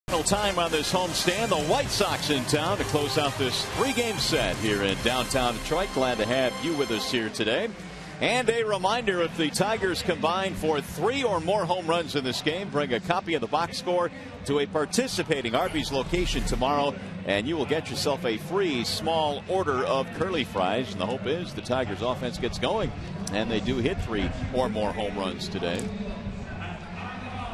Final time on this homestand. The White Sox in town to close out this 3-game set here in downtown Detroit. Glad to have you with us here today. And a reminder, if the Tigers combine for 3 or more home runs in this game, bring a copy of the box score to a participating Arby's location tomorrow, and you will get yourself a free small order of curly fries. And the hope is the Tigers offense gets going, and they do hit 3 or more home runs today.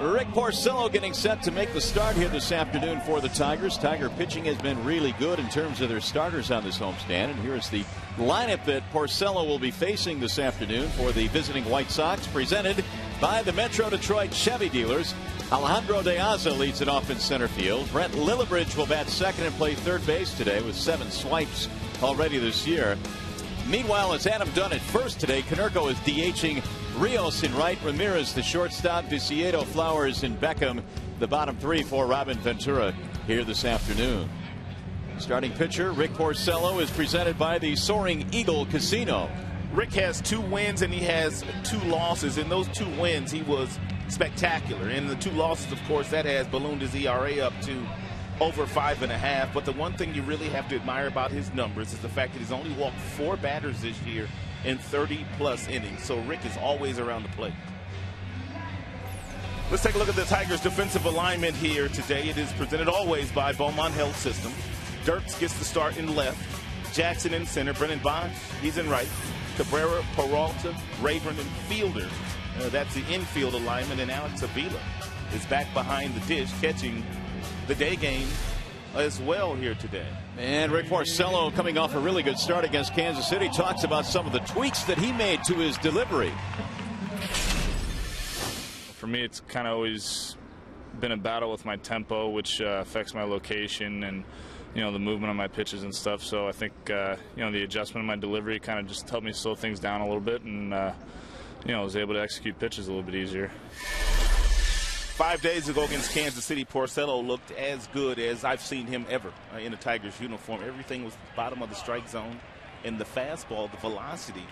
Rick Porcello getting set to make the start here this afternoon for the Tigers. Tiger pitching has been really good in terms of their starters on this homestand. And here's the lineup that Porcello will be facing this afternoon for the visiting White Sox, presented by the Metro Detroit Chevy dealers. Alejandro De Aza leads it off in center field. Brent Lillibridge will bat second and play third base today with 7 swipes already this year. Meanwhile, it's Adam Dunn at first today. Konerko is DHing Rios in right. Ramirez, the shortstop. Viciedo, Flowers, and Beckham, the bottom 3 for Robin Ventura here this afternoon. Starting pitcher Rick Porcello is presented by the Soaring Eagle Casino. Rick has 2 wins and he has 2 losses. In those 2 wins, he was spectacular. In the 2 losses, of course, that has ballooned his ERA up to over 5.5. But the one thing you really have to admire about his numbers is the fact that he's only walked 4 batters this year in 30-plus innings. So Rick is always around the plate. Let's take a look at the Tigers' defensive alignment here today. It is presented always by Beaumont Health System. Dirks gets the start in left. Jackson in center. Brennan Bond, he's in right. Cabrera, Peralta, Rayburn, and Fielder. That's the infield alignment. And Alex Avila is back behind the dish, catching the day game as well here today. And Rick Porcello, coming off a really good start against Kansas City, talks about some of the tweaks that he made to his delivery. For me, it's kind of always been a battle with my tempo, which affects my location and, you know, the movement of my pitches and stuff. So I think, you know, the adjustment of my delivery kind of just helped me slow things down a little bit, and, you know, I was able to execute pitches a little bit easier. 5 days ago against Kansas City, Porcello looked as good as I've seen him ever in a Tigers uniform. Everything was bottom of the strike zone, and the fastball, the velocity,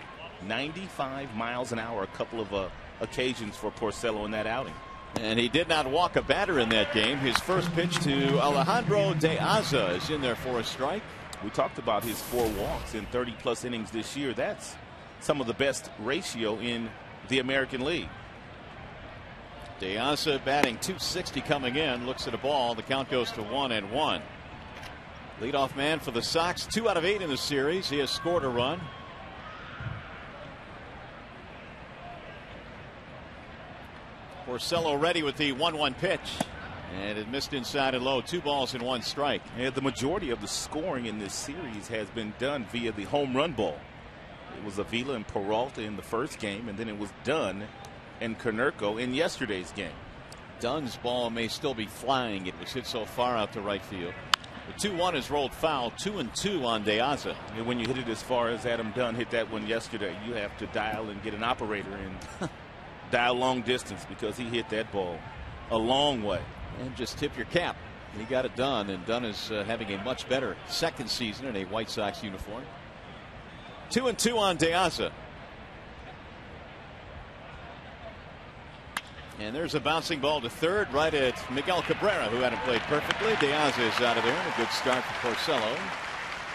95 miles an hour, a couple of occasions for Porcello in that outing. And he did not walk a batter in that game. His first pitch to Alejandro De Aza is in there for a strike. We talked about his 4 walks in 30-plus innings this year. That's some of the best ratio in the American League. De Aza batting .260 coming in. Looks at a ball. The count goes to 1-1. Leadoff man for the Sox. 2 out of 8 in the series. He has scored a run. Porcello ready with the 1-1 pitch. And it missed inside and low. 2 balls and 1 strike. Yeah, the majority of the scoring in this series has been done via the home run ball. It was Avila and Peralta in the first game, and then it was Dunn and Konerko in yesterday's game. Dunn's ball may still be flying. It was hit so far out to right field. The 2-1 is rolled foul. 2-2 on De Aza. And when you hit it as far as Adam Dunn hit that one yesterday, you have to dial and get an operator and dial long distance, because he hit that ball a long way. And just tip your cap. He got it done, and Dunn is having a much better second season in a White Sox uniform. 2-2 on De Aza. And there's a bouncing ball to third, right at Miguel Cabrera, who hadn't played perfectly. De Aza is out of there. A good start for Porcello.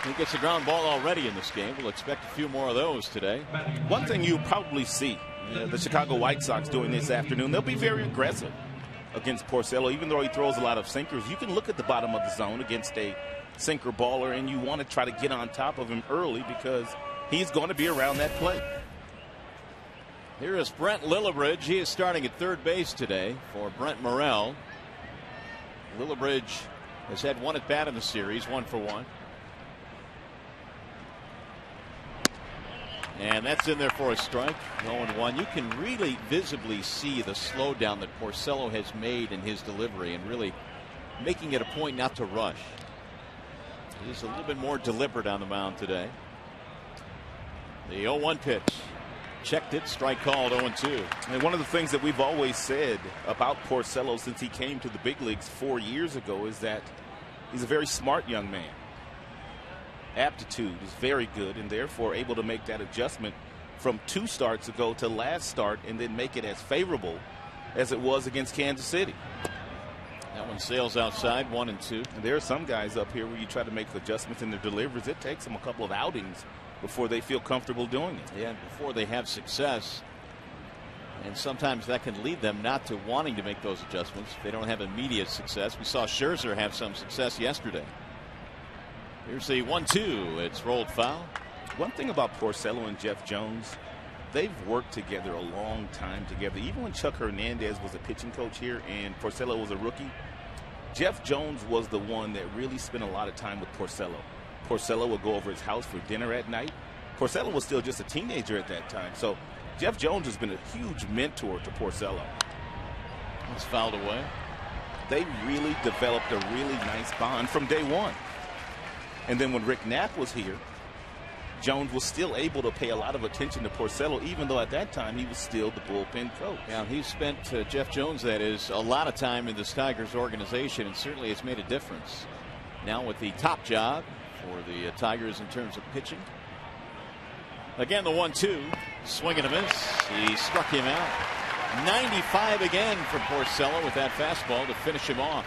He gets a ground ball already in this game. We'll expect a few more of those today. One thing you'll probably see the Chicago White Sox doing this afternoon, they'll be very aggressive against Porcello. Even though he throws a lot of sinkers, you can look at the bottom of the zone against a sinker baller, and you want to try to get on top of him early, because he's going to be around that plate. Here is Brent Lillibridge. He is starting at third base today for Brent Morrell. Lillibridge has had 1 at bat in the series, 1 for 1. And that's in there for a strike. 0-1. You can really visibly see the slowdown that Porcello has made in his delivery, and really making it a point not to rush. He's a little bit more deliberate on the mound today. The 0-1 pitch. Checked it, strike called, 0-2. And one of the things that we've always said about Porcello since he came to the big leagues 4 years ago is that he's a very smart young man. Aptitude is very good, and therefore able to make that adjustment from 2 starts ago to last start, and then make it as favorable as it was against Kansas City. That one sails outside, 1-2. And there are some guys up here where you try to make adjustments in their deliveries. It takes them a couple of outings before they feel comfortable doing it. Yeah, before they have success. And sometimes that can lead them not to wanting to make those adjustments if they don't have immediate success. We saw Scherzer have some success yesterday. Here's the 1-2. It's rolled foul. One thing about Porcello and Jeff Jones, they've worked together a long time together. Even when Chuck Hernandez was a pitching coach here and Porcello was a rookie, Jeff Jones was the one that really spent a lot of time with Porcello. Porcello would go over his house for dinner at night. Porcello was still just a teenager at that time. So Jeff Jones has been a huge mentor to Porcello. It's fouled away. They really developed a really nice bond from day one. And then when Rick Knapp was here, Jones was still able to pay a lot of attention to Porcello, even though at that time he was still the bullpen coach. Yeah, he's spent, Jeff Jones, that is, a lot of time in this Tigers organization, and certainly it's made a difference. Now with the top job for the Tigers in terms of pitching. Again, the 1-2. Swing and a miss. He struck him out. 95 again from Porcello with that fastball to finish him off.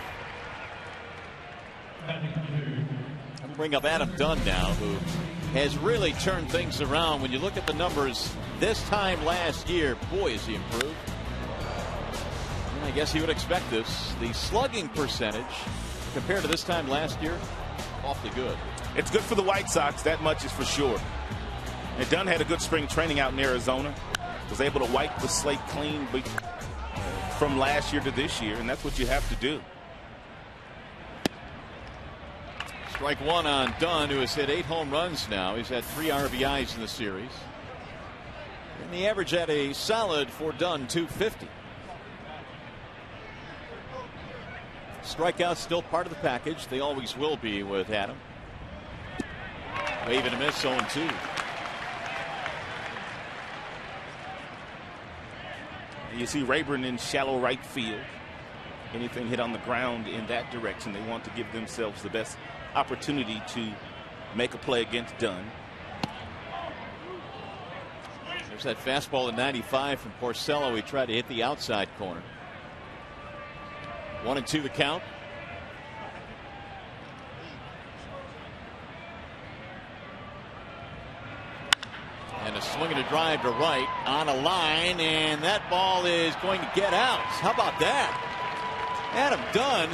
I'll bring up Adam Dunn now, who has really turned things around. When you look at the numbers this time last year, boy, has he improved. And I guess you would expect this. The slugging percentage compared to this time last year, awfully good. It's good for the White Sox, that much is for sure. And Dunn had a good spring training out in Arizona. Was able to wipe the slate clean from last year to this year, and that's what you have to do. Strike one on Dunn, who has hit 8 home runs now. He's had 3 RBIs in the series. And the average at a solid for Dunn, 250. Strikeouts still part of the package. They always will be with Adam. Wave and a miss, 0-2. You see Rayburn in shallow right field. Anything hit on the ground in that direction, they want to give themselves the best opportunity to make a play against Dunn. There's that fastball in 95 from Porcello. He tried to hit the outside corner. 1-2 the count. And a swing and a drive to right on a line, and that ball is going to get out. How about that? Adam Dunn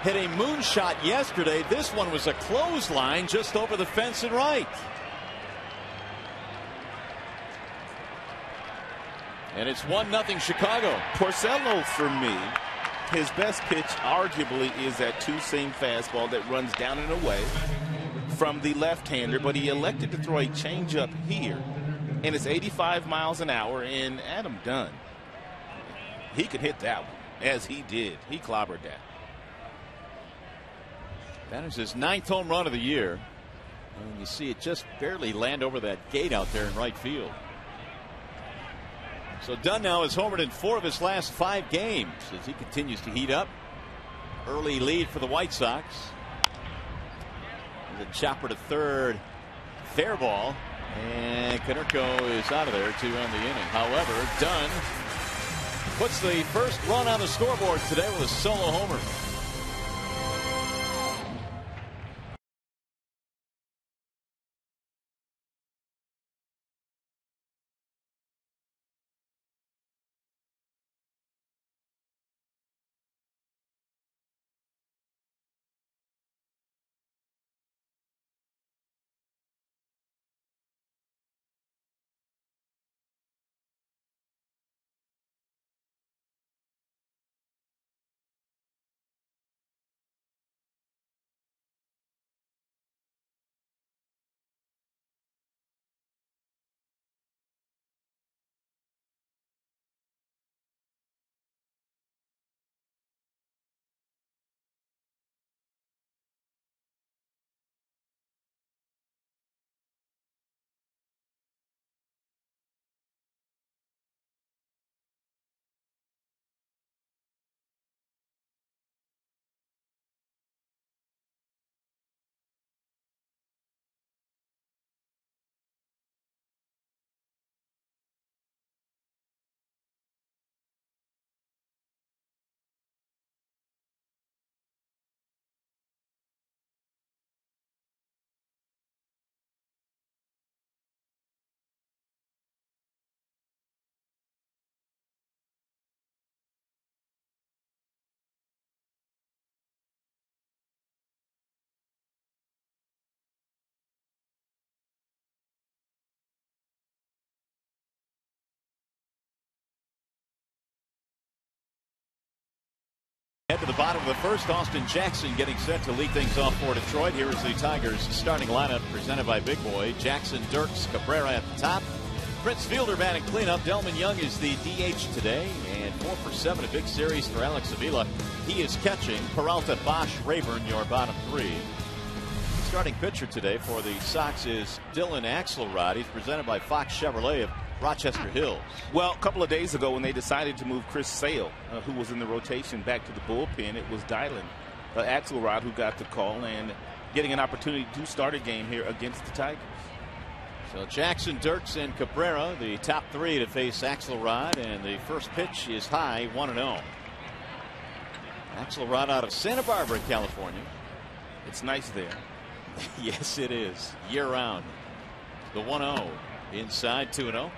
hit a moonshot yesterday. This one was a clothesline just over the fence and right. And it's 1-0 Chicago. Porcello, for me, his best pitch arguably is that two-seam fastball that runs down and away from the left-hander, but he elected to throw a changeup here, and it's 85 miles an hour. And Adam Dunn, he could hit that one, as he did. He clobbered that. That is his 9th home run of the year. And you see it just barely land over that gate out there in right field. So Dunn now has homered in 4 of his last 5 games as he continues to heat up. Early lead for the White Sox. The chopper to third, fair ball, and Konerko is out of there to end the inning. However, Dunn puts the first run on the scoreboard today with a solo homer. bottom of the first. Austin Jackson getting set to lead things off for Detroit. Here is the Tigers starting lineup presented by Big Boy. Jackson, Dirks, Cabrera at the top. Prince Fielder batting cleanup. Delman Young is the DH today, and 4 for 7, a big series for Alex Avila. He is catching. Peralta, Bosch, Rayburn, your bottom 3. Starting pitcher today for the Sox is Dylan Axelrod. He's presented by Fox Chevrolet of Rochester Hills. Well, a couple of days ago when they decided to move Chris Sale, who was in the rotation, back to the bullpen, it was Dylan Axelrod who got the call and getting an opportunity to start a game here against the Tigers. So Jackson, Dirks, and Cabrera, the top 3 to face Axelrod, and the first pitch is high, 1-0. Axelrod out of Santa Barbara, California. It's nice there. Yes, it is. Year-round. The 1-0. Inside, 2-0.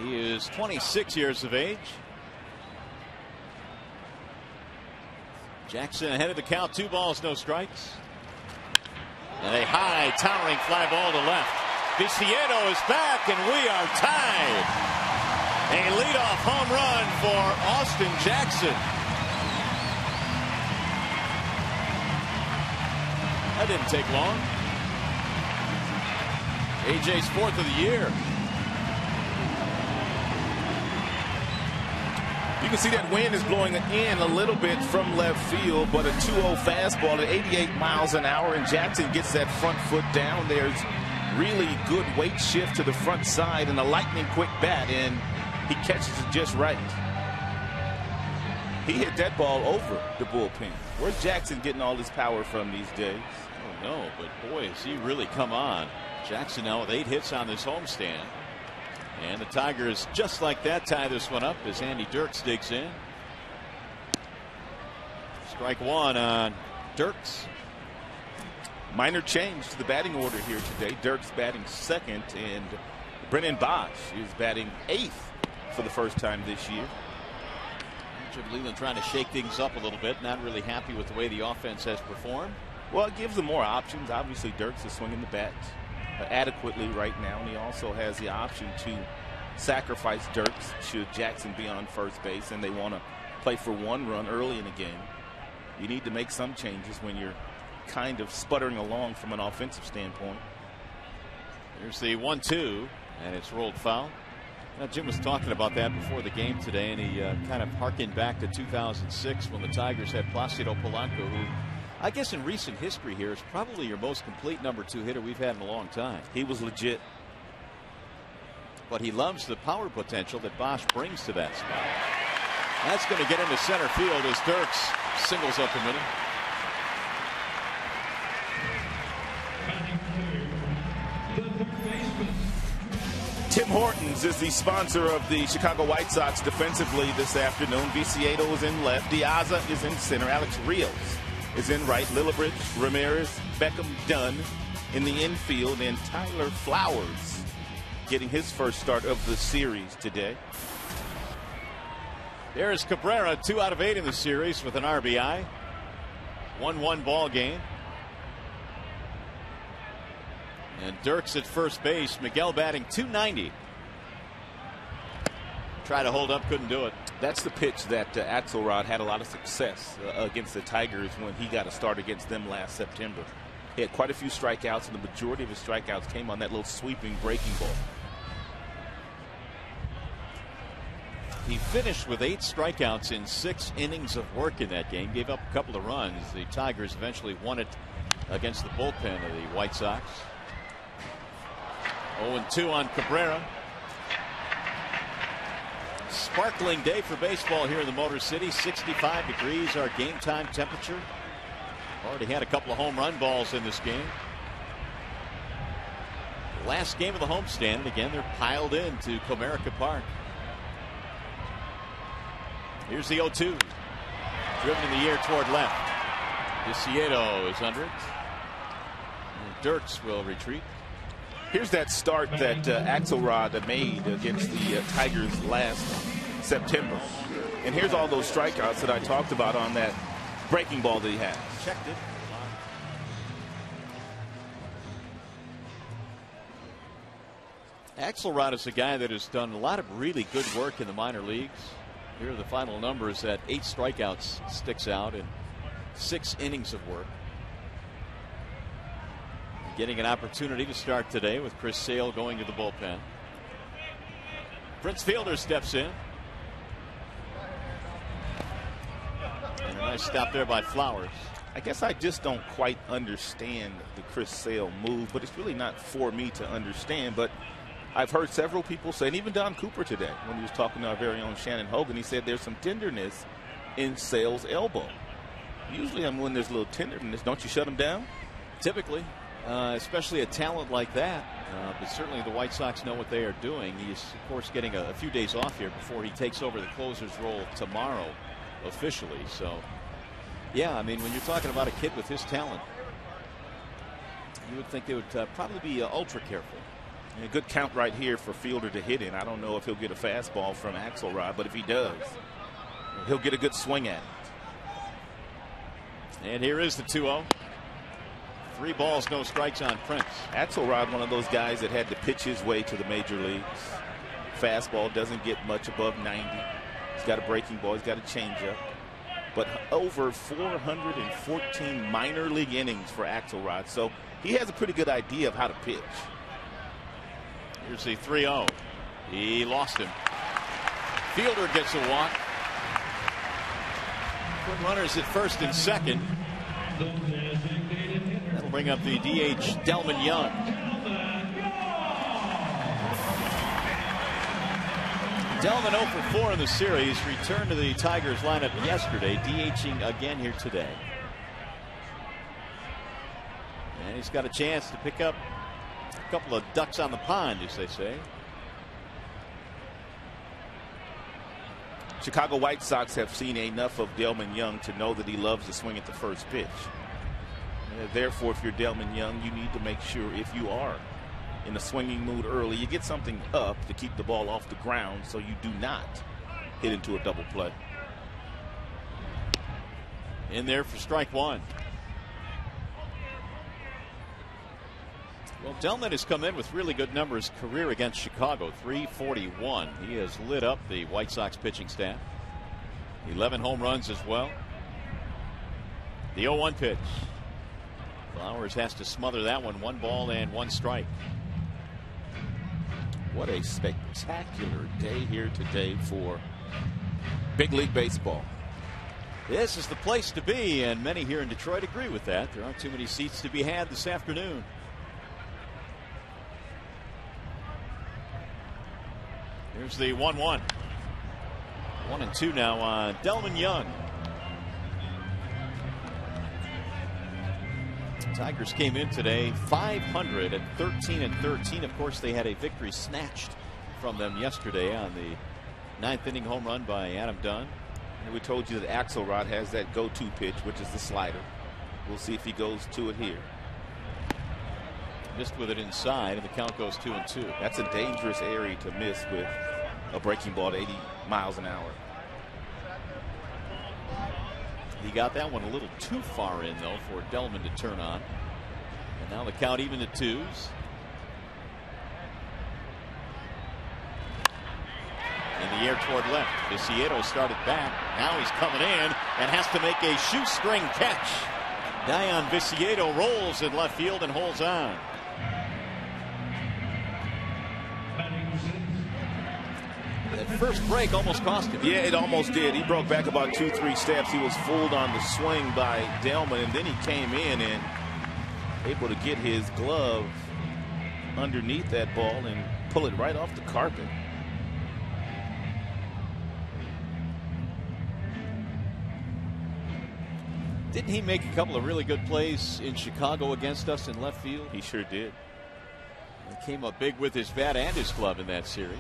He is 26 years of age. Jackson ahead of the count. 2 balls, no strikes. And a high, towering fly ball to left. Viciedo is back, and we are tied. A leadoff home run for Austin Jackson. That didn't take long. AJ's 4th of the year. You can see that wind is blowing in a little bit from left field, but a 2-0 fastball at 88 miles an hour, and Jackson gets that front foot down. There's really good weight shift to the front side and a lightning quick bat, and he catches it just right. He hit that ball over the bullpen. Where's Jackson getting all his power from these days? Oh, no, but boy, has he really come on. Jackson now with 8 hits on this homestand. And the Tigers, just like that, tie this one up as Andy Dirks digs in. Strike 1 on Dirks. Minor change to the batting order here today. Dirks batting 2nd, and Brennan Bosch is batting 8th for the first time this year. Jim Leland trying to shake things up a little bit, not really happy with the way the offense has performed. Well, it gives them more options. Obviously, Dirks is swinging the bat adequately right now, and he also has the option to sacrifice Dirks should Jackson be on first base and they want to play for 1 run early in the game. You need to make some changes when you're kind of sputtering along from an offensive standpoint. Here's the 1-2, and it's rolled foul. Now, Jim was talking about that before the game today, and he kind of harkened back to 2006 when the Tigers had Placido Polanco, who I guess in recent history here is probably your most complete number 2 hitter we've had in a long time. He was legit. But he loves the power potential that Bosch brings to that spot. That's going to get into center field as Dirks singles up a minute. Tim Hortons is the sponsor of the Chicago White Sox defensively this afternoon. Viciedo is in left. Diaza is in center. Alex Rios is in right. Lillibridge, Ramirez, Beckham, Dunn in the infield, and Tyler Flowers getting his first start of the series today. There's Cabrera, 2 out of 8 in the series with an RBI. 1-1 ball game. And Dirks at first base. Miguel batting .290. Tried to hold up, couldn't do it. That's the pitch that Axelrod had a lot of success against the Tigers when he got a start against them last September. He had quite a few strikeouts, and the majority of his strikeouts came on that little sweeping breaking ball. He finished with 8 strikeouts in 6 innings of work in that game. Gave up a couple of runs. The Tigers eventually won it against the bullpen of the White Sox. 0-2 on Cabrera. Sparkling day for baseball here in the Motor City. 65 degrees our game time temperature. Already had a couple of home run balls in this game. Last game of the homestand, and again they're piled into Comerica Park. Here's the 0-2. Driven in the air toward left. Viciedo is under it. And Dirks will retreat. Here's that start that Axelrod made against the Tigers last September. And here's all those strikeouts that I talked about on that breaking ball that he had. Checked it. Axelrod is a guy that has done a lot of really good work in the minor leagues. Here are the final numbers. That 8 strikeouts sticks out in 6 innings of work. Getting an opportunity to start today with Chris Sale going to the bullpen. Prince Fielder steps in. And a nice stop there by Flowers. I guess I just don't quite understand the Chris Sale move, but it's really not for me to understand. But I've heard several people say, and even Don Cooper today, when he was talking to our very own Shannon Hogan, he said there's some tenderness in Sale's elbow. Usually when there's a little tenderness, don't you shut him down? Typically, especially a talent like that. But certainly the White Sox know what they are doing. He's, of course, getting a few days off here before he takes over the closer's role tomorrow officially. So, yeah, I mean, when you're talking about a kid with his talent, you would think they would probably be ultra careful. A good count right here for Fielder to hit in. I don't know if he'll get a fastball from Axelrod, but if he does, he'll get a good swing at it. And here is the 2-0. 3 balls, no strikes on Prince. Axelrod, one of those guys that had to pitch his way to the major leagues. Fastball doesn't get much above 90. He's got a breaking ball. He's got a changeup. But over 414 minor league innings for Axelrod. So he has a pretty good idea of how to pitch. Here's the 3-0. He lost him. Fielder gets a walk. Put runners at first and second. That'll bring up the DH Delman Young. Delman 0 for 4 in the series. Returned to the Tigers lineup yesterday, DHing again here today. And he's got a chance to pick up a couple of ducks on the pond, as they say. Chicago White Sox have seen enough of Delman Young to know that he loves to swing at the first pitch. Therefore, if you're Delman Young, you need to make sure if you are in a swinging mood early, you get something up to keep the ball off the ground so you do not hit into a double play. In there for strike 1. Well, Delman has come in with really good numbers career against Chicago. 341. He has lit up the White Sox pitching staff. 11 home runs as well. The 0-1 pitch. Flowers has to smother that one. 1 ball and 1 strike. What a spectacular day here today for Big League Baseball. This is the place to be, and many here in Detroit agree with that. There aren't too many seats to be had this afternoon. Here's the 1-1. 1-2 now on Delman Young. Tigers came in today 500 at 13-13. Of course, they had a victory snatched from them yesterday on the 9th inning home run by Adam Dunn. And we told you that Axelrod has that go-to pitch, which is the slider. We'll see if he goes to it here. Missed with it inside, and the count goes 2-2. That's a dangerous area to miss with a breaking ball at 80 miles an hour. He got that one a little too far in, though, for Delman to turn on. And now the count even at 2s. In the air toward left. Viciedo started back. Now he's coming in and has to make a shoestring catch. Dion Viciedo rolls in left field and holds on. That first break almost cost him. Yeah, it almost did. He broke back about 2-3 steps. He was fooled on the swing by Delman, and then he came in and able to get his glove underneath that ball and pull it right off the carpet. Didn't he make a couple of really good plays in Chicago against us in left field? He sure did. He came up big with his bat and his glove in that series.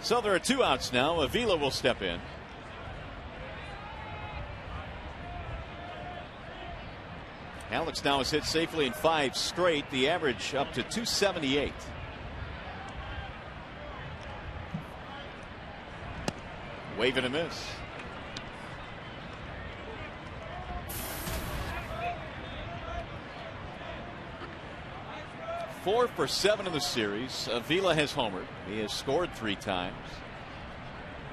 So there are 2 outs now. Avila will step in. Alex now has hit safely in 5 straight. The average up to 278. Wave and a miss. Four for 7 in the series. Avila has homered. He has scored 3 times.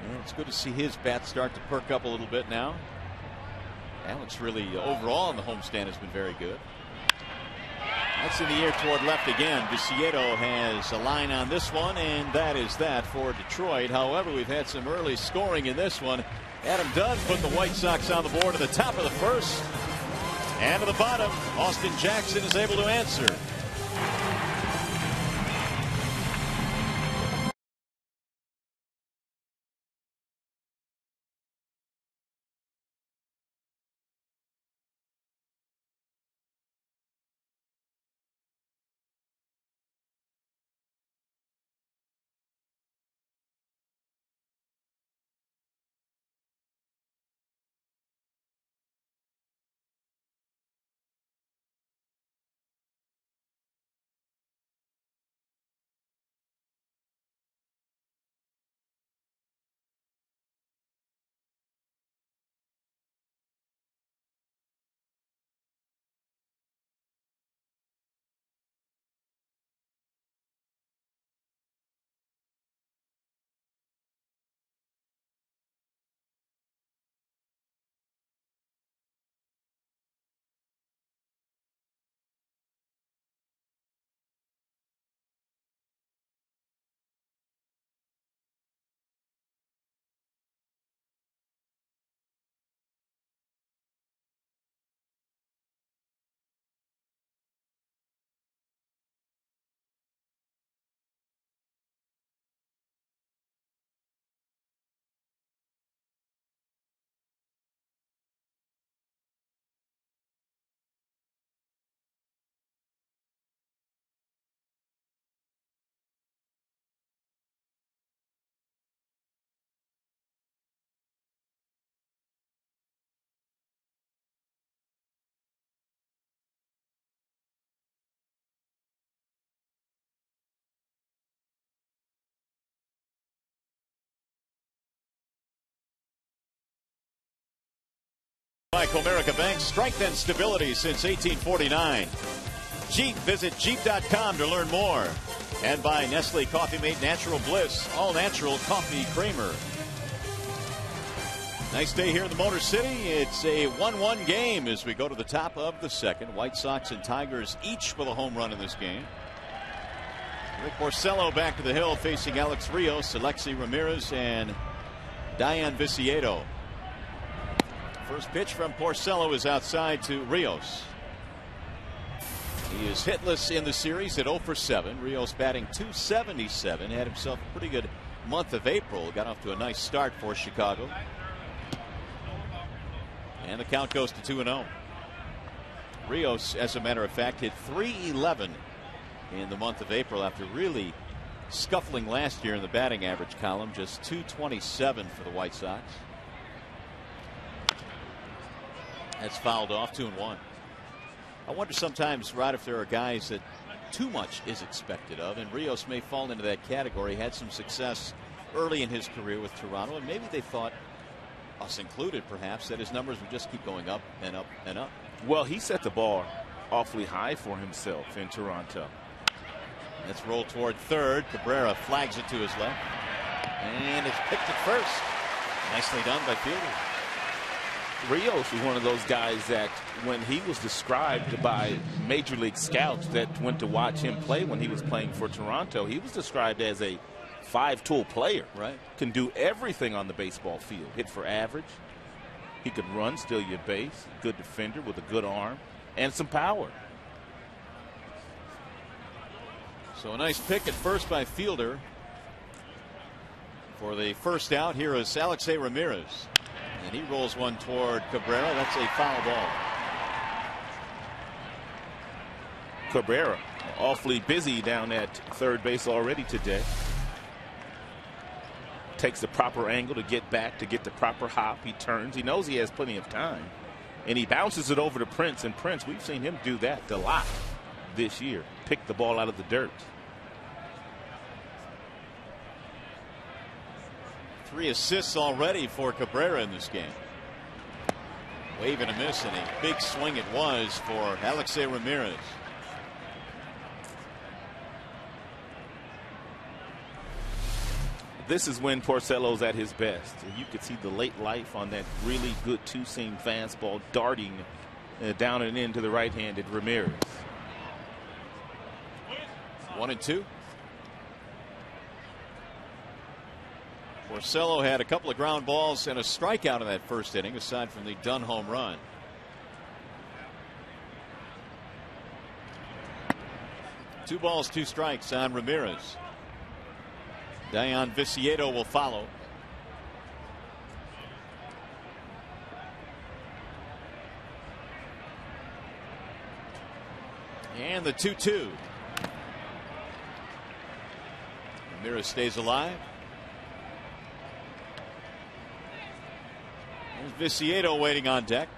And it's good to see his bat start to perk up a little bit now. Alex really overall in the homestand has been very good. That's in the air toward left again. Viciedo has a line on this one, and that is that for Detroit. However, we've had some early scoring in this one. Adam Dunn put the White Sox on the board at the top of the first. And to the bottom, Austin Jackson is able to answer. By Comerica Bank, strength and stability since 1849. Jeep, visit Jeep.com to learn more. And by Nestle Coffee Mate Natural Bliss, all natural coffee creamer. Nice day here in the Motor City. It's a 1-1 game as we go to the top of the second. White Sox and Tigers each with a home run in this game. Rick Porcello back to the hill facing Alex Rios, Alexei Ramirez, and Dayan Viciedo. First pitch from Porcello is outside to Rios. He is hitless in the series at 0 for 7. Rios batting .277. Had himself a pretty good month of April. Got off to a nice start for Chicago. And the count goes to 2-0. Rios, as a matter of fact, hit .311 in the month of April after really scuffling last year in the batting average column. Just .227 for the White Sox. That's fouled off. 2-1. I wonder sometimes, Rod, if there are guys that too much is expected of, and Rios may fall into that category. Had some success early in his career with Toronto, and maybe they thought, us included perhaps, that his numbers would just keep going up and up and up. Well, he set the bar awfully high for himself in Toronto. Let's roll toward third. Cabrera flags it to his left, and it's picked at first. Nicely done by fielders. Rios was one of those guys that when he was described by major league scouts that went to watch him play when he was playing for Toronto, he was described as a five-tool player. Right. Can do everything on the baseball field. Hit for average. He could run, steal your base. Good defender with a good arm and some power. So a nice pick at first by fielder. For the first out, here is Alexei Ramirez. And he rolls one toward Cabrera. That's a foul ball. Cabrera awfully busy down at third base already today. Takes the proper angle to get back, to get the proper hop. He turns. He knows he has plenty of time. And he bounces it over to Prince. And Prince, we've seen him do that a lot this year. Pick the ball out of the dirt. 3 assists already for Cabrera in this game. Wave and a miss, and a big swing it was for Alexei Ramirez. This is when Porcello's at his best. You could see the late life on that really good two-seam fastball darting down and into the right-handed Ramirez. 1-2. Porcello had a couple of ground balls and a strikeout in that first inning, aside from the Dunn home run. Two balls, two strikes on Ramirez. Dion Viciedo will follow. And the 2-2. Ramirez stays alive. There's Viciedo waiting on deck.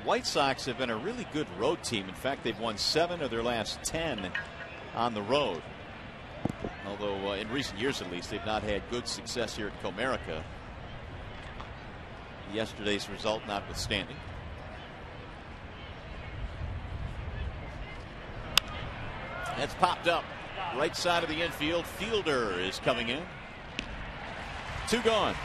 White Sox have been a really good road team. In fact, they've won 7 of their last 10 on the road. Although in recent years, at least, they've not had good success here at Comerica. Yesterday's result notwithstanding. That's popped up. Right side of the infield. Fielder is coming in. 2 gone.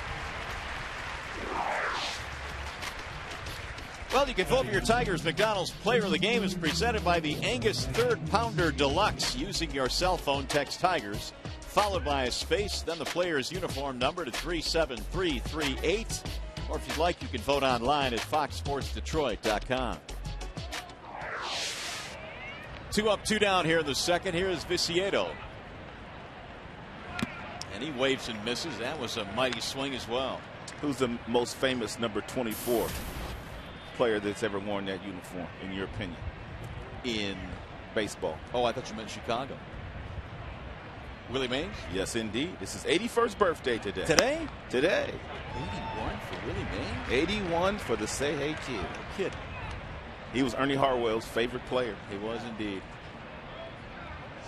Well, you can vote for your Tigers. McDonald's Player of the Game is presented by the Angus Third Pounder Deluxe. Using your cell phone, text Tigers, followed by a space, then the player's uniform number to 37338. Or if you'd like, you can vote online at foxsportsdetroit.com. 2 up, 2 down here in the second. Here is Viciedo. And he waves and misses. That was a mighty swing as well. Who's the most famous number 24 player that's ever worn that uniform, in your opinion? In baseball. Oh, I thought you meant Chicago. Willie Mays? Yes, indeed. This is 81st birthday today. Today? Today. 81 for Willie Mays? 81 for the Say Hey Kid. No kidding. He was Ernie Harwell's favorite player. He was indeed.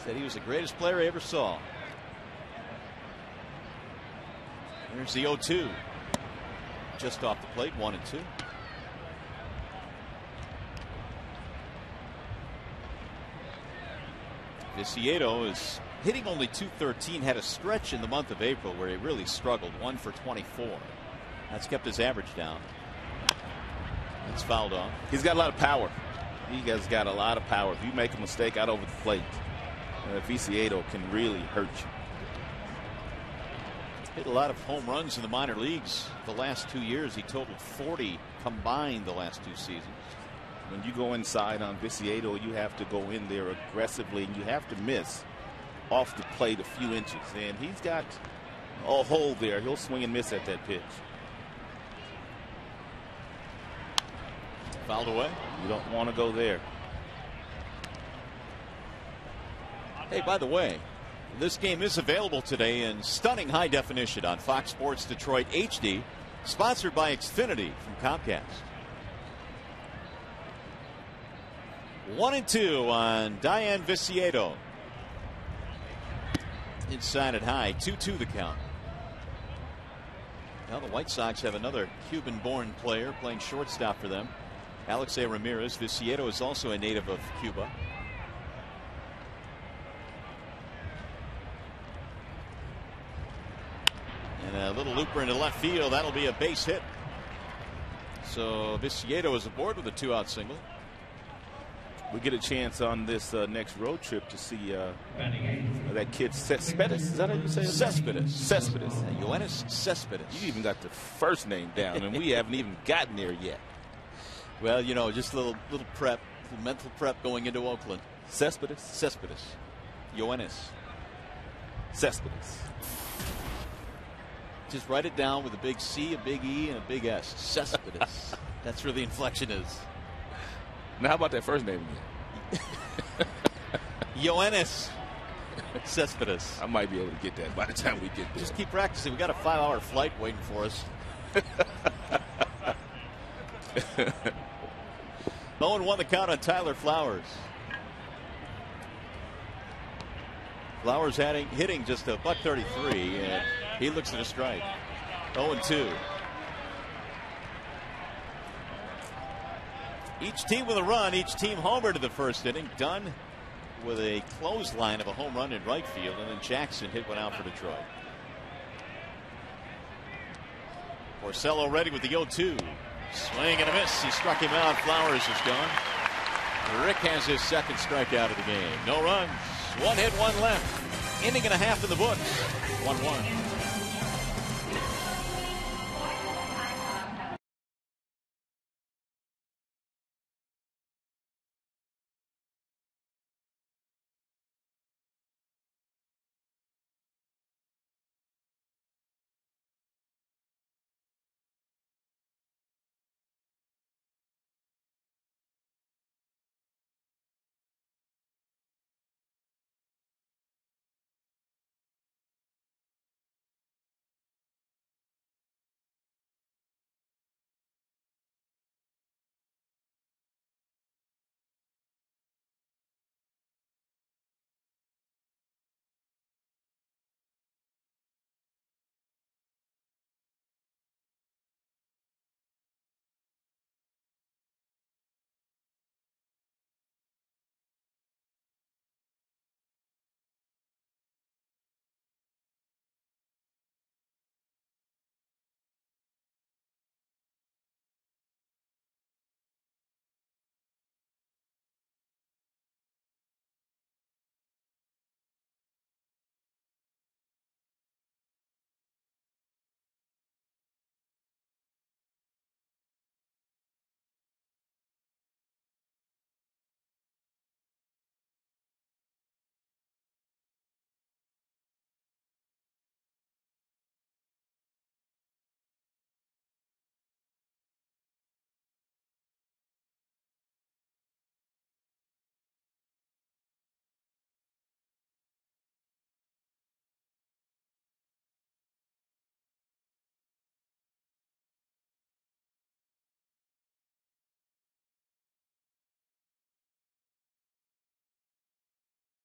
Said he was the greatest player I ever saw. There's the 0-2. Just off the plate, 1-2. Viciedo is hitting only .213. Had a stretch in the month of April where he really struggled. 1 for 24. That's kept his average down. It's fouled off. He's got a lot of power. He has got a lot of power. If you make a mistake out over the plate, Viciedo can really hurt you. Hit a lot of home runs in the minor leagues the last 2 years. He totaled 40 combined the last 2 seasons. When you go inside on Viciedo, you have to go in there aggressively, and you have to miss off the plate a few inches. And he's got a hole there. He'll swing and miss at that pitch. Fouled away. You don't want to go there. Hey, by the way, this game is available today in stunning high definition on Fox Sports Detroit HD, sponsored by Xfinity from Comcast. 1-2 on Diane Viciedo. Inside at high, 2-2 the count. Now the White Sox have another Cuban-born player playing shortstop for them. Alexei Ramirez. Viciedo is also a native of Cuba. And a little looper into left field. That'll be a base hit. So Viciedo is aboard with a 2-out single. We get a chance on this next road trip to see that kid Cespedes. Is that how you say it? Cespedes. Cespedes. Yoenis Cespedes. You even got the first name down, and we haven't even gotten there yet. Well, you know, just a little prep, mental prep going into Oakland. Cespedes. Cespedes. Yoenis Cespedes. Just write it down with a big C, a big E, and a big S. Cespedes. That's where the inflection is. Now, how about that first name again? Yoenis Cespedes. I might be able to get that by the time we get there. Just keep practicing. We got a 5-hour flight waiting for us. 0-1 the count on Tyler Flowers. Flowers hitting just a .133, and he looks at a strike. 0-2. Each team with a run, each team homered to the first inning. Dunn with a clothesline of a home run in right field, and then Jackson hit one out for Detroit. Porcello ready with the 0-2. Swing and a miss. He struck him out. Flowers is gone. Rick has his second strikeout of the game. No runs. 1 hit, 1 left. Inning and a half in the books. 1-1.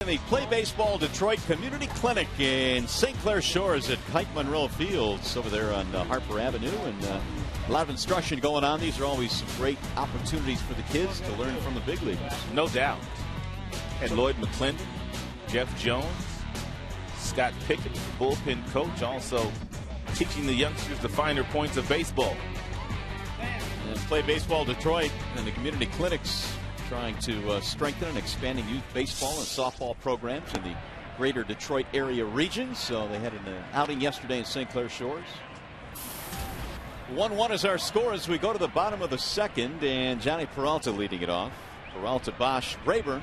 The Play Baseball Detroit Community Clinic in St. Clair Shores at Kite Monroe Fields over there on Harper Avenue, and a lot of instruction going on. These are always some great opportunities for the kids to learn from the big leaguers. No doubt. And Lloyd McClendon, Jeff Jones, Scott Pickett, bullpen coach, also teaching the youngsters the finer points of baseball. And Play Baseball Detroit and the community clinics trying to strengthen and expanding youth baseball and softball programs in the greater Detroit area region. So they had an outing yesterday in St. Clair Shores. 1-1 is our score as we go to the bottom of the second, and Johnny Peralta leading it off. Peralta, Bosch, Rayburn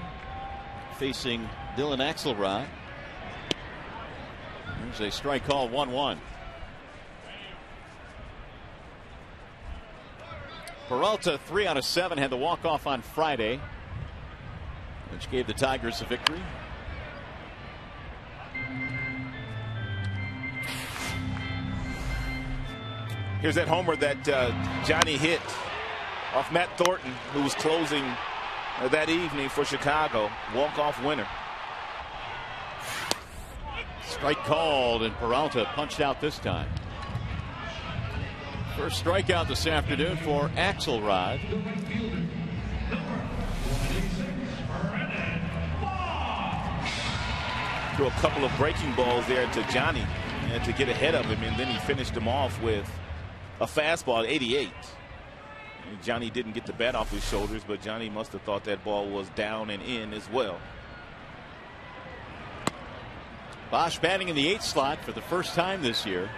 facing Dylan Axelrod. There's a strike call, 1-1. Peralta 3 out of 7, had the walk-off on Friday, which gave the Tigers a victory. Here's that homer that Johnny hit off Matt Thornton, who was closing that evening for Chicago. Walk-off winner. Strike called, and Peralta punched out this time. First strikeout this afternoon for Axelrod. Threw a couple of breaking balls there to Johnny to get ahead of him, and then he finished him off with a fastball at 88. And Johnny didn't get the bat off his shoulders, but Johnny must have thought that ball was down and in as well. Bosch batting in the 8th slot for the first time this year.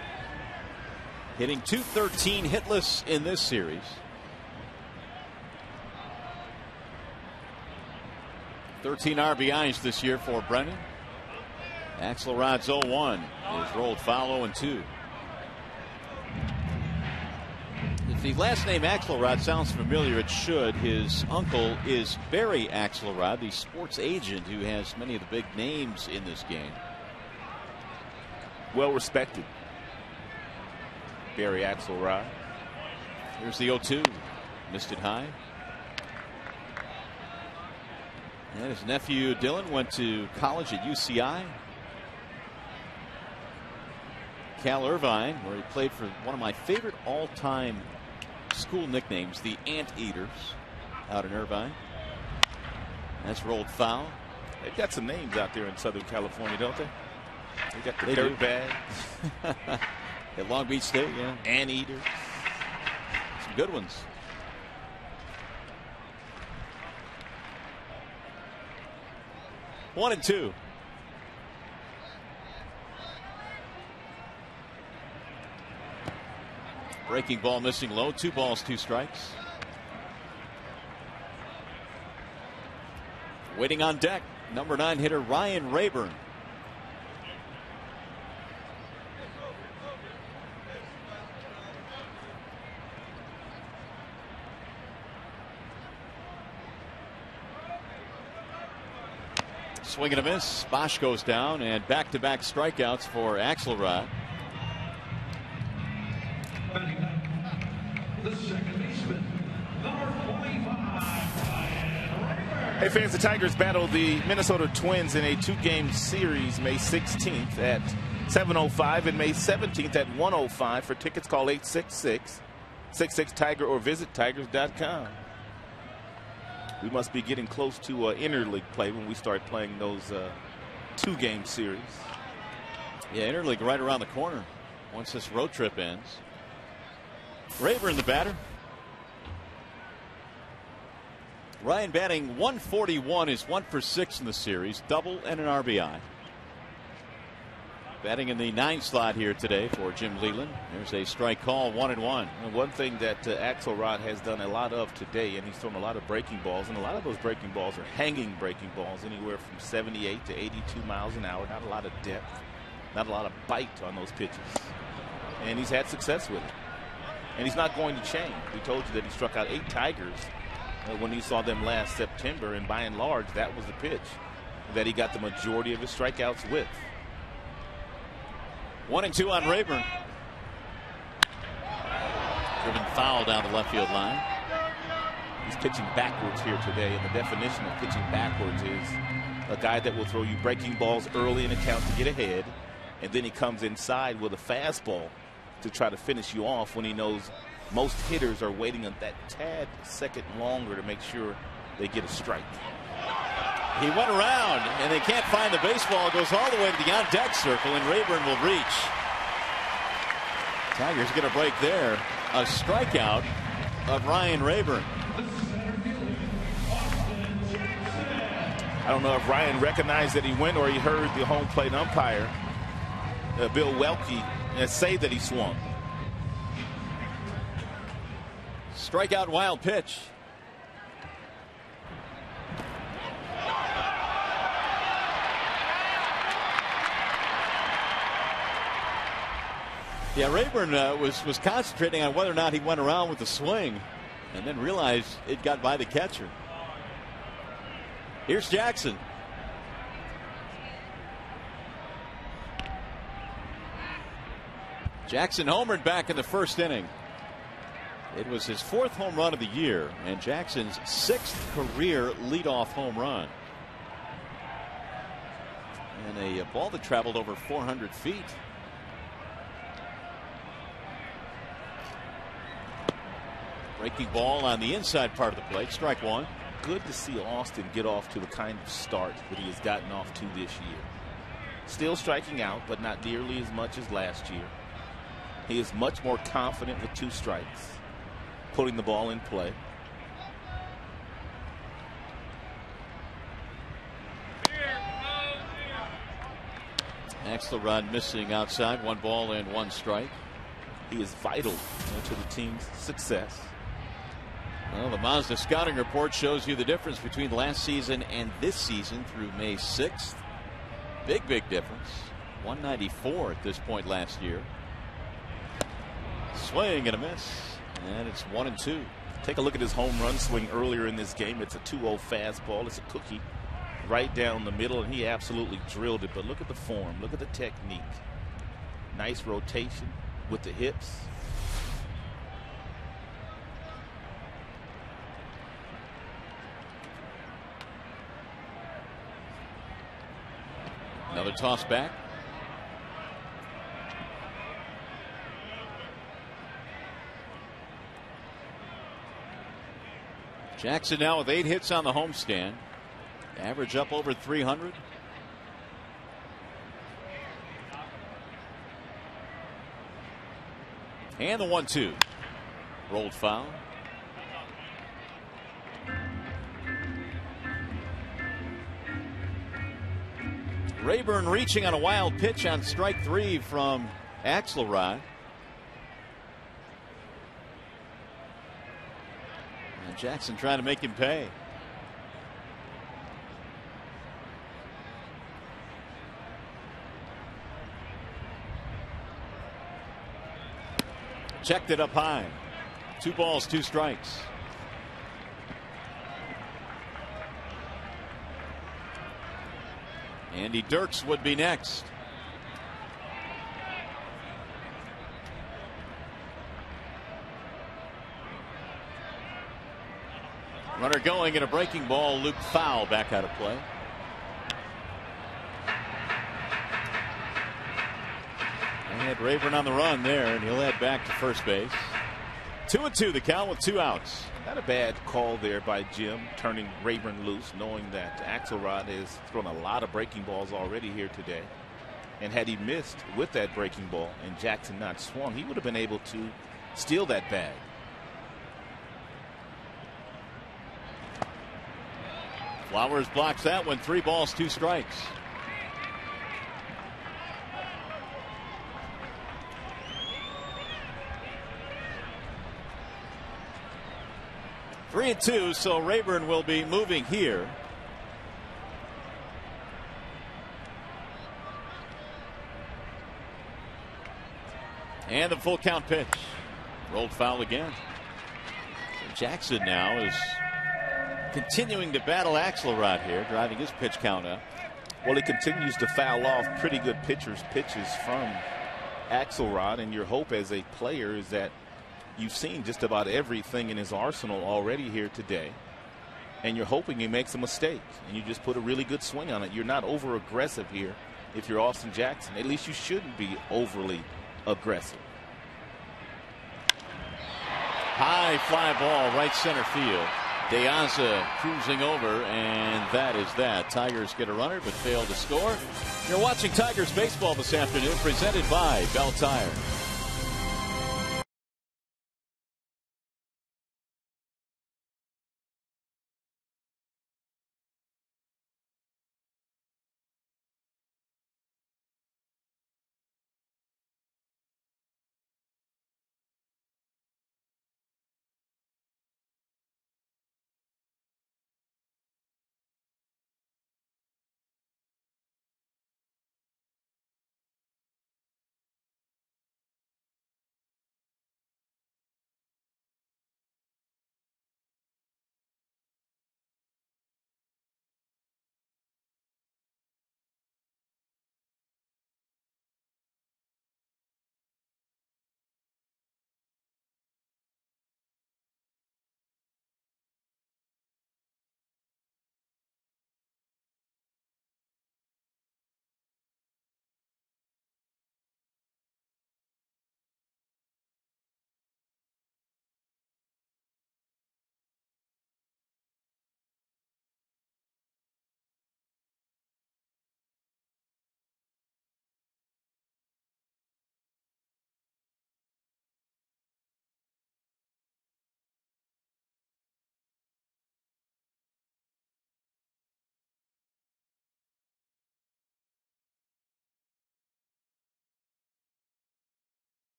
Hitting .213 hitless in this series. $13 RBIs this year for Brennan. Axelrod's 0-1 is rolled foul 0-2. If the last name Axelrod sounds familiar, it should. His uncle is Barry Axelrod, the sports agent who has many of the big names in this game. Well respected. Barry Axelrod. Here's the 0-2. Missed it high. And his nephew Dylan went to college at UCI. Cal Irvine, where he played for one of my favorite all-time school nicknames, the Anteaters, out in Irvine. That's rolled foul. They've got some names out there in Southern California, don't they? They got the They Dirt do. Bags. At Long Beach State, yeah. Anteaters. good ones. One and two. Breaking ball missing low. 2 balls, 2 strikes. Waiting on deck, number 9 hitter Ryan Rayburn. Swing and a miss. Bosch goes down, and back-to-back strikeouts for Axelrod. The second baseman, number 25. Hey fans, the Tigers battle the Minnesota Twins in a 2-game series May 16th at 7:05 and May 17th at 1:05. For tickets, call 866-66-TIGER or visit tigers.com. We must be getting close to interleague play when we start playing those 2-game series. Yeah, interleague right around the corner once this road trip ends. Rayburn the batter. Ryan batting 141 is 1 for 6 in the series, double and an RBI. Batting in the 9 slot here today for Jim Leyland. There's a strike call, 1-1. And one thing that Axelrod has done a lot of today, and he's thrown a lot of breaking balls, and a lot of those breaking balls are hanging breaking balls, anywhere from 78 to 82 miles an hour. Not a lot of depth, not a lot of bite on those pitches. And he's had success with it. And he's not going to change. We told you that he struck out 8 Tigers when he saw them last September, and by and large, that was the pitch that he got the majority of his strikeouts with. 1-2 on Rayburn. Driven foul down the left field line. He's pitching backwards here today, and the definition of pitching backwards is a guy that will throw you breaking balls early in the count to get ahead, and then he comes inside with a fastball to try to finish you off when he knows most hitters are waiting on that tad second longer to make sure they get a strike. He went around, and they can't find the baseball. It goes all the way to the on-deck circle, and Rayburn will reach. Tigers get a break there. A strikeout of Ryan Rayburn. I don't know if Ryan recognized that he went or he heard the home plate umpire, Bill Welke, say that he swung. Strikeout, wild pitch. Yeah, Rayburn was concentrating on whether or not he went around with the swing, and then realized it got by the catcher. Here's Jackson. Jackson homered back in the first inning. It was his 4th home run of the year, and Jackson's 6th career leadoff home run. And a ball that traveled over 400 feet. Breaking ball on the inside part of the plate. Strike 1. Good to see Austin get off to the kind of start that he has gotten off to this year. Still striking out, but not nearly as much as last year. He is much more confident with 2 strikes, putting the ball in play. Axelrod missing outside. 1 ball and 1 strike. He is vital to the team's success. Well, the Mazda scouting report shows you the difference between last season and this season through May 6th. Big difference. 194 at this point last year. Swing and a miss. And it's 1-2. Take a look at his home run swing earlier in this game. It's a 2-0 fastball. It's a cookie right down the middle, and he absolutely drilled it. But look at the form. Look at the technique. Nice rotation with the hips. Another toss back. Jackson now with 8 hits on the homestand. Average up over 300. And the 1-2. Rolled foul. Rayburn reaching on a wild pitch on strike 3 from Axelrod. And Jackson trying to make him pay. Checked it up high. 2 balls, 2 strikes. Andy Dirks would be next. Runner going and a breaking ball. Luke Fowl back out of play. They had Rayburn on the run there, and he'll head back to first base. 2-2 the count with 2 outs. Not a bad call there by Jim, turning Rayburn loose, knowing that Axelrod has thrown a lot of breaking balls already here today. And had he missed with that breaking ball and Jackson not swung, he would have been able to steal that bag. Flowers blocks that one. 3 balls, 2 strikes. Three and 2, so Rayburn will be moving here. And the full count pitch. Rolled foul again. So Jackson now is continuing to battle Axelrod here, driving his pitch count up. Well, he continues to foul off pretty good pitches from Axelrod, and your hope as a player is that you've seen just about everything in his arsenal already here today, and you're hoping he makes a mistake and you just put a really good swing on it. You're not over aggressive here if you're Austin Jackson. At least you shouldn't be overly aggressive. High fly ball, right center field. De Aza cruising over, and that is that. Tigers get a runner but fail to score. You're watching Tigers baseball this afternoon, presented by Bell Tire.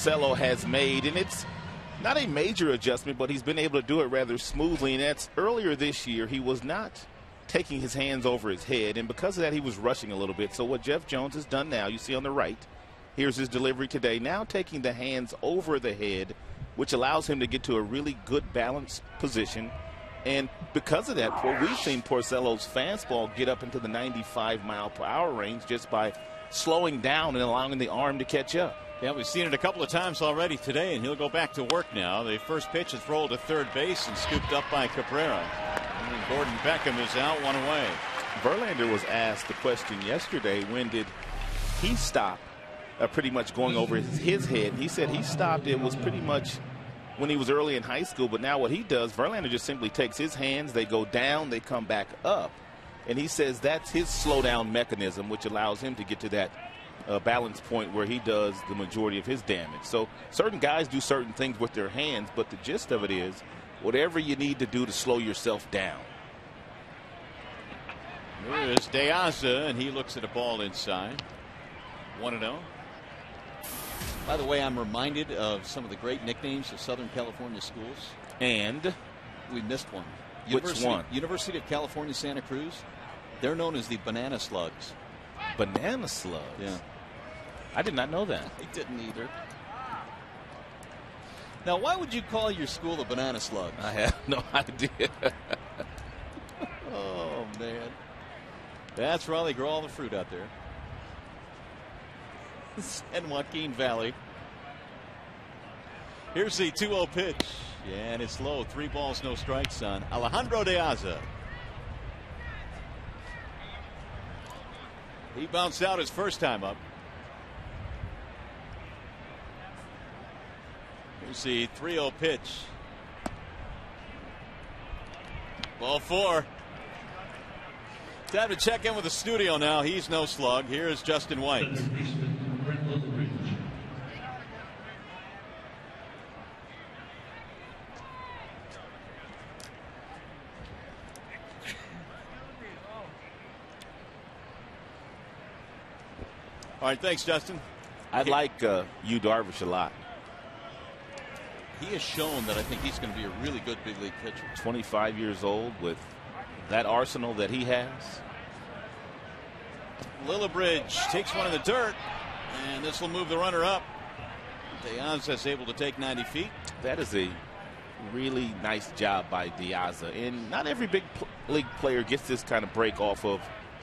Porcello has made, and it's not a major adjustment, but he's been able to do it rather smoothly. And that's earlier this year, he was not taking his hands over his head, and because of that, he was rushing a little bit. So what Jeff Jones has done now, you see on the right, here's his delivery today, now taking the hands over the head, which allows him to get to a really good balanced position. And because of that, we've seen Porcello's fastball get up into the 95-mile-per-hour range just by slowing down and allowing the arm to catch up. Yeah, we've seen it a couple of times already today, and he'll go back to work now. The first pitch is rolled to third base and scooped up by Cabrera. And Gordon Beckham is out, 1 away. Verlander was asked the question yesterday, when did he stop pretty much going over his head? He said he stopped, it was pretty much when he was early in high school, but now what he does, Verlander just simply takes his hands, they go down, they come back up. And he says that's his slowdown mechanism, which allows him to get to that balance point where he does the majority of his damage. So certain guys do certain things with their hands, but the gist of it is whatever you need to do to slow yourself down. Here's De Aza, and he looks at a ball inside. 1-0. By the way, I'm reminded of some of the great nicknames of Southern California schools. And we missed one. Which one? University of California, Santa Cruz. They're known as the Banana Slugs. Banana Slugs? Yeah. I did not know that. I didn't either. Now, why would you call your school the Banana Slugs? I have no idea. Oh, man. That's where they grow all the fruit out there. San Joaquin Valley. Here's the 2-0 pitch. Yeah, and it's low. 3 balls, no strikes on Alejandro De Aza. He bounced out his first time up. Here's the 3-0 pitch. Ball 4. Time to check in with the studio now. He's no slug. Here's Justin White. All right, thanks, Justin. I like Yu Darvish a lot. He has shown that I think he's going to be a really good big league pitcher. 25 years old with that arsenal that he has. Lillibridge takes one in the dirt, and this will move the runner up. De Aza is able to take 90 feet. That is a really nice job by De Aza. And not every big league player gets this kind of break off of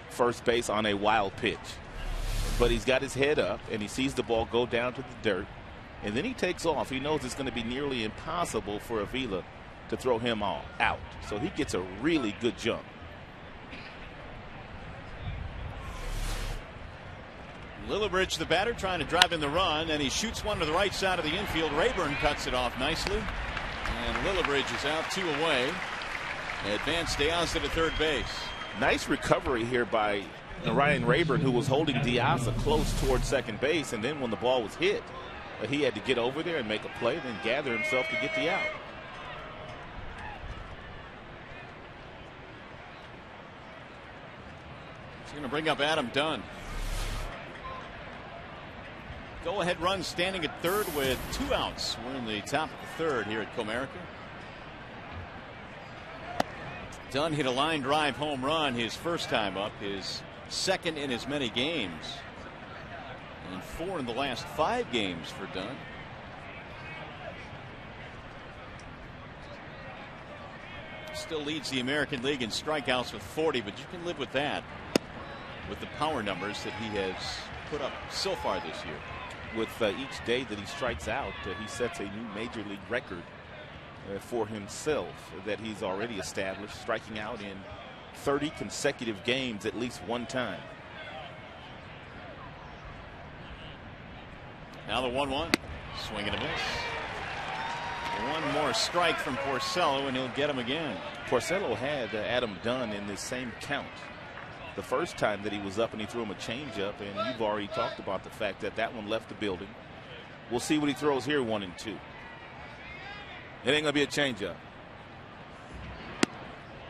first base on a wild pitch. But he's got his head up, and he sees the ball go down to the dirt, and then he takes off. He knows it's going to be nearly impossible for Avila to throw him out. So he gets a really good jump. Lillibridge, the batter, trying to drive in the run, and he shoots one to the right side of the infield. Rayburn cuts it off nicely, and Lillibridge is out 2 away. Advanced De Aza to third base. Nice recovery here by Ryan Rayburn, who was holding De Aza close towards second base, and then when the ball was hit, he had to get over there and make a play, then gather himself to get the out. He's going to bring up Adam Dunn. Go-ahead run standing at third with 2 outs. We're in the top of the third here at Comerica. Dunn hit a line drive home run his first time up, his second in as many games, and 4 in the last 5 games for Dunn. Still leads the American League in strikeouts with 40, but you can live with that with the power numbers that he has put up so far this year. With each day that he strikes out, he sets a new major league record for himself that he's already established, striking out in 30 consecutive games at least one time. Now the 1-1. Swing and a miss. One more strike from Porcello, and he'll get him again. Porcello had Adam Dunn in this same count the first time that he was up, and he threw him a changeup, and you've already talked about the fact that that one left the building. We'll see what he throws here, 1 and 2. It ain't gonna be a changeup.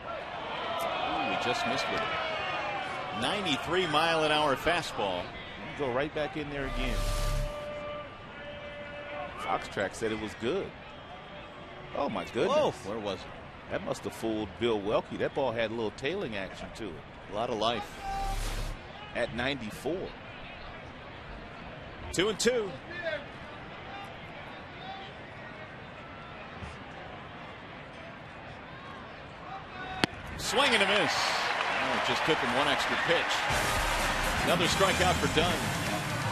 Ooh, he just missed with it. 93-mile-an-hour fastball. Go right back in there again. Foxtrack said it was good. Oh my goodness. Whoa, where was it? That must have fooled Bill Welke. That ball had a little tailing action to it. A lot of life. At 94. 2-2. Swing and a miss. Oh, it just took him 1 extra pitch. Another strikeout for Dunn.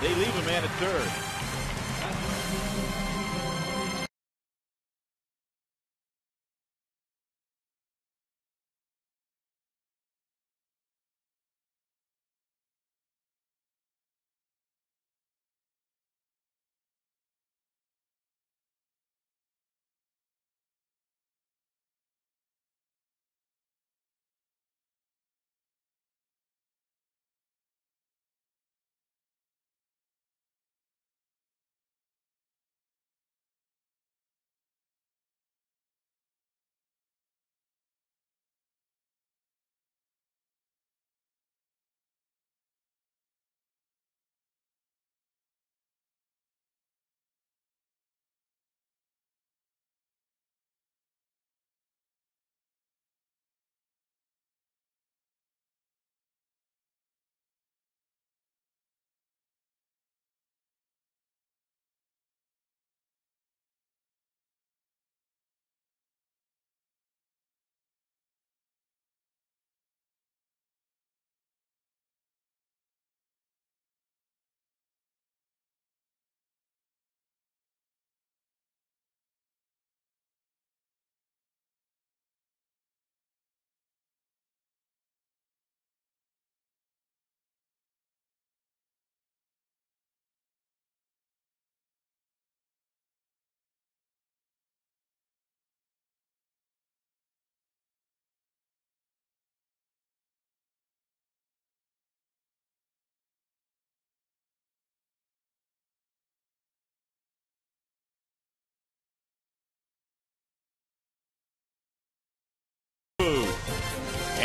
They leave a man at third.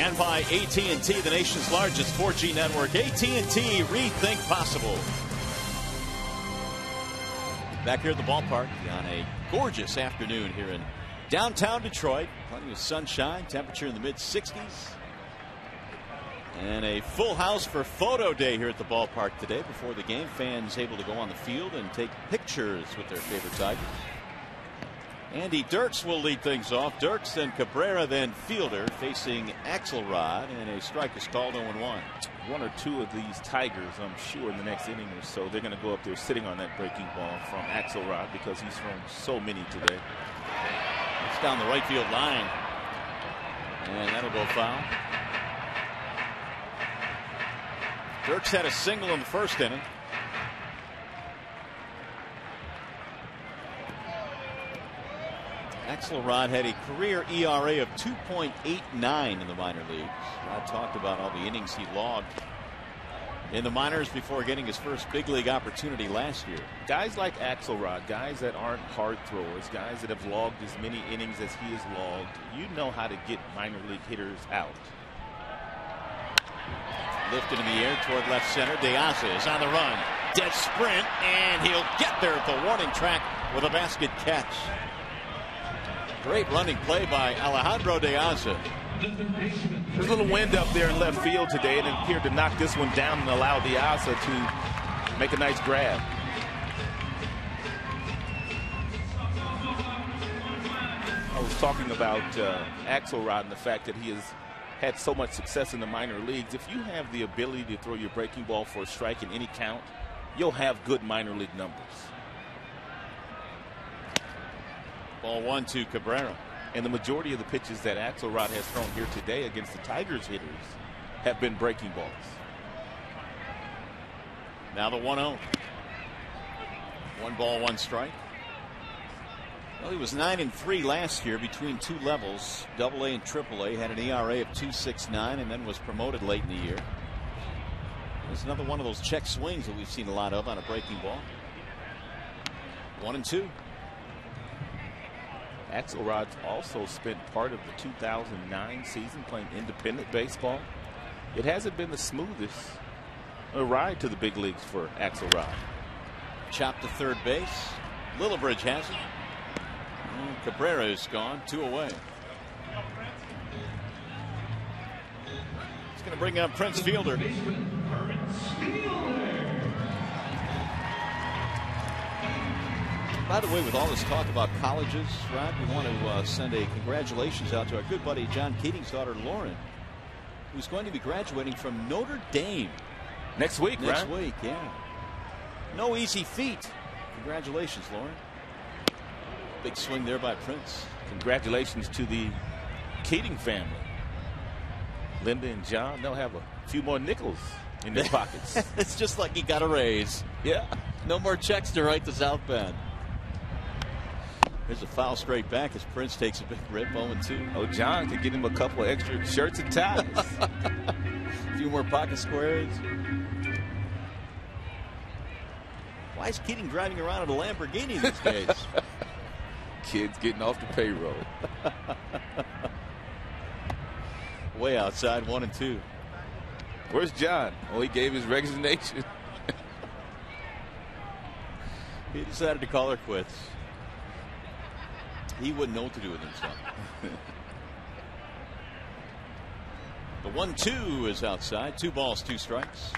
And by AT the nation's largest 4G network. AT rethink possible. Back here at the ballpark on a gorgeous afternoon here in downtown Detroit. Plenty of sunshine, temperature in the mid-60s. And a full house for photo day here at the ballpark today before the game. Fans able to go on the field and take pictures with their favorite Tigers. Andy Dirks will lead things off. Dirks, then Cabrera, then Fielder facing Axelrod, and a strike is called 0-1. One or two of these Tigers, I'm sure, in the next inning or so, they're going to go up there sitting on that breaking ball from Axelrod because he's thrown so many today. It's down the right field line, and that'll go foul. Dirks had a single in the first inning. Axelrod had a career ERA of 2.89 in the minor leagues. Rod talked about all the innings he logged in the minors before getting his first big league opportunity last year. Guys like Axelrod, guys that aren't hard throwers, guys that have logged as many innings as he has logged, you know how to get minor league hitters out. Lifted in the air toward left center. De Aza is on the run. Dead sprint, and he'll get there at the warning track with a basket catch. Great running play by Alejandro De Aza. There's a little wind up there in left field today, and it appeared to knock this one down and allow De Aza to make a nice grab. I was talking about Axelrod and the fact that he has had so much success in the minor leagues. If you have the ability to throw your breaking ball for a strike in any count, you'll have good minor league numbers. Ball 1 to Cabrera. And the majority of the pitches that Axelrod has thrown here today against the Tigers hitters have been breaking balls. Now the 1-0. 1 ball, 1 strike. Well, he was 9-3 last year between two levels, AA and AAA. Had an ERA of 2.69 and then was promoted late in the year. There's another one of those check swings that we've seen a lot of on a breaking ball. 1-2. Axelrod's also spent part of the 2009 season playing independent baseball. It hasn't been the smoothest ride to the big leagues for Axelrod. Chopped to third base. Lillibridge has it. And Cabrera is gone. 2 away. It's going to bring up Prince Fielder. By the way, with all this talk about colleges, Rod, we want to send a congratulations out to our good buddy John Keating's daughter Lauren, who's going to be graduating from Notre Dame next week. Next week, yeah. No easy feat. Congratulations, Lauren. Big swing there by Prince. Congratulations to the Keating family. Linda and John, they'll have a few more nickels in their pockets. It's just like he got a raise. Yeah. No more checks to write to South Bend. There's a foul straight back as Prince takes a big rip. 0-2. Oh, John could get him a couple of extra shirts and ties. A few more pocket squares. Why is Keating driving around in a Lamborghini these days? Kids getting off the payroll. Way outside. 1-2. Where's John? Oh, he gave his resignation. He decided to call her quits. He wouldn't know what to do with himself. The 1-2 is outside. 2 balls, 2 strikes.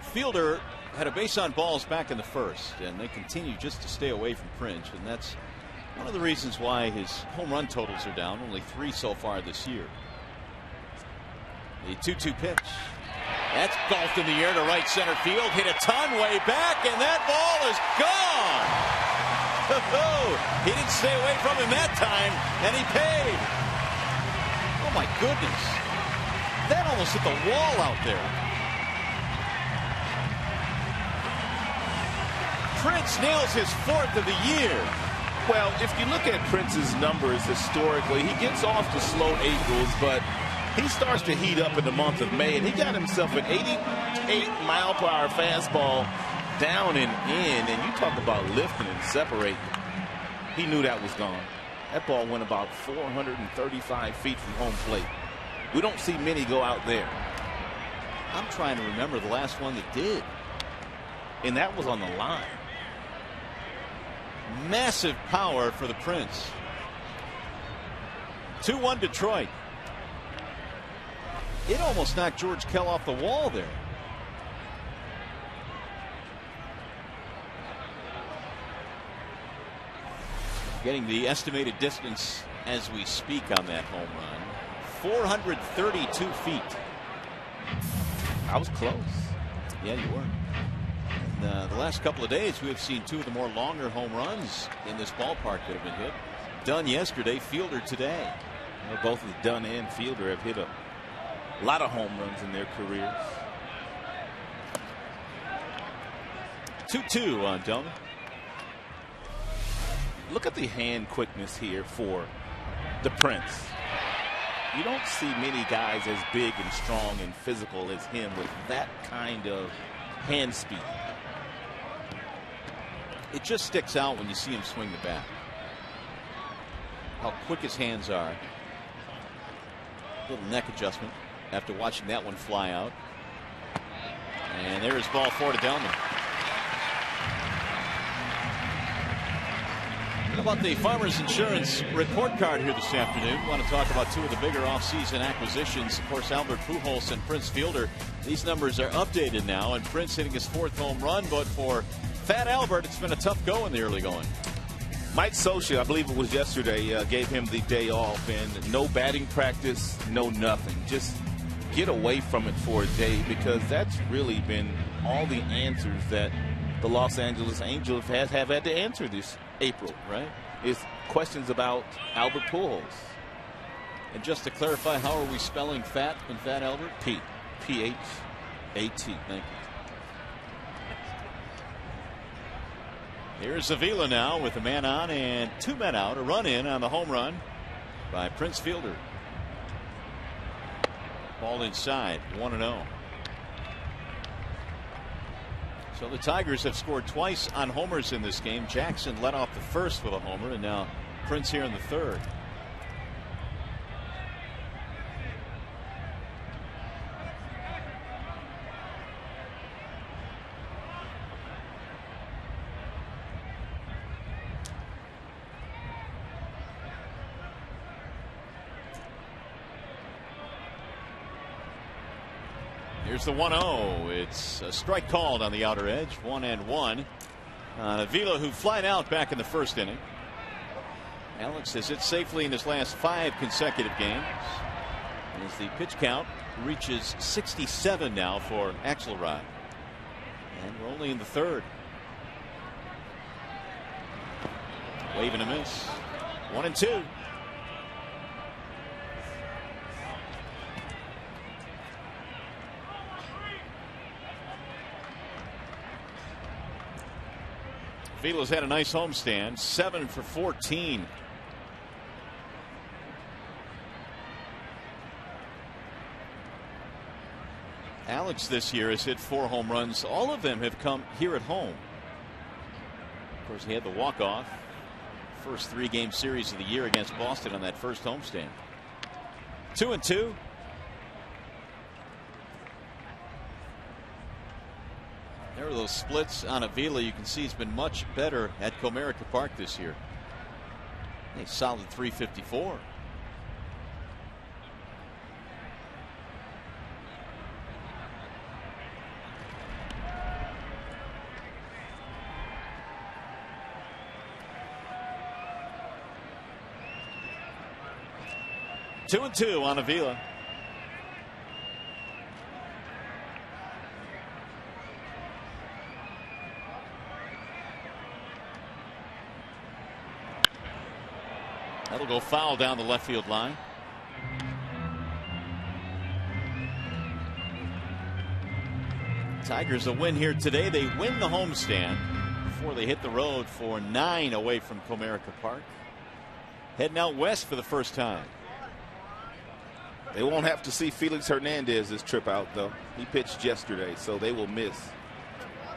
Fielder had a base on balls back in the first, and they continue just to stay away from Prince, and that's one of the reasons why his home run totals are down. Only 3 so far this year. The 2-2 pitch. That's golfed in the air to right center field. Hit a ton way back, and that ball is gone. He didn't stay away from him that time, and he paid. Oh, my goodness. That almost hit the wall out there. Prince nails his 4th of the year. Well, if you look at Prince's numbers historically, he gets off to slow Aprils, but he starts to heat up in the month of May, and he got himself an 88-mile-per-hour fastball down and in, and you talk about lifting and separating. He knew that was gone. That ball went about 435 feet from home plate. We don't see many go out there. I'm trying to remember the last one that did. And that was on the line. Massive power for the Prince. 2-1 Detroit. It almost knocked George Kell off the wall there. Getting the estimated distance as we speak on that home run. 432 feet. I was close. Yeah, you were. And, the last couple of days, we have seen two of the more longer home runs in this ballpark that have been hit. Dunn yesterday, Fielder today. Well, both of Dunn and Fielder have hit a lot of home runs in their careers. 2-2 on Dunn. Look at the hand quickness here for the Prince. You don't see many guys as big and strong and physical as him with that kind of hand speed. It just sticks out when you see him swing the bat. How quick his hands are. Little neck adjustment after watching that one fly out. And there's ball 4 to Delman. How about the Farmers Insurance report card here this afternoon? We want to talk about two of the bigger offseason acquisitions. Of course, Albert Pujols and Prince Fielder. These numbers are updated now, and Prince hitting his 4th home run. But for Fat Albert, it's been a tough go in the early going. Mike Scioscia, I believe it was yesterday, gave him the day off, and no batting practice, no nothing. Just get away from it for a day, because that's really been all the answers that the Los Angeles Angels have had to answer this April, right? Is questions about Albert Pujols. And just to clarify, how are we spelling fat in Fat Albert? P-H-A-T. Thank you. Here's Avila now with a man on and 2 men out. A run in on the home run by Prince Fielder. Ball inside, 1-0. So the Tigers have scored twice on homers in this game. Jackson led off the first with a homer, and now Prince here in the third. Here's the 1-0. It's a strike called on the outer edge. 1-1 on Avila, who flied out back in the first inning. Alex has hit safely in his last 5 consecutive games. As the pitch count reaches 67 now for Axelrod. And we're only in the third. Wave and a miss. 1-2. Avila's had a nice homestand, 7 for 14. Alex this year has hit 4 home runs. All of them have come here at home. Of course, he had the walk-off. First 3-game series of the year against Boston on that first homestand. 2-2. There are those splits on Avila. You can see he's been much better at Comerica Park this year. A solid 354. Two and 2 on Avila. That'll go foul down the left field line. Tigers a win here today. They win the homestand before they hit the road for 9 away from Comerica Park. Heading out west for the first time. They won't have to see Felix Hernandez this trip out, though. He pitched yesterday, so they will miss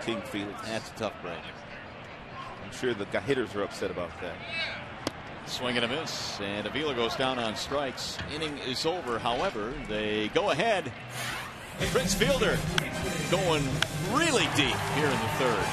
King Felix. That's a tough break. I'm sure the hitters are upset about that. Swing and a miss, and Avila goes down on strikes. Inning is over. However, they go ahead. And Prince Fielder going really deep here in the third.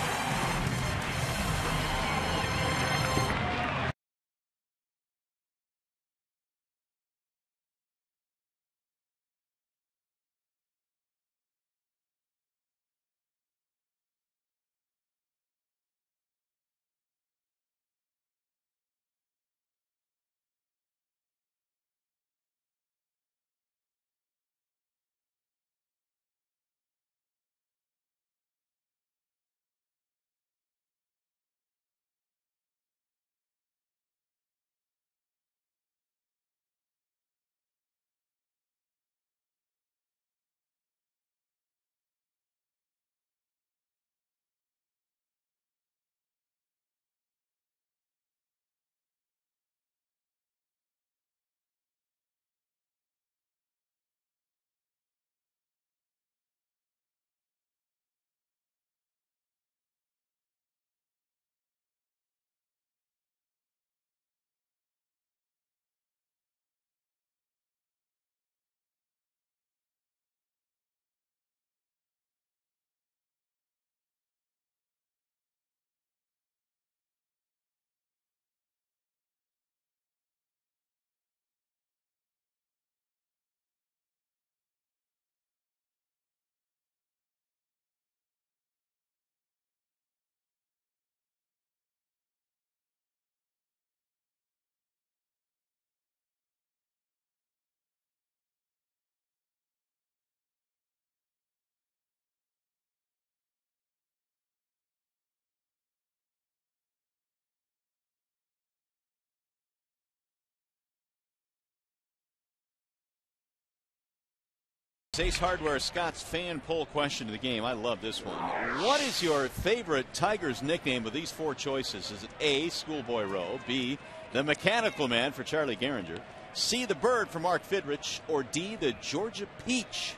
Ace Hardware Scott's fan poll question of the game. I love this one. What is your favorite Tigers nickname with these four choices? Is it A, Schoolboy Rowe, B, the Mechanical Man for Charlie Gehringer, C, the Bird for Mark Fidrich, or D, the Georgia Peach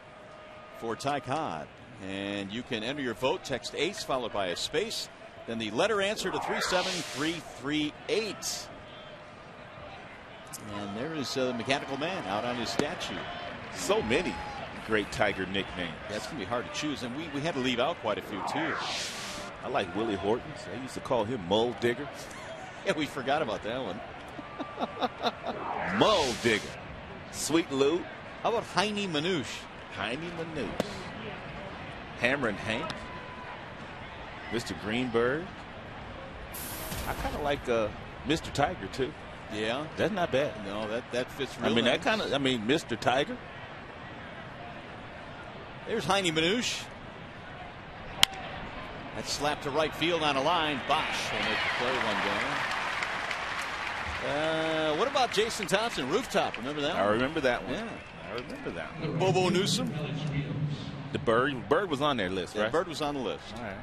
for Ty Cobb? And you can enter your vote. Text ACE followed by a space, then the letter answer to 37338. And there is the Mechanical Man out on his statue. So many great Tiger nicknames. That's going to be hard to choose, and we had to leave out quite a few too. I like Willie Hortons. I used to call him Mull Digger. Yeah, we forgot about that one. Mull Digger. Sweet Lou. How about Heine Manouche? Heine Manouche. Hammer and Hank. Mr. Greenberg. I kind of like Mr. Tiger too. Yeah, that's not bad. No, that fits real I mean, nice. that kind of. I mean, Mr. Tiger. There's Heine Manouche. That slap to right field on a line. Bosch will make the play one down. What about Jason Thompson? Rooftop. Remember that one? I remember that one. Yeah. I remember that one. Bobo Newsom. The Bird. Bird was on their list, right? Bird was on the list. All right.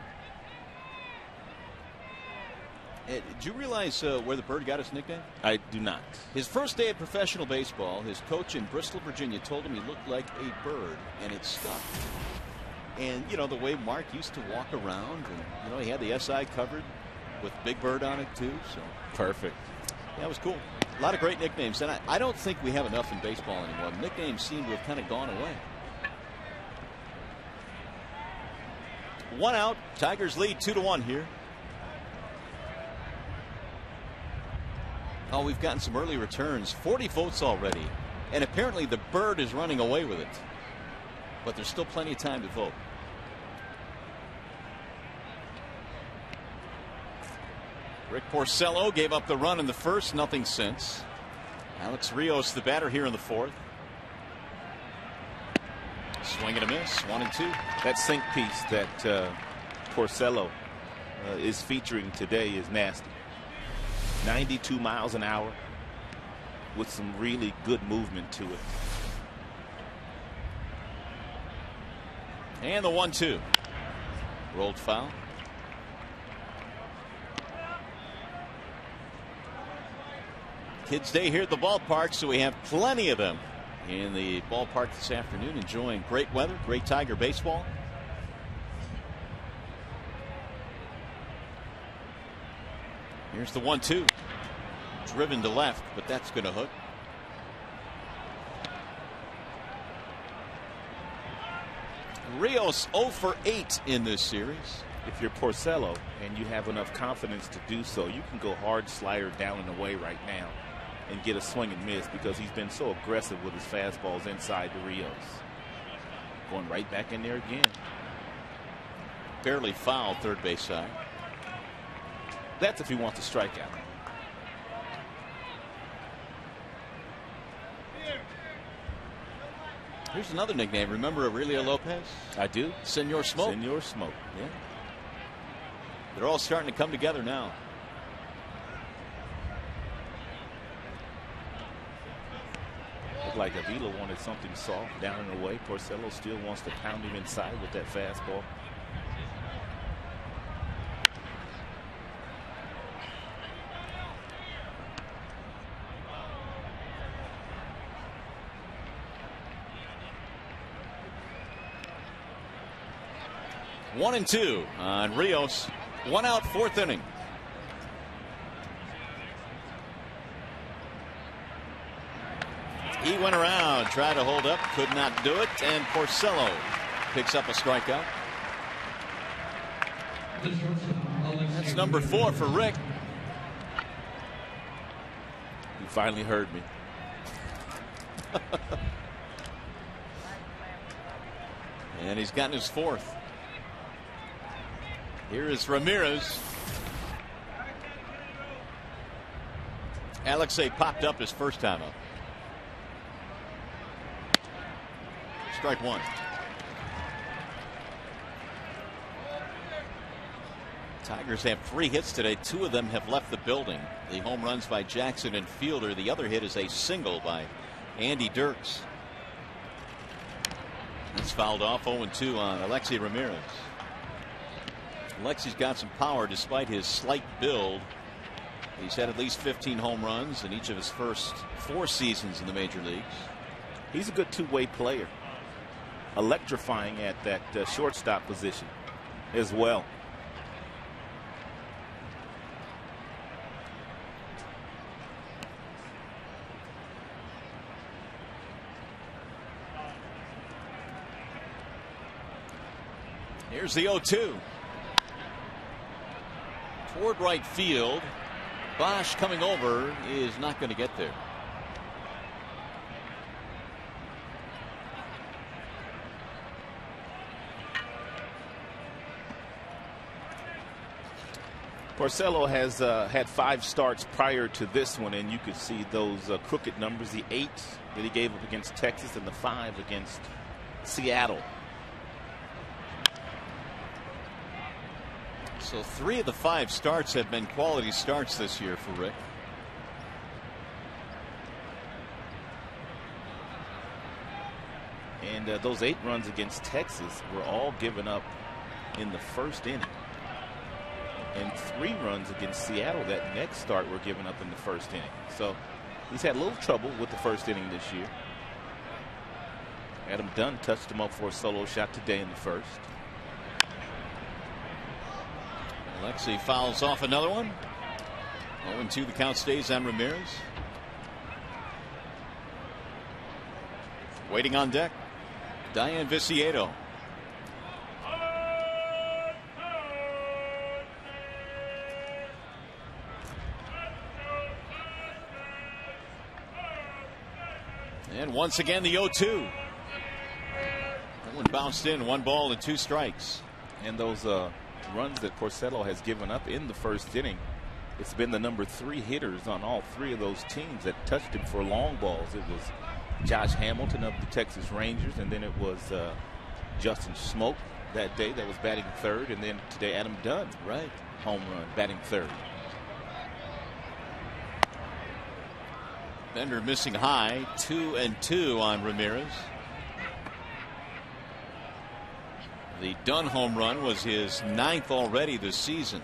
Did you realize where the Bird got his nickname? I do not. His first day of professional baseball, his coach in Bristol, Virginia, told him he looked like a bird, and it stuck. And, you know, the way Mark used to walk around, and, you know, he had the SI covered with Big Bird on it, too. So Perfect. Yeah, it was cool. A lot of great nicknames, and I don't think we have enough in baseball anymore. The nicknames seem to have kind of gone away. One out. Tigers lead 2-1 here. Oh, we've gotten some early returns. 40 votes already. And apparently the Bird is running away with it. But there's still plenty of time to vote. Rick Porcello gave up the run in the first. Nothing since. Alex Rios, the batter here in the fourth. Swing and a miss. 1-2. That sink piece that Porcello is featuring today is nasty. 92 miles an hour with some really good movement to it. And the 1-2. Rolled foul. Kids Day here at the ballpark, so we have plenty of them in the ballpark this afternoon, enjoying great weather, great Tiger baseball. Here's the 1-2. driven to left, but that's going to hook. Rios 0 for 8 in this series. If you're Porcello and you have enough confidence to do so, you can go hard slider down and away right now and get a swing and miss, because he's been so aggressive with his fastballs inside the Rios. Going right back in there again. Barely fouled third base side. That's if he wants to strike out. Here's another nickname. Remember Aurelio Lopez? I do. Senor Smoke. Senor Smoke. Yeah. They're all starting to come together now. Looked like Avila wanted something soft down and away. Porcello still wants to pound him inside with that fastball. One and two on Rios. 1 out, 4th inning. He went around, tried to hold up, could not do it, and Porcello picks up a strikeout. That's number 4 for Rick. You finally heard me. And he's gotten his 4th. Here is Ramirez. Alexei popped up his first time up. Strike 1. Tigers have 3 hits today. 2 of them have left the building. The home runs by Jackson and Fielder. The other hit is a single by Andy Dirks. That's fouled off. 0-2 on Alexei Ramirez. Alexei's got some power despite his slight build. He's had at least 15 home runs in each of his first 4 seasons in the major leagues. He's a good two-way player. Electrifying at that shortstop position as well. Here's the 0-2. Toward right field. Bosch coming over is not going to get there. Porcello has had 5 starts prior to this one, and you could see those crooked numbers. The 8 that he gave up against Texas and the 5 against Seattle. So 3 of the 5 starts have been quality starts this year for Rick. And those 8 runs against Texas were all given up in the first inning. And 3 runs against Seattle that next start were given up in the first inning. So he's had a little trouble with the first inning this year. Adam Dunn touched him up for a solo shot today in the first. Alexei fouls off another one. 0-2 the count stays on Ramirez. Waiting on deck, Diane Viciedo. And once again the 0-2. That one bounced in. 1 ball and 2 strikes. And those runs that Porcello has given up in the first inning, it's been the number 3 hitters on all 3 of those teams that touched him for long balls. It was Josh Hamilton of the Texas Rangers, and then it was Justin Smoke that day that was batting 3rd, and then today Adam Dunn, right, home run, batting 3rd. Bender missing high. 2-2 on Ramirez. The Dunn home run was his 9th already this season.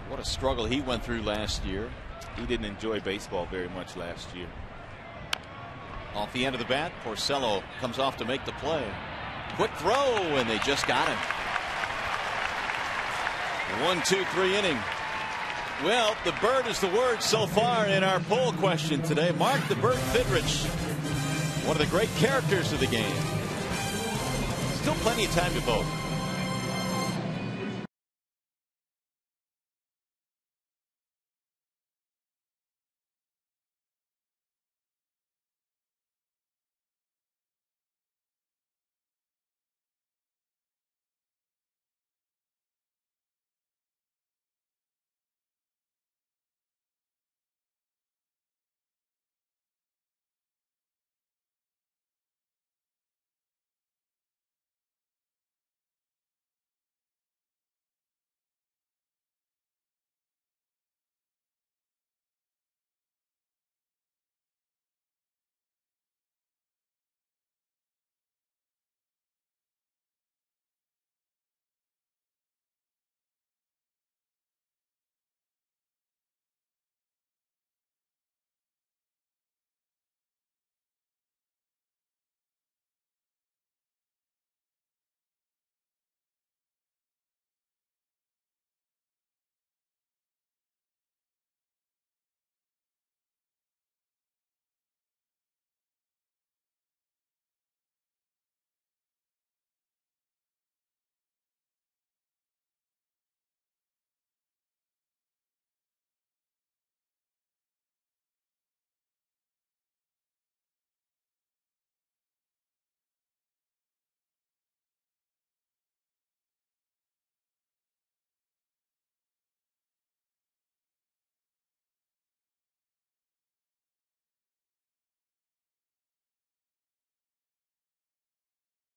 What a struggle he went through last year. He didn't enjoy baseball very much last year. Off the end of the bat, Porcello comes off to make the play. Quick throw, and they just got him. 1-2-3 inning. Well, the bird is the word so far in our poll question today. Mark the Bird Fidrich, one of the great characters of the game. Still plenty of time to vote.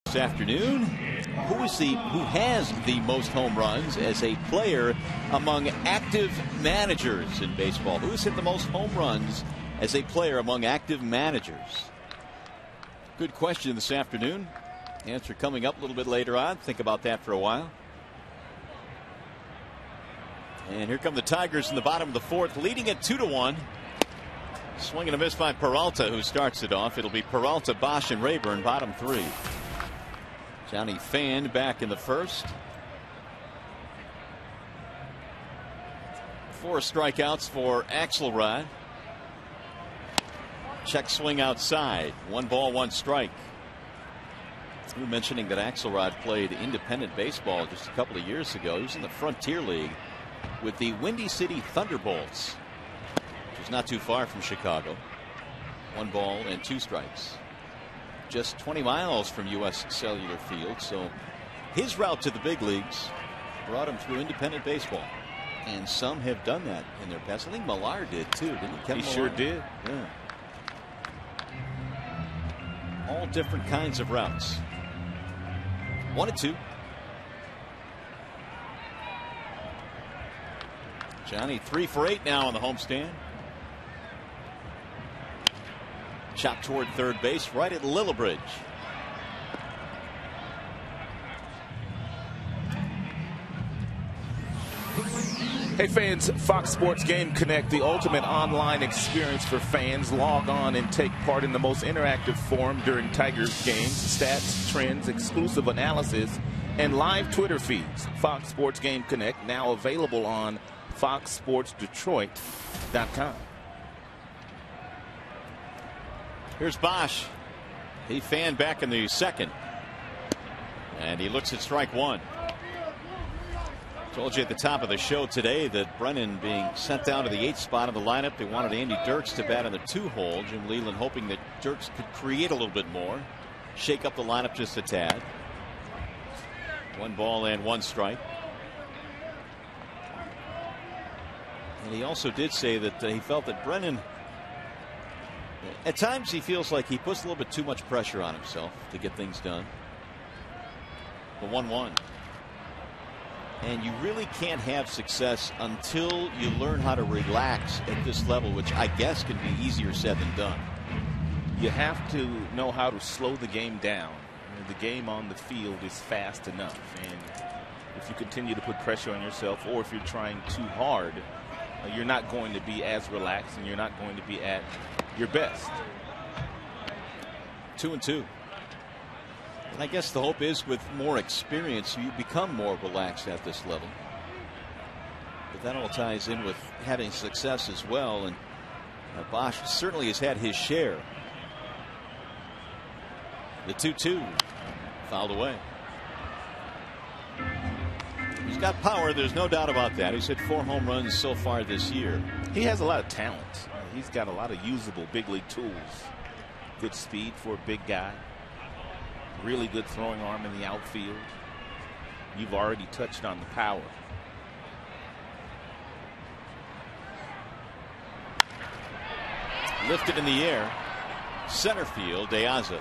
This afternoon, who has the most home runs as a player among active managers in baseball? Who's hit the most home runs as a player among active managers? Good question this afternoon. Answer coming up a little bit later on. Think about that for a while. And here come the Tigers in the bottom of the fourth, leading at 2-1. Swing and a miss by Peralta, who starts it off. It'll be Peralta, Bosch, and Rayburn, bottom three. Johnny Fan back in the first. 4 strikeouts for Axelrod. Check swing outside. 1 ball, 1 strike. You were mentioning that Axelrod played independent baseball just a couple of years ago. He was in the Frontier League with the Windy City Thunderbolts, which is not too far from Chicago. 1 ball and 2 strikes. Just 20 miles from U.S. Cellular Field. So his route to the big leagues brought him through independent baseball. And some have done that in their past. I think Millar did too, didn't he? Kevin He sure Millar? did. Yeah. All different kinds of routes. 1-2. Johnny 3 for 8 now on the homestand. Shot toward third base, right at Lillibridge. Hey fans, Fox Sports Game Connect, the ultimate online experience for fans. Log on and take part in the most interactive forum during Tigers games. Stats, trends, exclusive analysis, and live Twitter feeds. Fox Sports Game Connect, now available on foxsportsdetroit.com. Here's Bosch. He fanned back in the second. And he looks at strike 1. Told you at the top of the show today that Brennan being sent down to the 8th spot of the lineup. They wanted Andy Dirks to bat in the 2 hole. Jim Leyland hoping that Dirks could create a little bit more. Shake up the lineup just a tad. 1 ball and 1 strike. And he also did say that he felt that Brennan, at times he feels like he puts a little bit too much pressure on himself to get things done. The 1-1. And you really can't have success until you learn how to relax at this level, which I guess can be easier said than done. You have to know how to slow the game down. The game on the field is fast enough. And if you continue to put pressure on yourself, or if you're trying too hard, you're not going to be as relaxed and you're not going to be at your best. 2-2. And I guess the hope is with more experience, you become more relaxed at this level. But that all ties in with having success as well. And Bosch certainly has had his share. The 2-2 fouled away. He's got power. There's no doubt about that. He's hit 4 home runs so far this year. He has a lot of talent. He's got a lot of usable big league tools. Good speed for a big guy. Really good throwing arm in the outfield. You've already touched on the power. Lifted in the air. Center field, De Aza.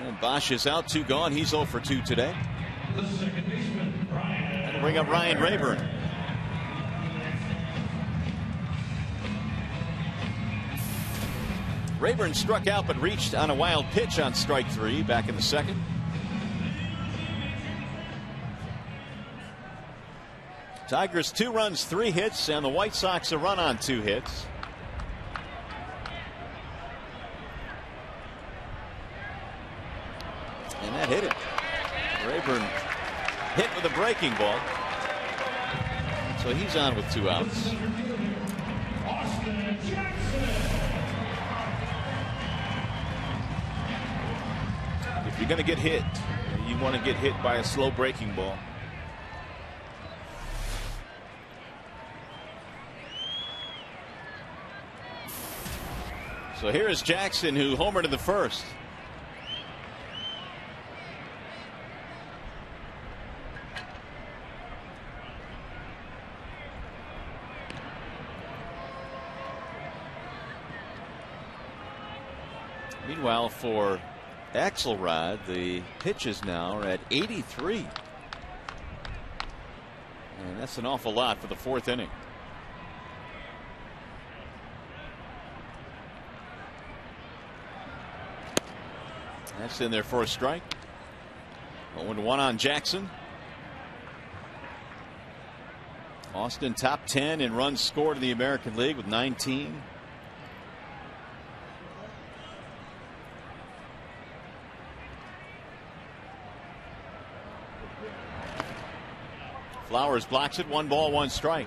And Bosch is out, 2 gone. He's 0 for 2 today. The second baseman, That'll bring up Ryan Rayburn. Rayburn struck out but reached on a wild pitch on strike 3 back in the second. Tigers 2 runs, 3 hits, and the White Sox a run on 2 hits. And that hit it. Rayburn hit with a breaking ball. So he's on with 2 outs. If you're going to get hit, you want to get hit by a slow breaking ball. So here is Jackson, who homered in the first. Meanwhile, for Axelrod, the pitches now are at 83. And that's an awful lot for the 4th inning. That's in there for a strike. 0-1 on Jackson. Austin top 10 in runs scored in the American League with 19. Flowers blocks it. 1 ball, 1 strike.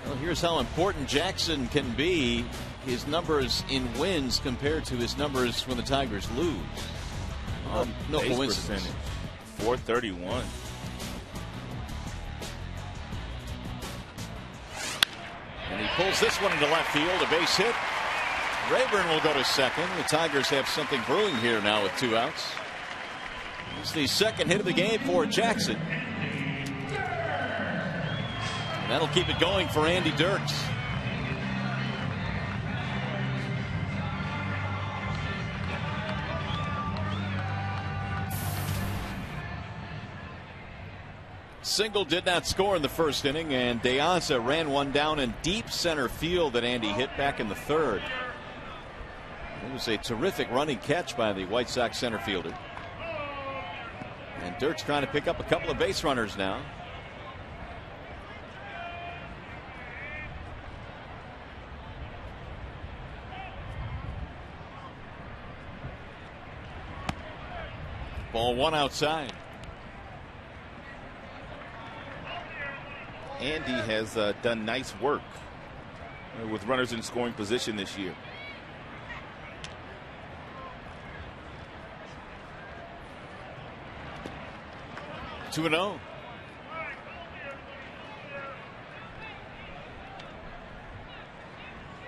Well, here's how important Jackson can be. His numbers in wins compared to his numbers when the Tigers lose. No coincidence. 431. And he pulls this one into left field. A base hit. Rayburn will go to second. The Tigers have something brewing here now with 2 outs. It's the second hit of the game for Jackson. And that'll keep it going for Andy Dirks. Single did not score in the first inning, and De Aza ran one down in deep center field that Andy hit back in the third. It was a terrific running catch by the White Sox center fielder. And Dirk's trying to pick up a couple of base runners now. Ball 1 outside. Andy has done nice work with runners in scoring position this year. Two 2-0.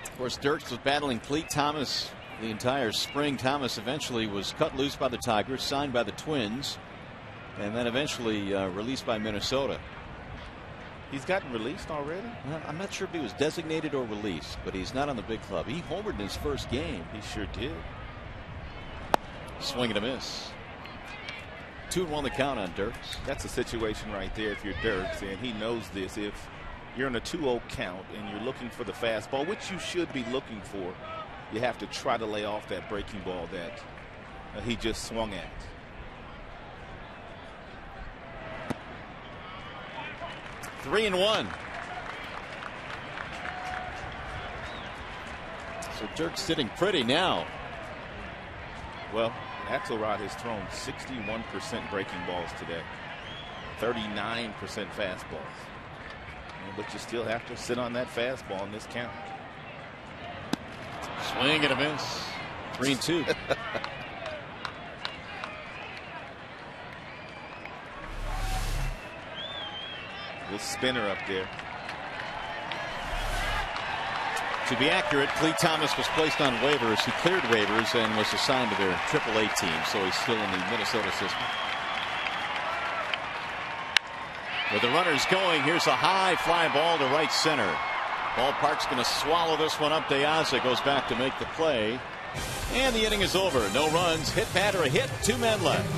Of course, Dirks was battling Cleat Thomas the entire spring. Thomas eventually was cut loose by the Tigers, signed by the Twins, and then eventually released by Minnesota. He's gotten released already? Well, I'm not sure if he was designated or released, but he's not on the big club. He homered in his first game. He sure did. Swing and a miss. 2-1 the count on Dirks. That's a situation right there if you're Dirks, and he knows this. If you're in a 2-0 count and you're looking for the fastball, which you should be looking for, you have to try to lay off that breaking ball that he just swung at. 3-1. So Dirk's sitting pretty now. Well, Axelrod has thrown 61% breaking balls today, 39% fastballs. But you still have to sit on that fastball in this count. Swing and a miss. 3-2. Little spinner up there. To be accurate, Clee Thomas was placed on waivers. He cleared waivers and was assigned to their AAA team, so he's still in the Minnesota system. With the runners going, here's a high fly ball to right center. Ballpark's going to swallow this one up. De Aza goes back to make the play. And the inning is over. No runs, hit, pad, or a hit. 2 men left.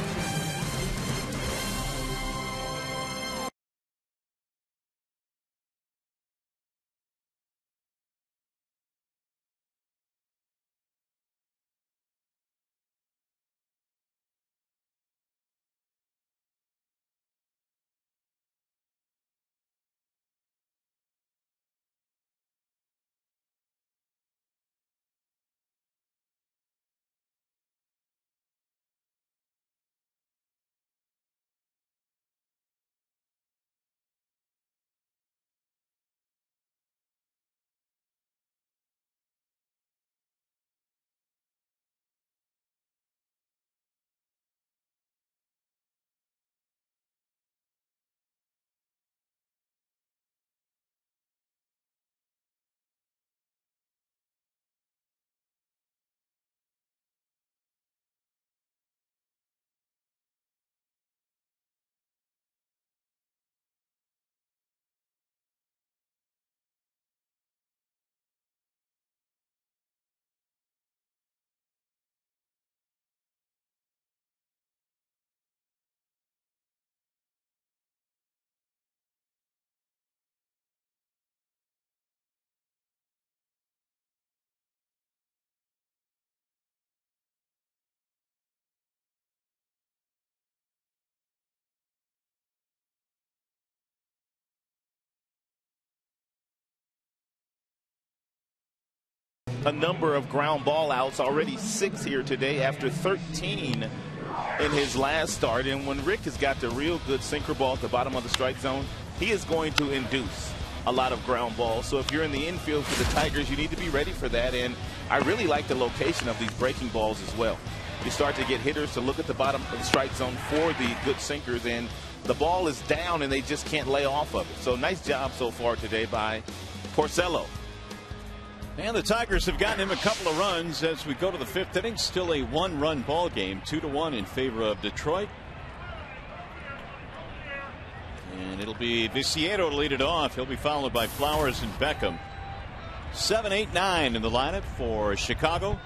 A number of ground ball outs, already 6 here today after 13 in his last start. And when Rick has got the real good sinker ball at the bottom of the strike zone, he is going to induce a lot of ground balls. So if you're in the infield for the Tigers, you need to be ready for that. And I really like the location of these breaking balls as well. You start to get hitters to look at the bottom of the strike zone for the good sinkers, and the ball is down and they just can't lay off of it. So nice job so far today by Porcello. And the Tigers have gotten him a couple of runs as we go to the 5th inning. Still a 1-run ball game, 2-1 in favor of Detroit. And it'll be Viciedo to lead it off. He'll be followed by Flowers and Beckham. 7, 8, 9 in the lineup for Chicago.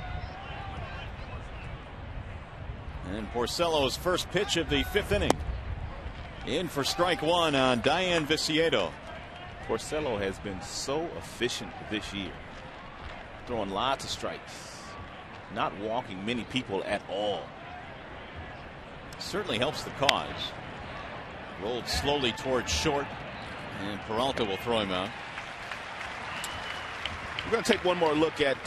And Porcello's first pitch of the 5th inning. In for strike 1 on Diane Viciedo. Porcello has been so efficient this year, throwing lots of strikes, not walking many people at all. Certainly helps the cause. Rolled slowly towards short, and Peralta will throw him out. We're going to take one more look at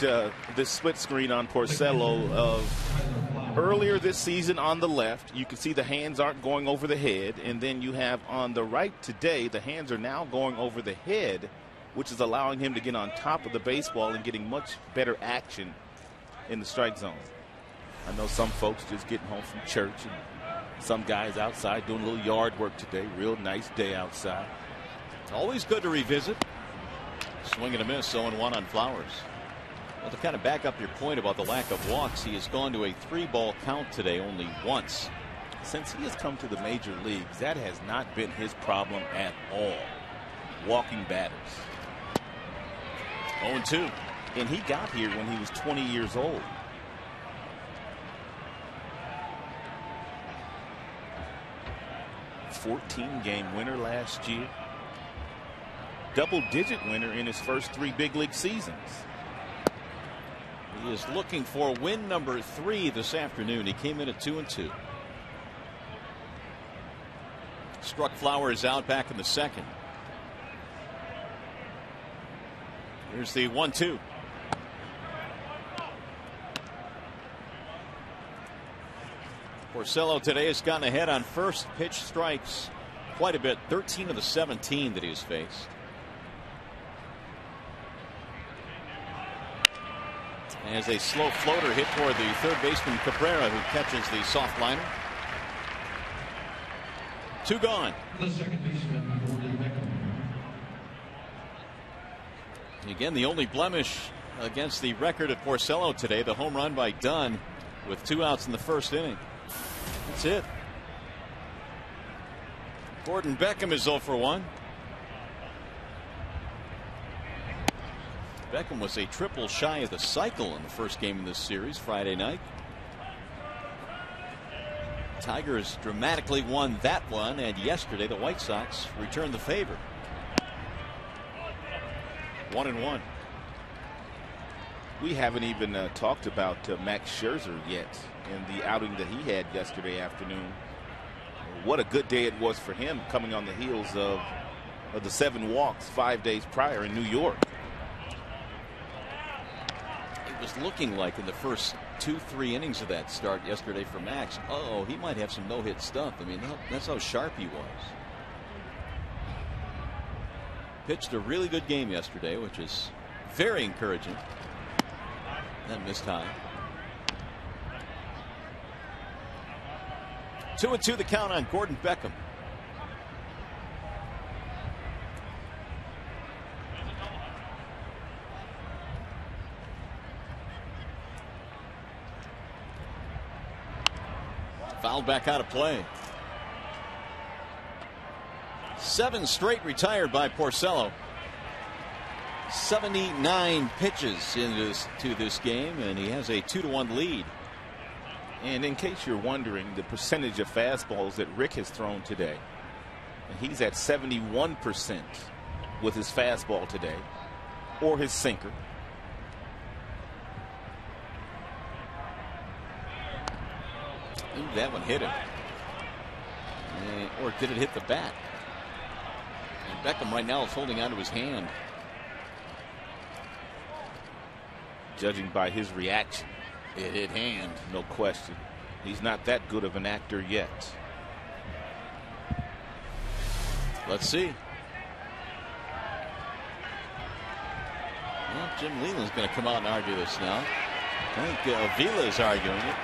this split screen on Porcello of earlier this season. On the left, you can see the hands aren't going over the head, and then you have on the right today, the hands are now going over the head, which is allowing him to get on top of the baseball and getting much better action in the strike zone. I know some folks just getting home from church, and some guys outside doing a little yard work today. Real nice day outside. Always good to revisit. Swing and a miss, 0-1 on Flowers. Well, to kind of back up your point about the lack of walks, he has gone to a 3-ball count today only once. Since he has come to the major leagues, that has not been his problem at all. Walking batters. 0-2. And he got here when he was 20 years old. A 14-game winner last year. Double-digit winner in his first 3 big league seasons. He is looking for win number 3 this afternoon. He came in at 2-2. Struck Flowers out back in the 2nd. Here's the 1-2. Porcello today has gotten ahead on first pitch strikes quite a bit. 13 of the 17 that he's faced. As a slow floater hit toward the third baseman Cabrera, who catches the soft liner. 2 gone. The second baseman, Gordon Beckham. Again, the only blemish against the record of Porcello today, the home run by Dunn with 2 outs in the first inning. That's it. Gordon Beckham is 0 for 1. Beckham was a triple shy of the cycle in the first game of this series Friday night. Tigers dramatically won that one, and yesterday the White Sox returned the favor. 1-1. We haven't even talked about Max Scherzer yet in the outing that he had yesterday afternoon. What a good day it was for him, coming on the heels of the 7 walks 5 days prior in New York. It was looking like in the first 2-3 innings of that start yesterday for Max, he might have some no-hit stuff. I mean, that's how sharp he was. Pitched a really good game yesterday, which is very encouraging. Then missed high. 2-2 the count on Gordon Beckham. Fouled back out of play. 7 straight retired by Porcello. 79 pitches into this game, and he has a 2-1 lead. And in case you're wondering, the percentage of fastballs that Rick has thrown today, he's at 71% with his fastball today, or his sinker. Ooh, that one hit him. Or did it hit the bat? And Beckham right now is holding onto his hand. Judging by his reaction, it hit hand. No question. He's not that good of an actor yet. Let's see. Well, Jim Leland's going to come out and argue this now. I think Avila is arguing it.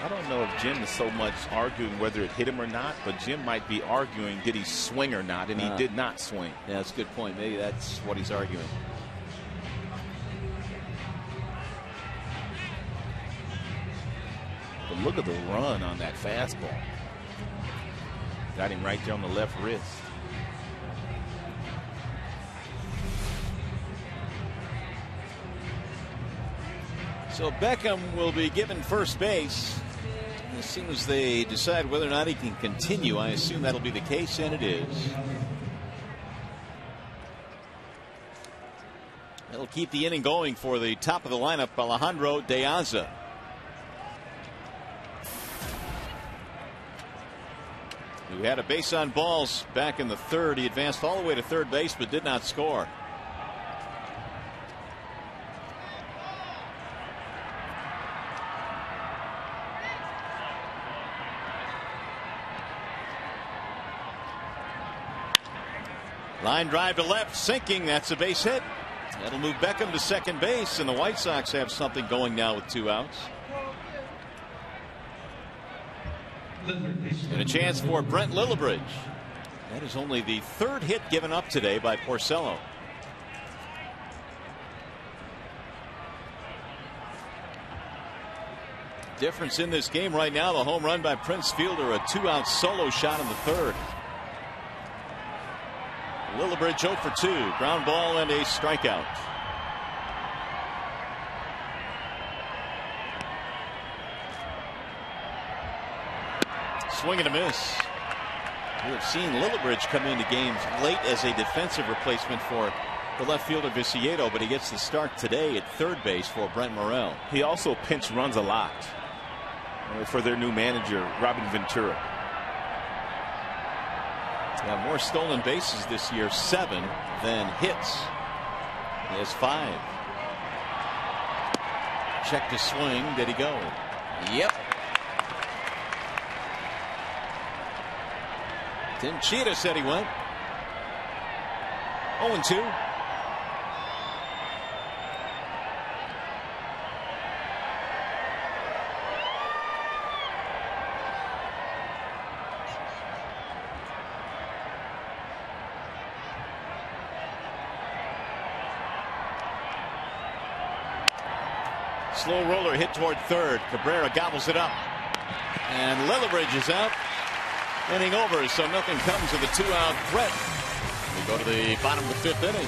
I don't know if Jim is so much arguing whether it hit him or not, but Jim might be arguing did he swing or not, and he did not swing. Yeah, that's a good point. Maybe that's what he's arguing. But look at the run on that fastball. Got him right there on the left wrist. So Beckham will be given first base as soon as they decide whether or not he can continue. I assume that'll be the case, and it is. That'll keep the inning going for the top of the lineup, Alejandro De Aza. Who had a base on balls back in the third. He advanced all the way to third base but did not score. Line drive to left, sinking. That's a base hit. That'll move Beckham to second base, and the White Sox have something going now with 2 outs. And a chance for Brent Lillibridge. That is only the 3rd hit given up today by Porcello. Difference in this game right now, the home run by Prince Fielder, a 2-out solo shot in the 3rd. Lillibridge 0 for 2, ground ball and a strikeout. Swing and a miss. We have seen Lillibridge come into games late as a defensive replacement for the left fielder Viciedo, but he gets the start today at third base for Brent Morel. He also pinch runs a lot for their new manager, Robin Ventura. Yeah, more stolen bases this year, 7 than hits. He has 5. check to swing. Did he go? Yep. Tinchita said he went. 0-2. Slow roller hit toward third. Cabrera gobbles it up. And Lillibridge is out. Inning over, so nothing comes of the 2-out threat. We go to the bottom of the 5th inning.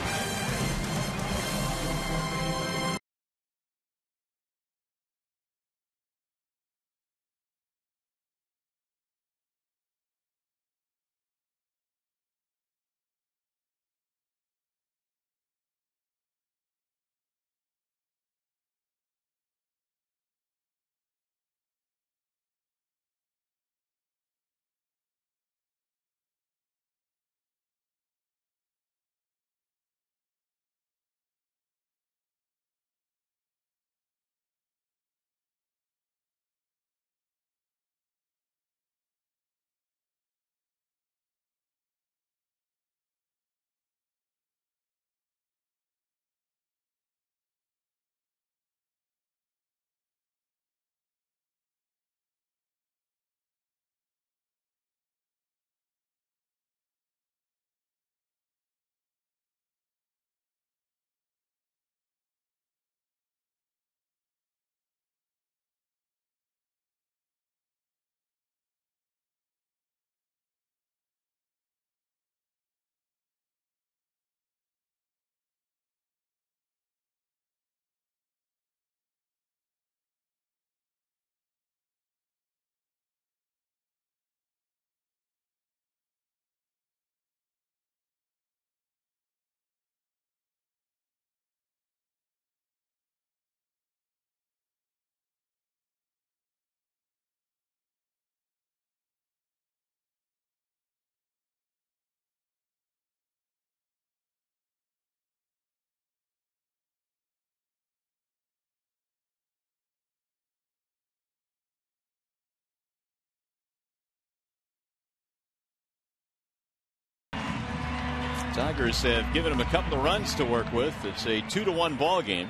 Tigers have given him a couple of runs to work with. It's a 2-1 ball game.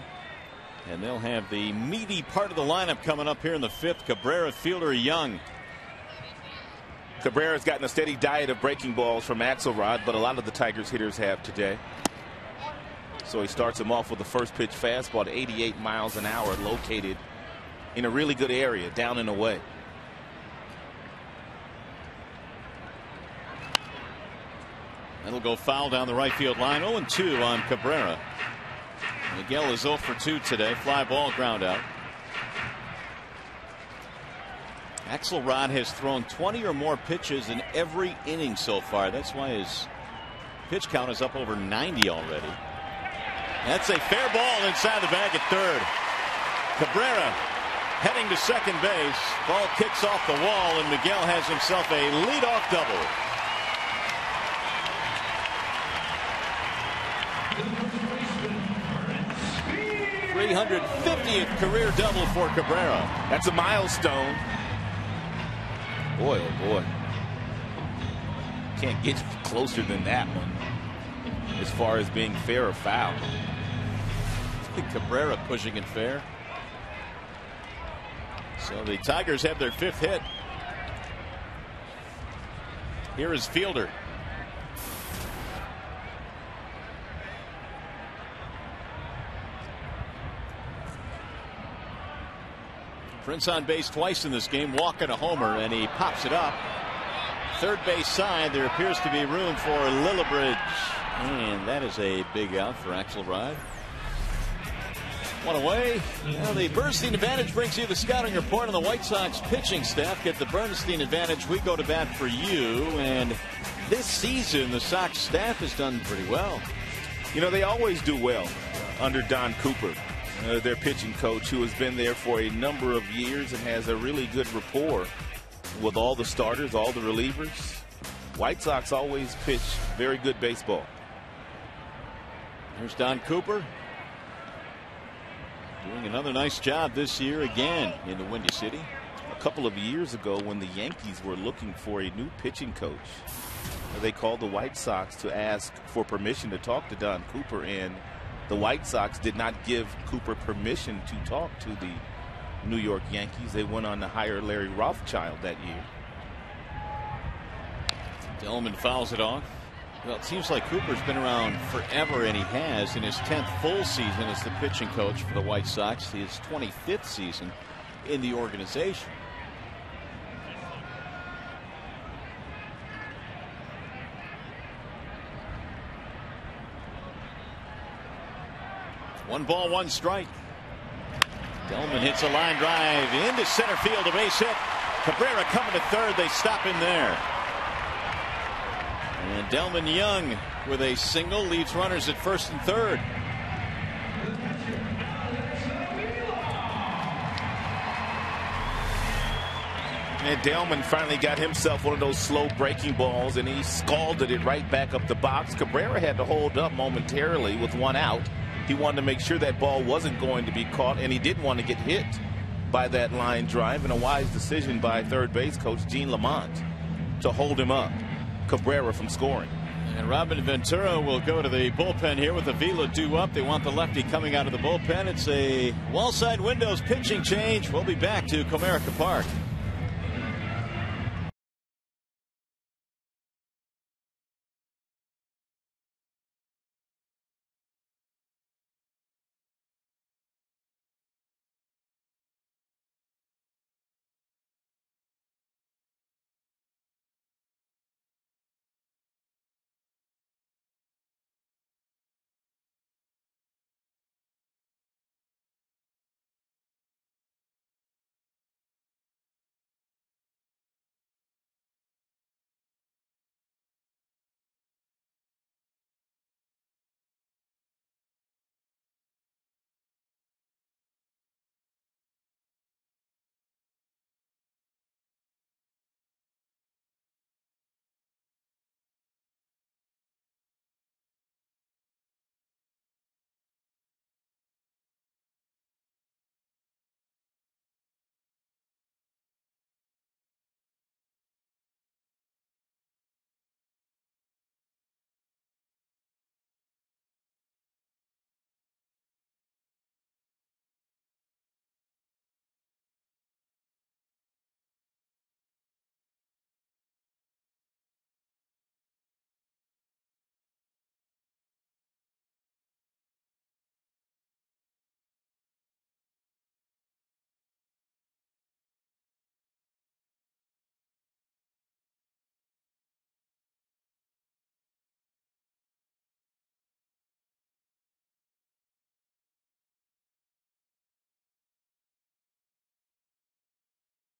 And they'll have the meaty part of the lineup coming up here in the 5th. Cabrera, Fielder, Young. Cabrera's gotten a steady diet of breaking balls from Axelrod, but a lot of the Tigers hitters have today. So he starts him off with the first pitch fastball at 88 miles an hour, located in a really good area, down and away. That'll go foul down the right field line. 0-2 on Cabrera. Miguel is 0 for 2 today. Fly ball, ground out. Axelrod has thrown 20 or more pitches in every inning so far. That's why his pitch count is up over 90 already. That's a fair ball inside the bag at third. Cabrera heading to second base. Ball kicks off the wall, and Miguel has himself a leadoff double. 350th career double for Cabrera. That's a milestone. Boy, oh boy. Can't get closer than that one as far as being fair or foul. Cabrera pushing it fair. So the Tigers have their 5th hit. Here is Fielder. Prince on base twice in this game, walking a homer, and he pops it up. Third base side, there appears to be room for Lillibridge, and that is a big out for Axelrod. One away. Now the Bernstein Advantage brings you the scouting report on the White Sox pitching staff. Get the Bernstein Advantage. We go to bat for you. And this season, the Sox staff has done pretty well. You know, they always do well under Don Cooper, their pitching coach, who has been there for a number of years and has a really good rapport with all the starters, all the relievers. White Sox always pitch very good baseball. Here's Don Cooper. doing another nice job this year again in the Windy City. A couple of years ago, when the Yankees were looking for a new pitching coach, they called the White Sox to ask for permission to talk to Don Cooper, and the White Sox did not give Cooper permission to talk to the New York Yankees. They went on to hire Larry Rothschild that year. Delman fouls it off. Well, it seems like Cooper's been around forever, and he has in his 10th full season as the pitching coach for the White Sox, his 25th season in the organization. One ball, one strike. Delman hits a line drive into center field, a base hit. Cabrera coming to third. They stop him there. And Delman Young with a single leaves runners at first and third. And Delman finally got himself one of those slow breaking balls, and he scalded it right back up the box. Cabrera had to hold up momentarily with one out. He wanted to make sure that ball wasn't going to be caught, and he didn't want to get hit by that line drive, and a wise decision by third base coach Gene Lamont to hold him up, Cabrera, from scoring. And Robin Ventura will go to the bullpen here with Avila due up. They want the lefty coming out of the bullpen. It's a wall-side windows pitching change. We'll be back to Comerica Park.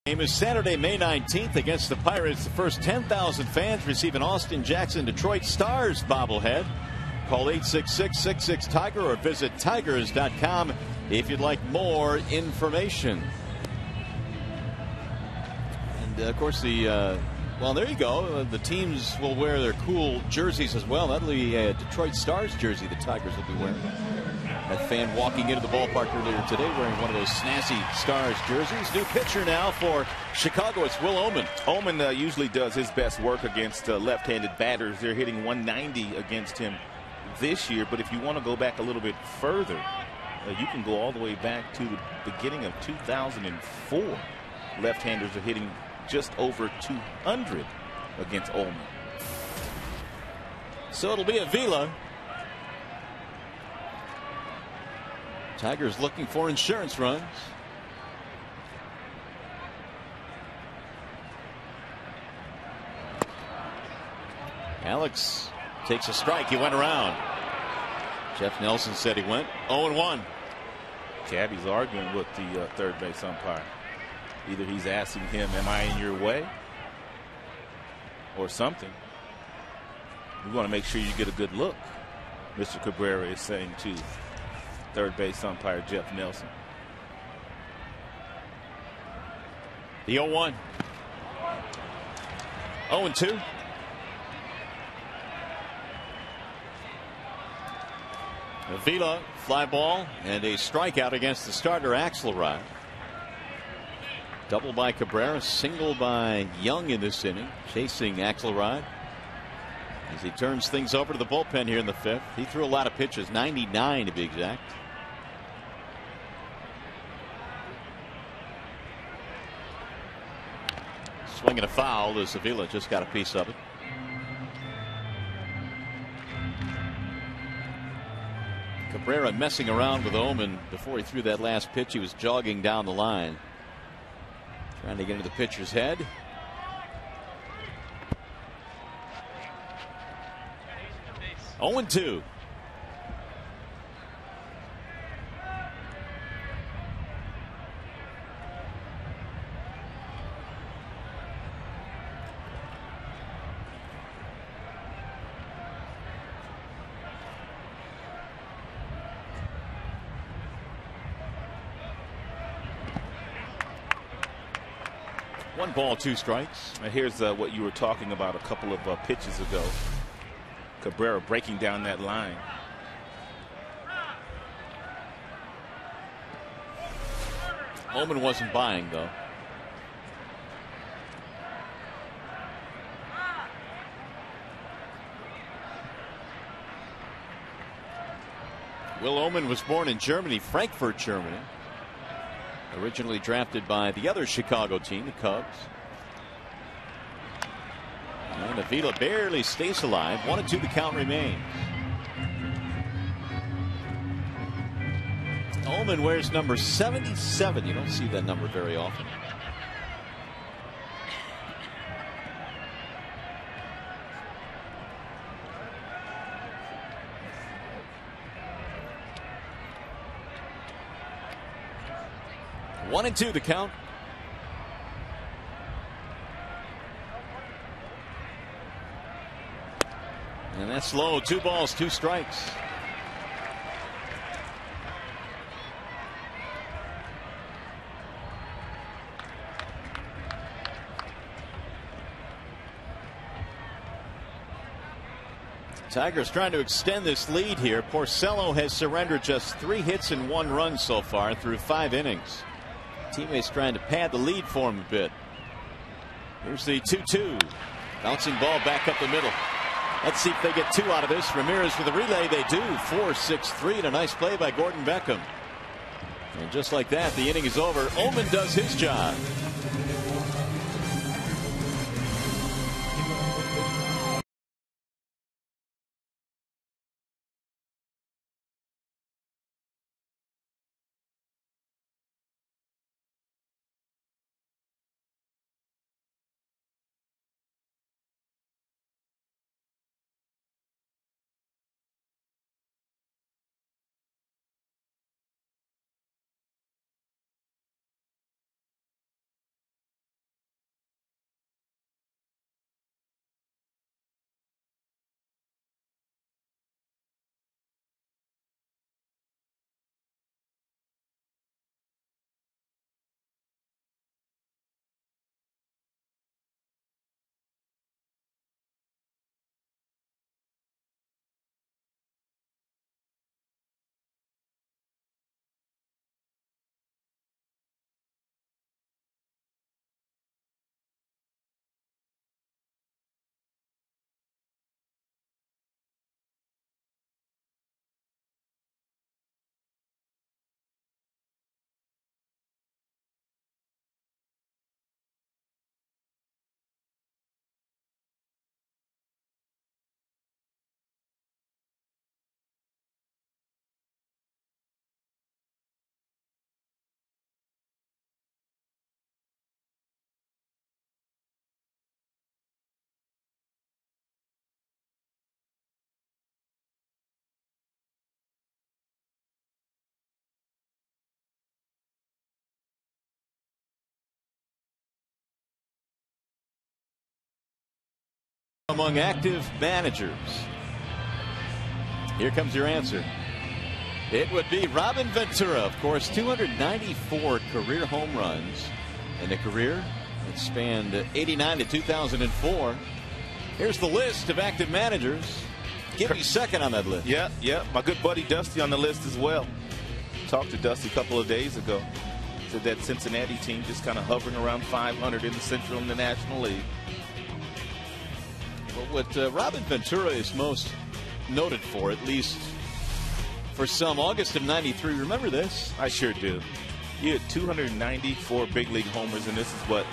Game is Saturday, May 19th against the Pirates. The first 10,000 fans receive an Austin Jackson Detroit Stars bobblehead. Call 866-66-TIGER or visit tigers.com if you'd like more information. And of course well, there you go. The teams will wear their cool jerseys as well. That'll be a Detroit Stars jersey the Tigers will be wearing. That fan walking into the ballpark earlier today wearing one of those snazzy Stars jerseys. New pitcher now for Chicago. It's Will Oman. Oman usually does his best work against left-handed batters. They're hitting 190 against him this year. But if you want to go back a little bit further, you can go all the way back to the beginning of 2004. Left-handers are hitting just over 200 against Oman. So it'll be Avila. Tigers looking for insurance runs. Alex takes a strike. He went around. Jeff Nelson said he went 0-1. Cabby's arguing with the third base umpire. Either he's asking him, am I in your way? Or something. We want to make sure you get a good look, Mr. Cabrera is saying to third base umpire Jeff Nelson. The 0-1. 0-2. Avila, fly ball, and a strikeout against the starter Axelrod. Double by Cabrera, single by Young in this inning, chasing Axelrod as he turns things over to the bullpen here in the fifth. He threw a lot of pitches, 99 to be exact. Swinging a foul as Avila just got a piece of it. Cabrera messing around with Omen before he threw that last pitch. He was jogging down the line, trying to get into the pitcher's head. Oh, 0-2. One ball, two strikes. Now here's what you were talking about a couple of pitches ago. Cabrera breaking down that line. Omen wasn't buying, though. Will Omen was born in Germany, Frankfurt, Germany. Originally drafted by the other Chicago team, the Cubs. And Avila barely stays alive. 1-2 the count remains. Omen wears number 77. You don't see that number very often. One and two the count. And that's low. 2 balls, 2 strikes. Tigers trying to extend this lead here. Porcello has surrendered just 3 hits and 1 run so far through 5 innings. Teammates trying to pad the lead for him a bit. Here's the 2-2. Bouncing ball back up the middle. Let's see if they get 2 out of this. Ramirez for the relay. They do. 4-6-3 and a nice play by Gordon Beckham. And just like that, the inning is over. Omen does his job. Among active managers, here comes your answer. It would be Robin Ventura, of course. 294 career home runs in a career that spanned 89 to 2004. Here's the list of active managers. Gibby's second on that list. Yeah. My good buddy Dusty on the list as well. Talked to Dusty a couple of days ago. Said that Cincinnati team just kind of hovering around 500 in the Central and the National League. But what Robin Ventura is most noted for, at least for some, August of '93. Remember this? I sure do. You had 294 big league homers, and this is what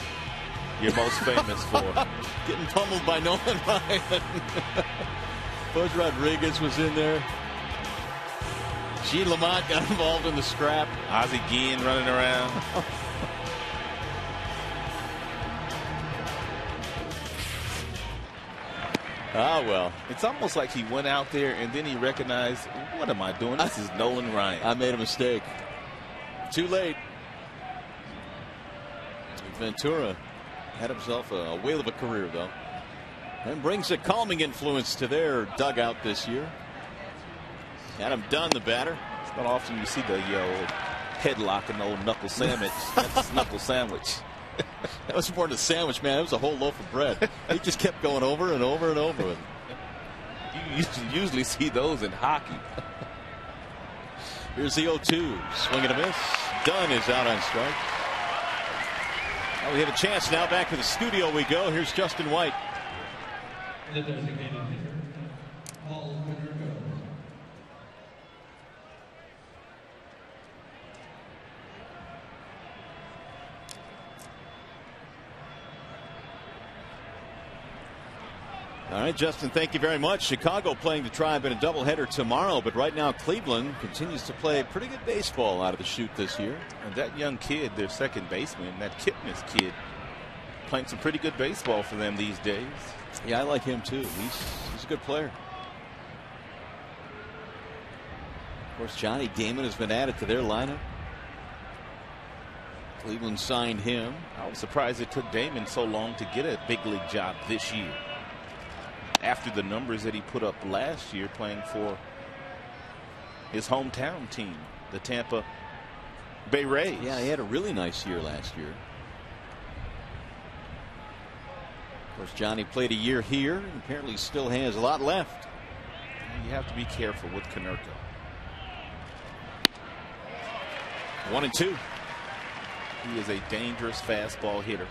you're most famous for. Getting pummeled by Nolan Ryan. Buzz Rodriguez was in there. Gene Lamont got involved in the scrap. Ozzie Guillen running around. Ah, well. It's almost like he went out there and then he recognized, what am I doing? This is Nolan Ryan. I made a mistake. Too late. Ventura had himself a whale of a career, though, and brings a calming influence to their dugout this year. Adam Dunn, the batter. It's not often you see the old headlock and the old knuckle sandwich. That's knuckle sandwich. That was more than a sandwich, man. It was a whole loaf of bread. He just kept going over and over and over. You usually see those in hockey. Here's the 0-2. Swing and a miss. Dunn is out on strike. Well, we have a chance now. Back to the studio we go. Here's Justin White. The designated hitter, Paul Winter. All right, Justin, thank you very much. Chicago playing the Tribe in a doubleheader tomorrow, but right now Cleveland continues to play pretty good baseball out of the chute this year. And that young kid, their second baseman, that Kipnis kid, playing some pretty good baseball for them these days. Yeah, I like him too. He's a good player. Of course, Johnny Damon has been added to their lineup. Cleveland signed him. I was surprised it took Damon so long to get a big league job this year, after the numbers that he put up last year playing for his hometown team, the Tampa Bay Rays. Yeah, he had a really nice year last year. Of course, Johnny played a year here and apparently still has a lot left. You have to be careful with Konerko. 1-2. He is a dangerous fastball hitter.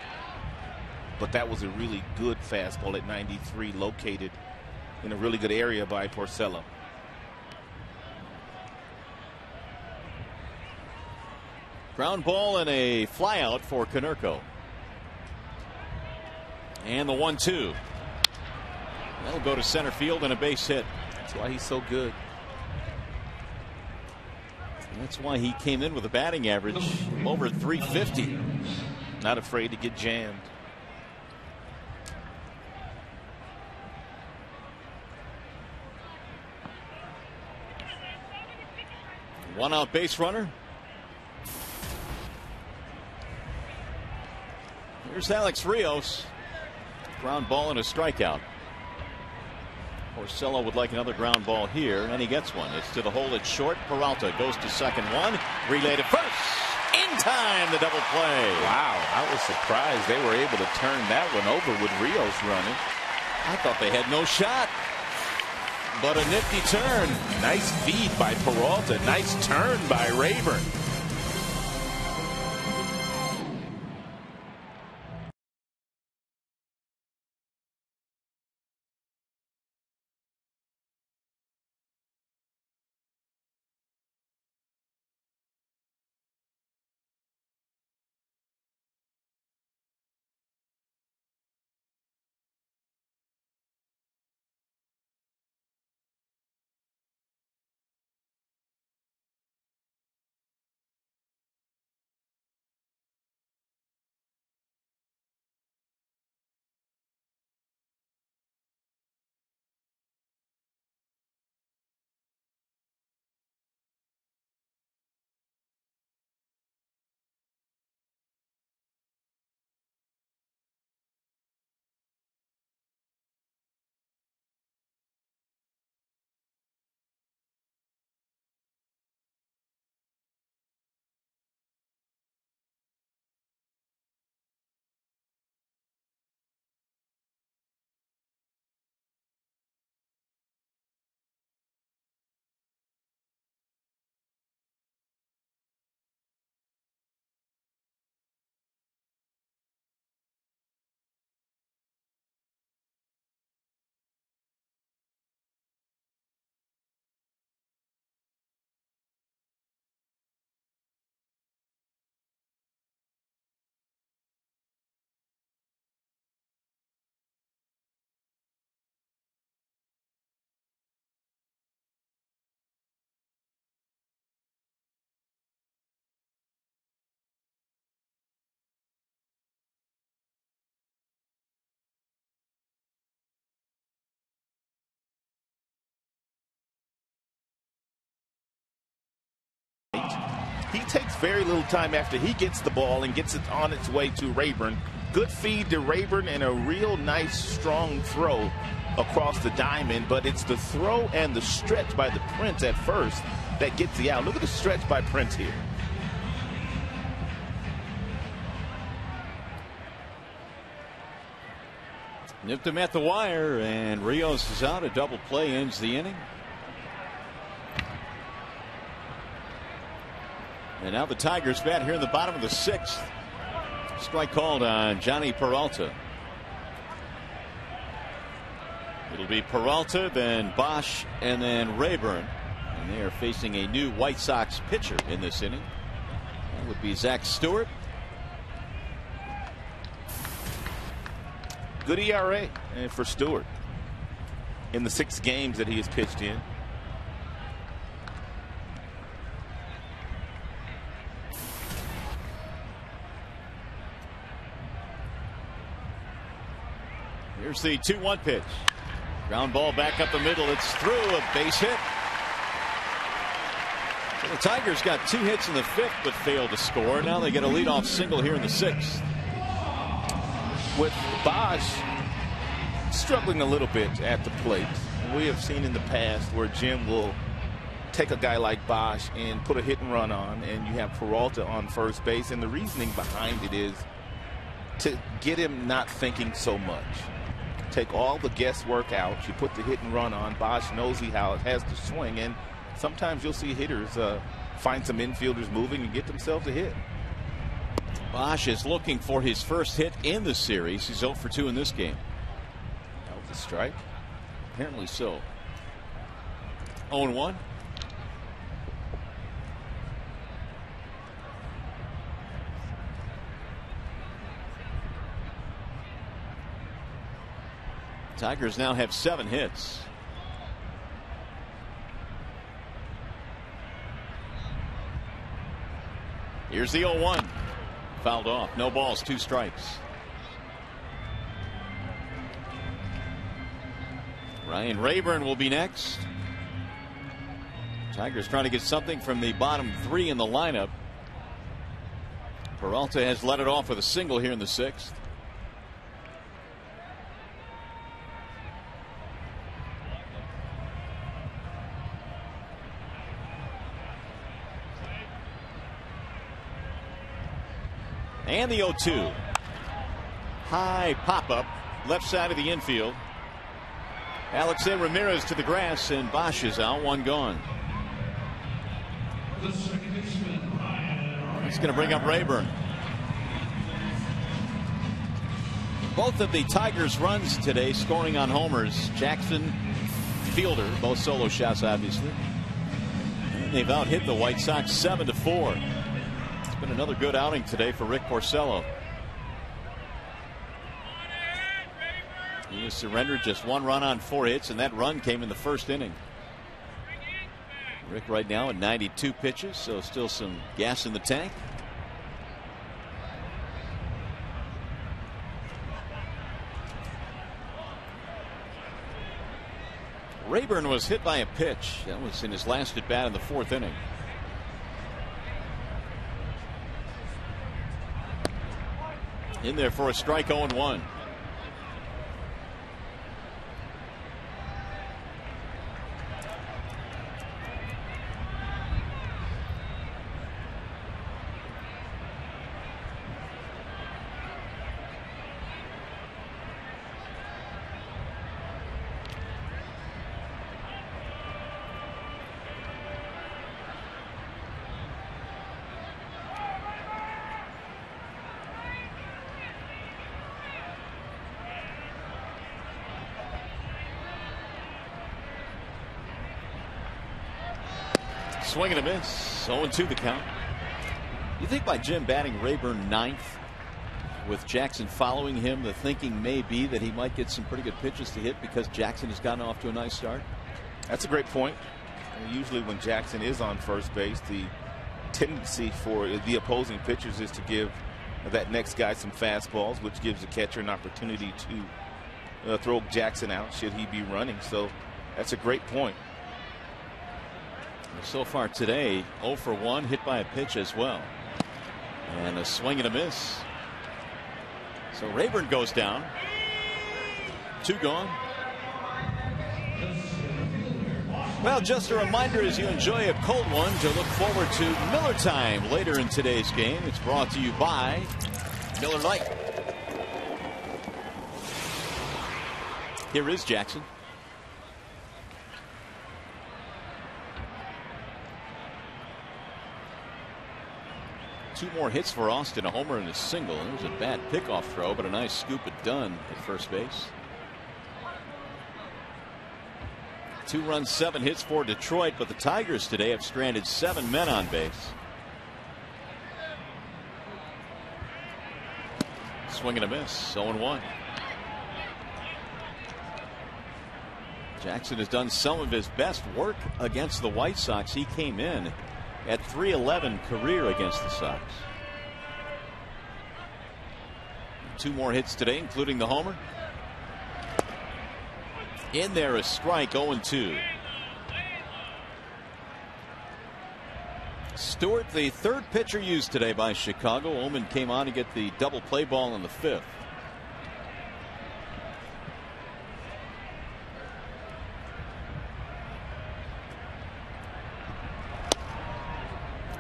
But that was a really good fastball at 93, located in a really good area by Porcello. Ground ball and a flyout for Konerko. And the 1-2. That'll go to center field and a base hit. That's why he's so good. And that's why he came in with a batting average over 350. Not afraid to get jammed. One out base runner. Here's Alex Rios. Ground ball and a strikeout. Porcello would like another ground ball here, and he gets one. It's to the hole. It's short. Peralta goes to second one. Relay to first. In time, the double play. Wow, I was surprised they were able to turn that one over with Rios running. I thought they had no shot. But a nifty turn. Nice feed by Peralta. Nice turn by Rayburn. He takes very little time after he gets the ball and gets it on its way to Rayburn. Good feed to Rayburn and a real nice strong throw across the diamond, but it's the throw and the stretch by the Prince at first that gets the out. Look at the stretch by Prince here. Nipped him at the wire, and Rios is out. A double play ends the inning. And now the Tigers bat here in the bottom of the 6th. Strike called on Johnny Peralta. It'll be Peralta, then Bosch, and then Rayburn. And they are facing a new White Sox pitcher in this inning. That would be Zach Stewart. Good ERA for Stewart in the 6 games that he has pitched in. Here's the 2-1 pitch. Ground ball back up the middle. It's through, a base hit. So the Tigers got 2 hits in the 5th but failed to score. Now they get a leadoff single here in the 6th. With Bosch struggling a little bit at the plate, we have seen in the past where Jim will take a guy like Bosch and put a hit and run on, and you have Peralta on first base, and the reasoning behind it is to get him not thinking so much. Take all the guesswork out. You put the hit and run on. Bosch knows how it has to swing, and sometimes you'll see hitters find some infielders moving and get themselves a hit. Bosch is looking for his first hit in the series. He's 0 for 2 in this game. That was a strike. Apparently so. 0-1. Tigers now have 7 hits. Here's the 0-1. Fouled off. No balls, 2 strikes. Ryan Rayburn will be next. Tigers trying to get something from the bottom 3 in the lineup. Peralta has let it off with a single here in the 6th. And the 0-2. High pop-up, left side of the infield. Alexei Ramirez to the grass, and Bosch is out, 1 gone. It's going to bring up Rayburn. Both of the Tigers' runs today scoring on homers. Jackson, Fielder, both solo shots, obviously. And they've out-hit the White Sox 7-4. Been another good outing today for Rick Porcello. He was surrendered just 1 run on 4 hits, and that run came in the 1st inning. Rick right now at 92 pitches, so still some gas in the tank. Rayburn was hit by a pitch. That was in his last at bat in the 4th inning. In there for a strike, 0-1. Swing and a miss. 0-2 the count. You think by Jim batting Rayburn 9th with Jackson following him, the thinking may be that he might get some pretty good pitches to hit because Jackson has gotten off to a nice start? That's a great point. Usually when Jackson is on first base, the tendency for the opposing pitchers is to give that next guy some fastballs, which gives the catcher an opportunity to throw Jackson out should he be running. So that's a great point. So far today, 0 for 1, hit by a pitch as well. And a swing and a miss. So Rayburn goes down. 2 gone. Well, just a reminder as you enjoy a cold one to look forward to Miller Time later in today's game. It's brought to you by Miller Lite. Here is Jackson. Two more hits for Austin, a homer and a single. It was a bad pickoff throw, but a nice scoop at Dunn at first base. 2 runs, 7 hits for Detroit, but the Tigers today have stranded 7 men on base. Swing and a miss, 0-1. Jackson has done some of his best work against the White Sox. He came in at .311 career against the Sox. 2 more hits today, including the homer. In there, a strike, 0-2. Stewart, the 3rd pitcher used today by Chicago. Ullman came on to get the double play ball in the 5th.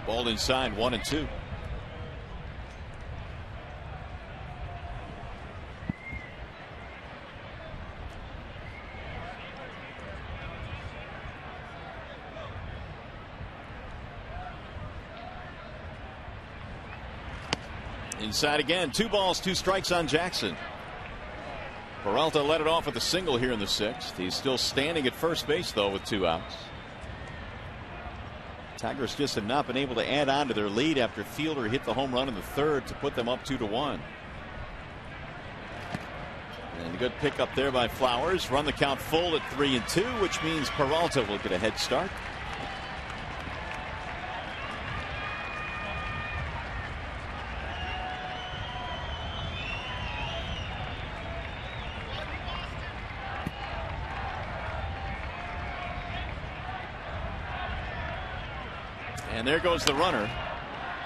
Ball inside, 1-2. Inside again, 2 balls, 2 strikes on Jackson. Peralta let it off with a single here in the 6th. He's still standing at first base, though, with 2 outs. Tigers just have not been able to add on to their lead after Fielder hit the home run in the 3rd to put them up 2-1. And a good pickup there by Flowers. Run the count full at 3-2, which means Peralta will get a head start. And there goes the runner.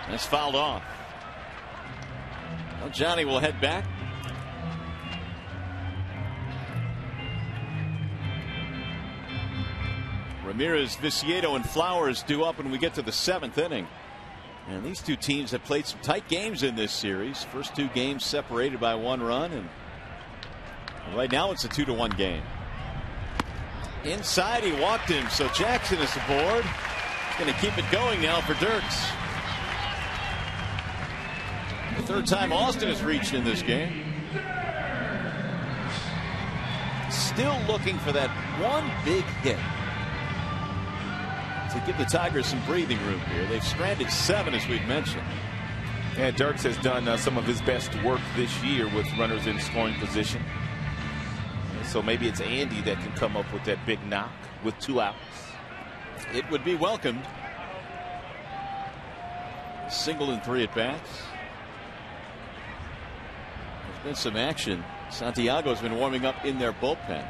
That's fouled off. Well, Johnny will head back. Ramirez, Viciedo, and Flowers due up when we get to the 7th inning. And these 2 teams have played some tight games in this series. First 2 games separated by 1 run. And right now it's a 2-1 game. Inside, he walked him. So Jackson is aboard. Going to keep it going now for Dirks. The 3rd time Austin has reached in this game. Still looking for that one big hit to give the Tigers some breathing room here. They've stranded 7, as we've mentioned. And Dirks has done some of his best work this year with runners in scoring position. And so maybe it's Andy that can come up with that big knock with 2 outs. It would be welcomed. Single in 3 at bats. There's been some action. Santiago's been warming up in their bullpen.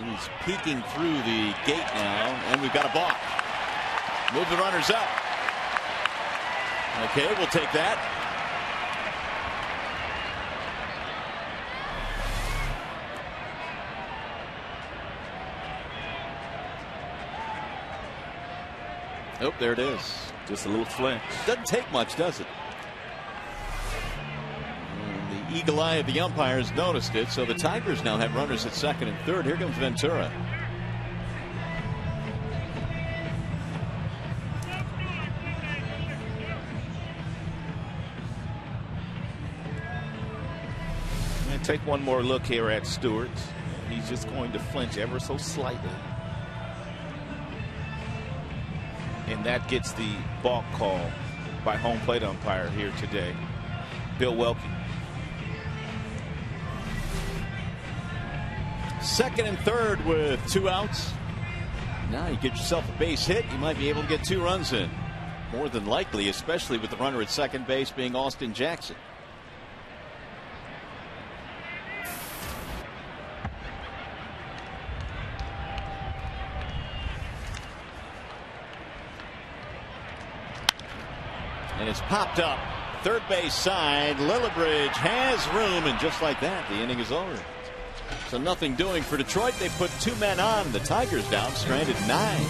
He's peeking through the gate now, and we've got a balk. Move the runners up. Okay, we'll take that. Oh, there it is. Just a little flinch. Doesn't take much, does it? And the eagle eye of the umpires noticed it, so the Tigers now have runners at 2nd and 3rd. Here comes Ventura. And take one more look here at Stewart. He's just going to flinch ever so slightly. And that gets the balk call by home plate umpire here today, Bill Welke. 2nd and 3rd with 2 outs. Now you get yourself a base hit, you might be able to get 2 runs in. More than likely, especially with the runner at 2nd base being Austin Jackson. And it's popped up. Third base side. Lillibridge has room. And just like that, the inning is over. So nothing doing for Detroit. They put 2 men on. The Tigers down, stranded 9.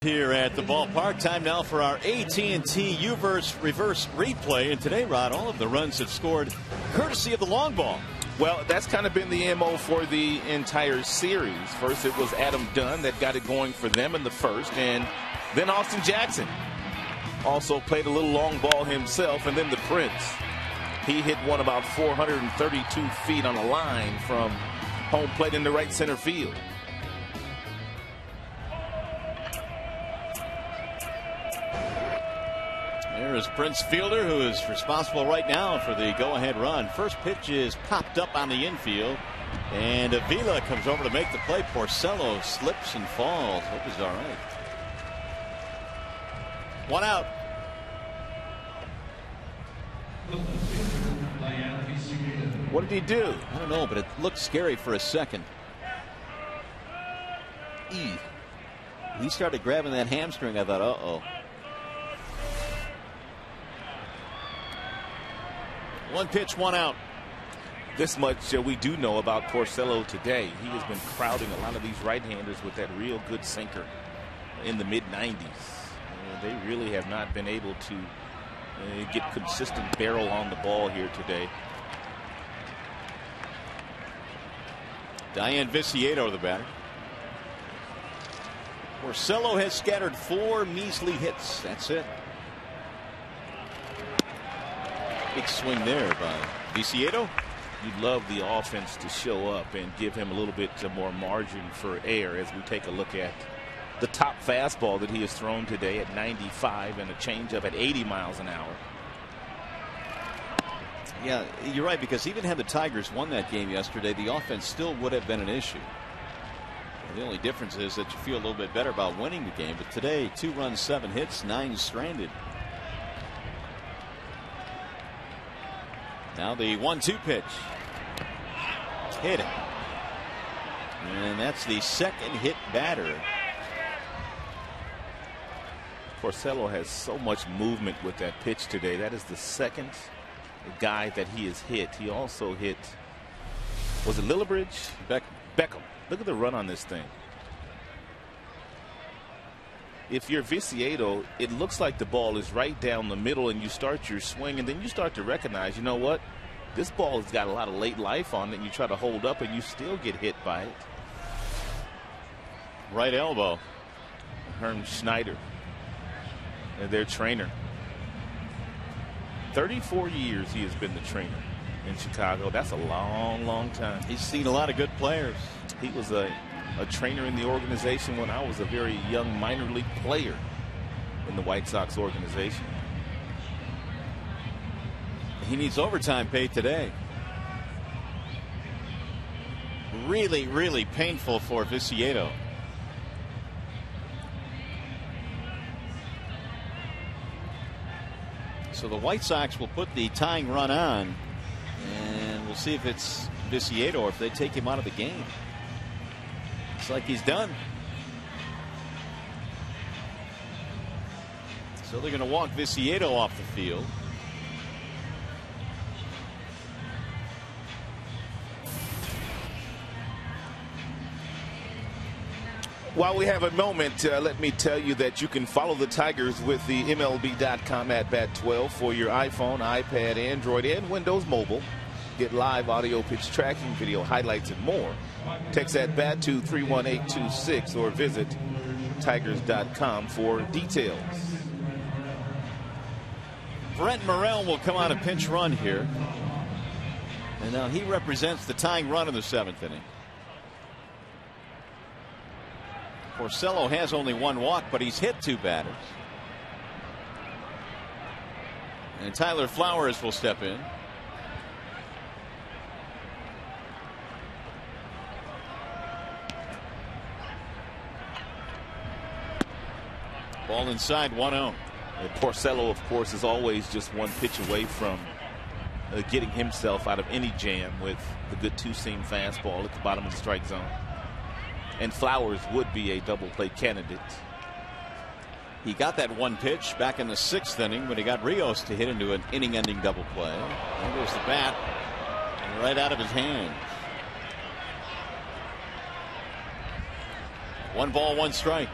Here at the ballpark. Time now for our AT&T U-verse reverse replay. And today, Rod, all of the runs have scored courtesy of the long ball. Well, that's kind of been the MO for the entire series. First, it was Adam Dunn that got it going for them in the first. And then Austin Jackson also played a little long ball himself. And then the Prince. He hit one about 432 feet on a line from home plate in the right center field. There is Prince Fielder, who is responsible right now for the go-ahead run. First pitch is popped up on the infield, and Avila comes over to make the play. Porcello slips and falls. Hope he's all right. 1 out. What did he do? I don't know, but it looked scary for a second. He started grabbing that hamstring. I thought, uh-oh. 1 pitch, 1 out. This much we do know about Porcello today. He has been crowding a lot of these right-handers with that real good sinker in the mid-90s. They really have not been able to get consistent barrel on the ball here today. Diane Viciedo, the batter. Porcello has scattered 4 measly hits. That's it. Big swing there by Viciedo. You'd love the offense to show up and give him a little bit more margin for error as we take a look at the top fastball that he has thrown today at 95 and a changeup at 80 miles an hour. Yeah, you're right, because even had the Tigers won that game yesterday, the offense still would have been an issue. The only difference is that you feel a little bit better about winning the game. But today, 2 runs, 7 hits, 9 stranded. Now the 1-2 pitch. Hit it. And that's the second hit batter. Porcello has so much movement with that pitch today. That is the second guy that he has hit. He also hit, was it Lillibridge? Beckham. Look at the run on this thing. If you're Viciedo, it looks like the ball is right down the middle and you start your swing and then you start to recognize, you know what, this ball has got a lot of late life on it, and you try to hold up and you still get hit by it. Right elbow. Herm Schneider, their trainer. 34 years he has been the trainer in Chicago. That's a long, long time. He's seen a lot of good players. He was a trainer in the organization when I was a very young minor league player in the White Sox organization. He needs overtime pay today. Really, really painful for Viciedo. So the White Sox will put the tying run on, and we'll see if it's Viciedo or if they take him out of the game. It's like he's done. So they're going to walk Viciedo off the field. While we have a moment, let me tell you that you can follow the Tigers with the MLB.com at Bat 12 for your iPhone, iPad, Android, and Windows Mobile. Get live audio pitch tracking, video highlights, and more. Text at Bat to 31826 or visit Tigers.com for details. Brent Morel will come on a pinch run here. And now he represents the tying run in the 7th inning. Porcello has only one walk, but he's hit 2 batters. And Tyler Flowers will step in. Ball inside, 1-0. Porcello, of course, is always just one pitch away from getting himself out of any jam with the good two-seam fastball at the bottom of the strike zone. And Flowers would be a double play candidate. He got that one pitch back in the 6th inning when he got Rios to hit into an inning-ending double play. There goes the bat, and right out of his hands. 1 ball, 1 strike.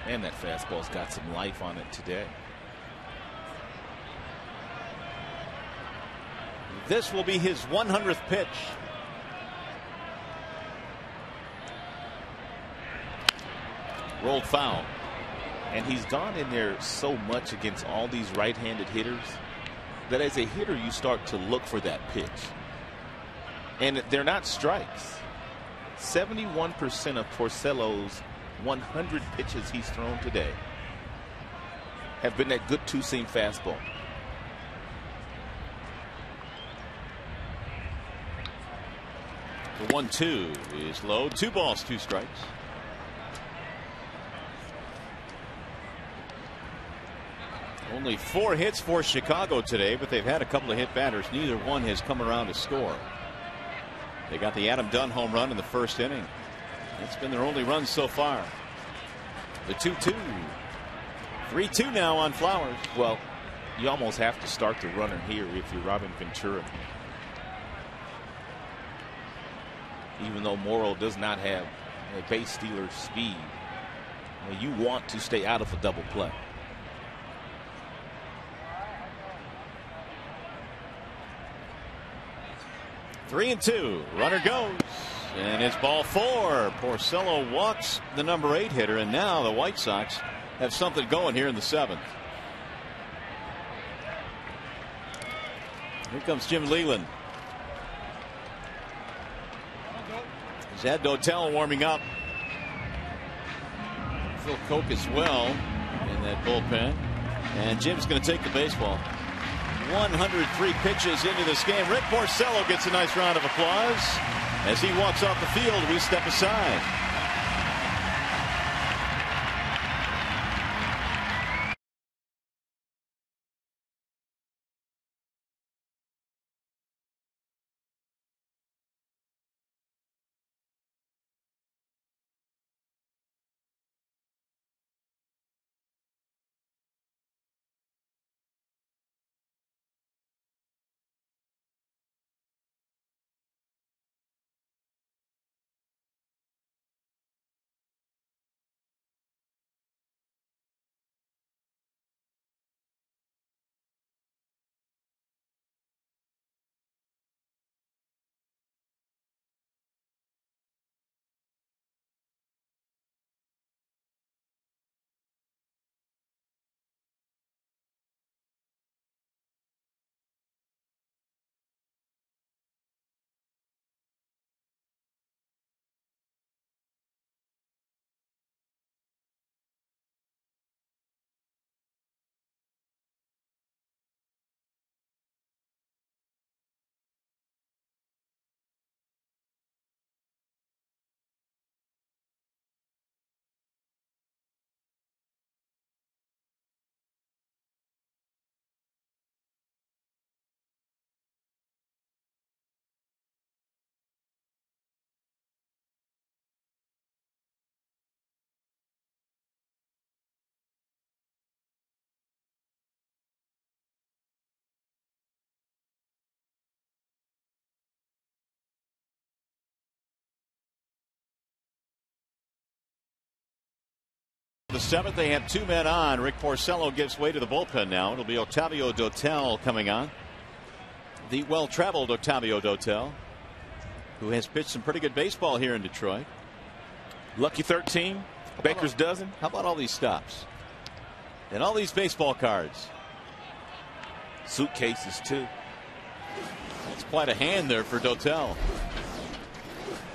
And that fastball's got some life on it today. This will be his 100th pitch. Rolled foul. And he's gone in there so much against all these right-handed hitters that as a hitter you start to look for that pitch. And they're not strikes. 71% of Porcello's 100 pitches he's thrown today have been that good two-seam fastball. The 1-2 is low. 2 balls, 2 strikes. Only 4 hits for Chicago today, but they've had a couple of hit batters. Neither one has come around to score. They got the Adam Dunn home run in the 1st inning. That's been their only run so far. The 2-2. 3-2 now on Flowers. Well, you almost have to start the runner here if you're Robin Ventura. Even though Morrow does not have a base stealer speed, you want to stay out of a double play. Three and 2. Runner goes. And it's ball 4. Porcello walks the number 8 hitter, and now the White Sox have something going here in the 7th. Here comes Jim Leyland. He's had Dotel warming up. Phil Koch as well in that bullpen. And Jim's going to take the baseball. 103 pitches into this game. Rick Porcello gets a nice round of applause. As he walks off the field, we step aside. the 7th. They have 2 men on. Rick Porcello gives way to the bullpen now. It'll be Octavio Dotel coming on. The well-traveled Octavio Dotel, who has pitched some pretty good baseball here in Detroit. Lucky 13, Baker's dozen. How about all these stops? And all these baseball cards. Suitcases, too. That's quite a hand there for Dotel.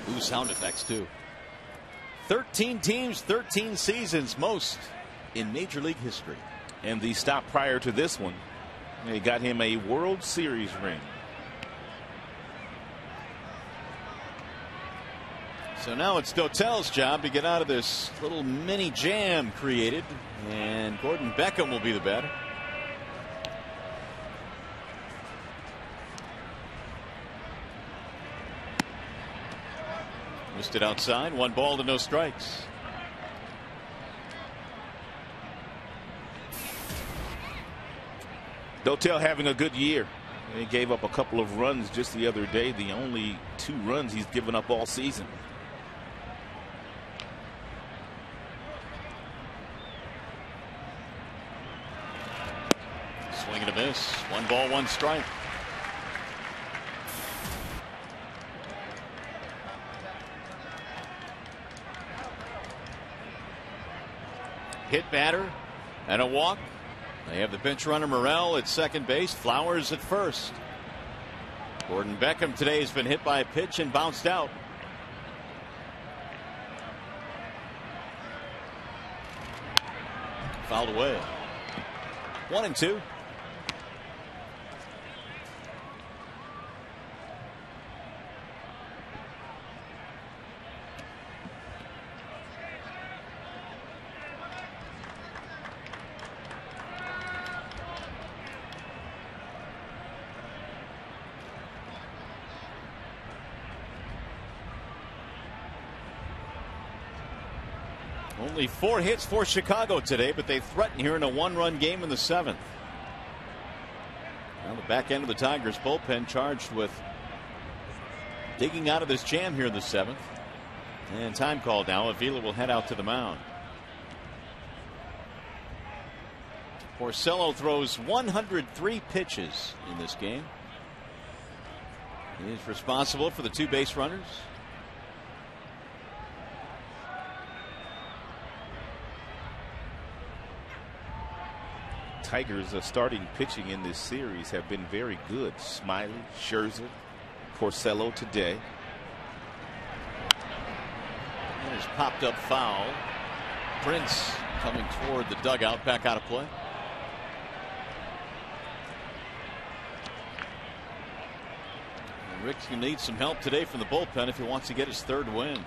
Ooh, sound effects, too. 13 teams, 13 seasons, most in Major League history. And the stop prior to this one, they got him a World Series ring. So now it's Dotel's job to get out of this little mini jam created, and Gordon Beckham will be the batter. Missed it outside. 1 ball to no strikes. Dotel having a good year. He gave up a couple of runs just the other day. The only 2 runs he's given up all season. Swing and a miss. 1 ball, 1 strike. Hit batter and a walk. They have the bench runner Morel at second base. Flowers at first. Gordon Beckham today has been hit by a pitch and bounced out. Fouled away. 1-2. Only 4 hits for Chicago today, but they threaten here in a 1-run game in the 7th. Now the back end of the Tigers bullpen charged with digging out of this jam here in the 7th. And time called now. Avila will head out to the mound. Porcello throws 103 pitches in this game. He is responsible for the 2 base runners. Tigers starting pitching in this series have been very good. Smiley, Scherzer, Porcello today. And his popped up foul. Prince coming toward the dugout, back out of play. And Rick's going to need some help today from the bullpen if he wants to get his 3rd win.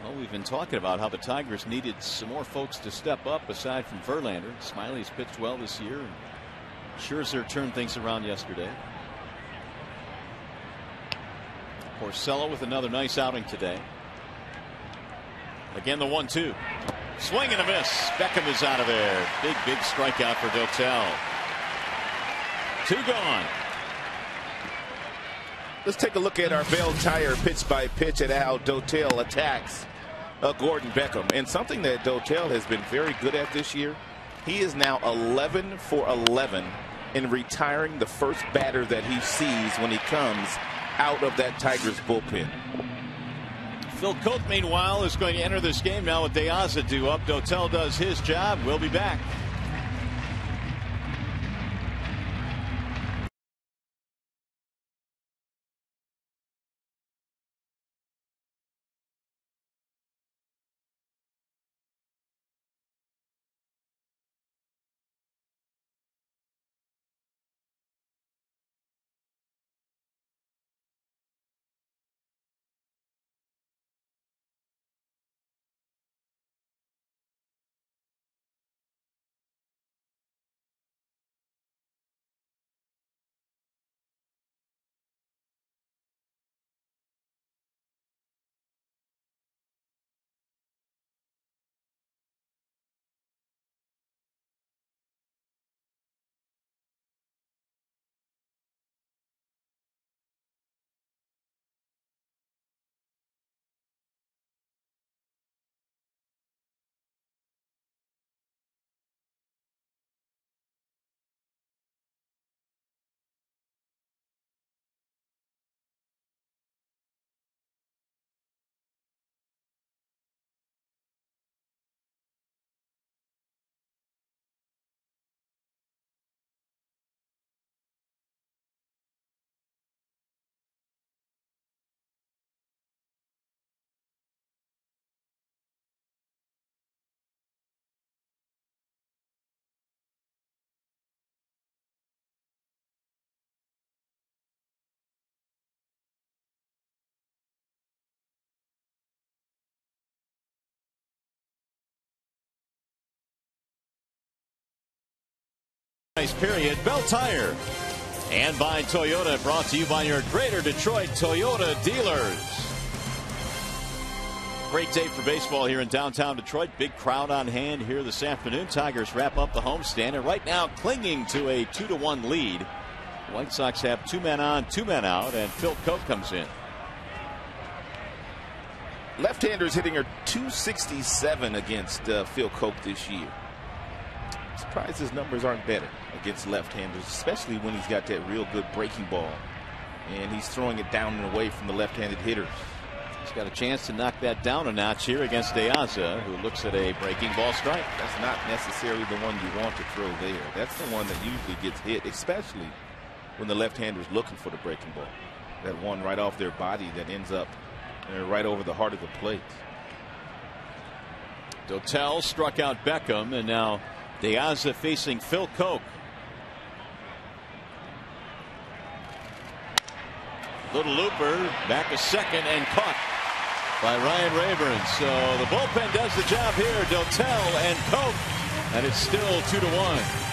Well, we've been talking about how the Tigers needed some more folks to step up aside from Verlander. Smiley's pitched well this year, and Scherzer turned things around yesterday. Porcello with another nice outing today. Again, the 1-2. Swing and a miss. Beckham is out of there. Big strikeout for Dotel. 2 gone. Let's take a look at our Bell Tire pitch by pitch at how Dotel attacks Gordon Beckham. And something that Dotel has been very good at this year, he is now 11 for 11 in retiring the first batter that he sees when he comes out of that Tigers bullpen. Phil Coke, meanwhile, is going to enter this game now with De Aza due up. Dotel does his job. We'll be back. Nice period. Bell Tire. And by Toyota, brought to you by your Greater Detroit Toyota dealers. Great day for baseball here in downtown Detroit. Big crowd on hand here this afternoon. Tigers wrap up the homestand, and right now clinging to a 2-1 lead. The White Sox have 2 men on, 2 men out, and Phil Koch comes in. Left-handers hitting are .267 against Phil Koch this year. Surprised his numbers aren't better against left-handers, especially when he's got that real good breaking ball. And he's throwing it down and away from the left-handed hitters. He's got a chance to knock that down a notch here against De Aza, who looks at a breaking ball strike. That's not necessarily the one you want to throw there. That's the one that usually gets hit, especially when the left-hander's looking for the breaking ball. That one right off their body that ends up right over the heart of the plate. Dotel struck out Beckham, and now De Aza facing Phil Koch. Little looper, back a second, and caught by Ryan Rayburn. So the bullpen does the job here. Dotel and Koch, and it's still 2-1.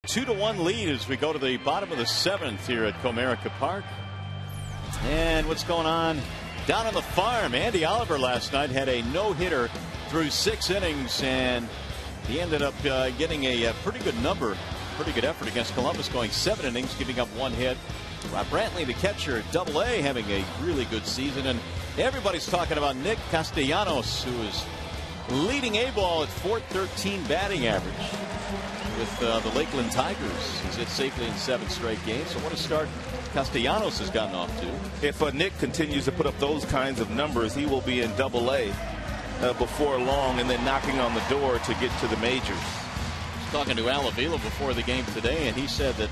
A 2-1 lead as we go to the bottom of the 7th here at Comerica Park. And what's going on down on the farm? Andy Oliver last night had a no-hitter through 6 innings, and he ended up getting a pretty good number, pretty good effort against Columbus, going 7 innings, giving up 1 hit. Rob Brantley, the catcher at Double-A, having a really good season, and everybody's talking about Nick Castellanos, who is leading A-ball at .413 batting average with the Lakeland Tigers. He's hit safely in 7 straight games. So what a start Castellanos has gotten off to. If Nick continues to put up those kinds of numbers, he will be in Double-A before long, and then knocking on the door to get to the majors. I was talking to Al Avila before the game today, and he said that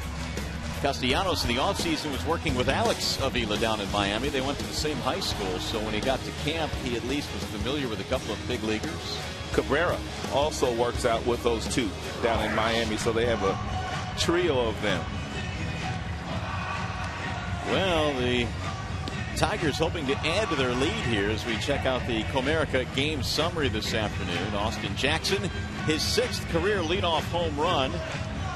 Castellanos in the offseason was working with Alex Avila down in Miami. They went to the same high school, so when he got to camp, he at least was familiar with a couple of big leaguers. Cabrera also works out with those two down in Miami, so they have a trio of them. Well, the Tigers hoping to add to their lead here as we check out the Comerica game summary this afternoon. Austin Jackson, his 6th career leadoff home run.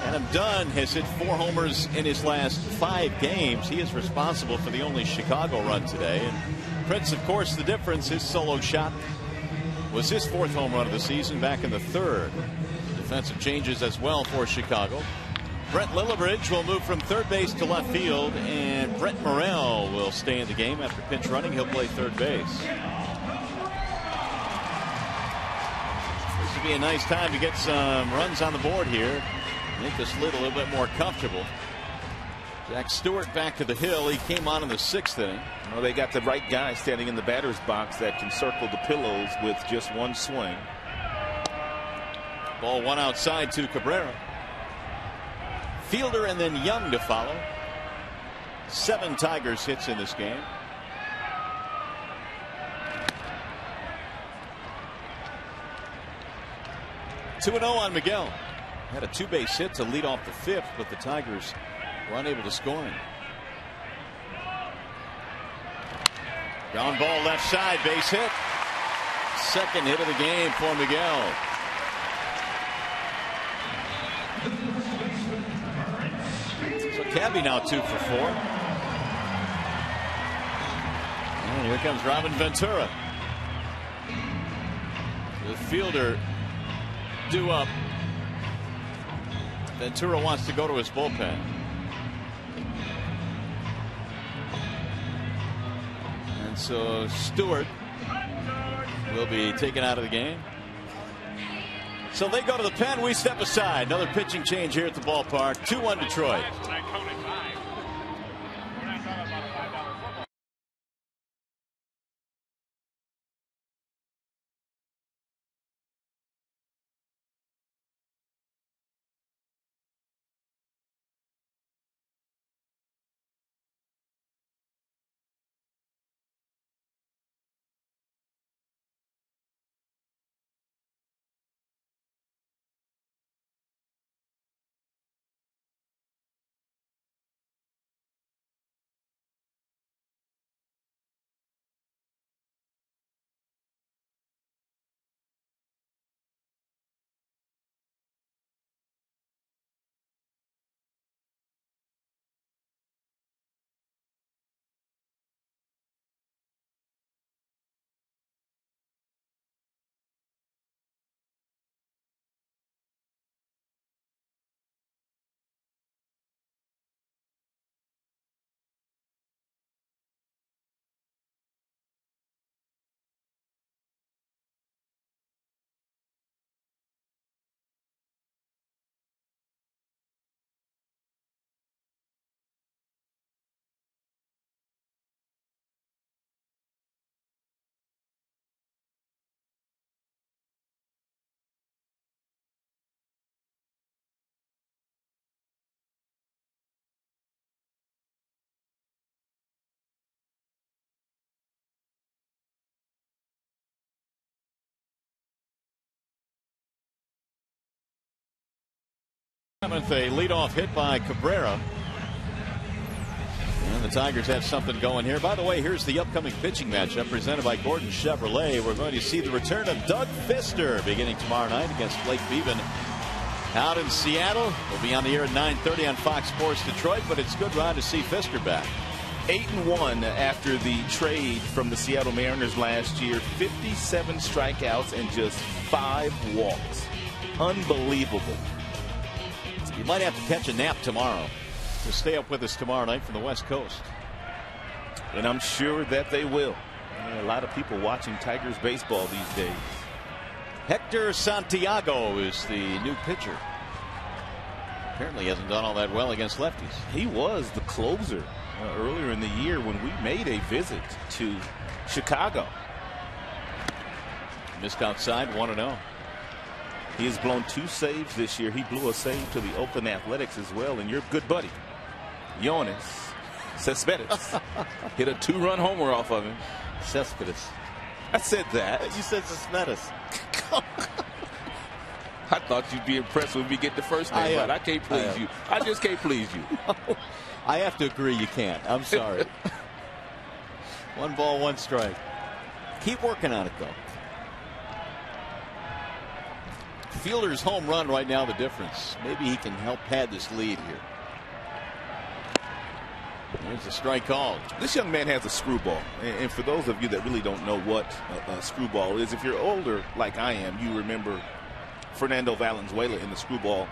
Adam Dunn has hit 4 homers in his last 5 games. He is responsible for the only Chicago run today. And Prince, of course, the difference, his solo shot was his 4th home run of the season back in the 3rd. Defensive changes as well for Chicago. Brent Lillibridge will move from third base to left field, and Brent Morel will stay in the game after pinch running. He'll play third base. This would be a nice time to get some runs on the board here. Make this lid a little bit more comfortable. Jack Stewart back to the hill. He came on in the 6th inning. Well, they got the right guy standing in the batter's box that can circle the pillows with just one swing. Ball one outside to Cabrera. Fielder and then Young to follow. 7 Tigers hits in this game. Two-0 on Miguel. Had a 2-base hit to lead off the 5th, but the Tigers were unable to score him. Ground ball left side, base hit. 2nd hit of the game for Miguel. So Cabby now 2 for 4. And here comes Robin Ventura. The fielder due up. Ventura wants to go to his bullpen. And so Stewart will be taken out of the game. So they go to the pen. We step aside. Another pitching change here at the ballpark. 2-1 Detroit. A leadoff hit by Cabrera. And the Tigers have something going here. By the way, here's the upcoming pitching matchup presented by Gordon Chevrolet. We're going to see the return of Doug Fister beginning tomorrow night against Blake Beeman out in Seattle. We'll be on the air at 9:30 on Fox Sports Detroit, but it's good, Ron, to see Fister back. 8-1 after the trade from the Seattle Mariners last year. 57 strikeouts and just 5 walks. Unbelievable. You might have to catch a nap tomorrow to stay up with us tomorrow night from the West Coast. And I'm sure that they will. A lot of people watching Tigers baseball these days. Hector Santiago is the new pitcher. Apparently hasn't done all that well against lefties. He was the closer earlier in the year when we made a visit to Chicago. Missed outside, 1-0. He has blown 2 saves this year. He blew a save to the Oakland Athletics as well. And your good buddy, Yoenis Cespedes, hit a 2-run homer off of him. Cespedes. I said that. You said Cespedes. I thought you'd be impressed when we get the first name, but I can't please you. I just can't please you. I have to agree you can't. I'm sorry. 1 ball, 1 strike. Keep working on it, though. Fielder's home run right now the difference. Maybe he can help pad this lead here. There's a strike called. This young man has a screwball. And for those of you that really don't know what a screwball is, if you're older like I am, you remember Fernando Valenzuela in the screwball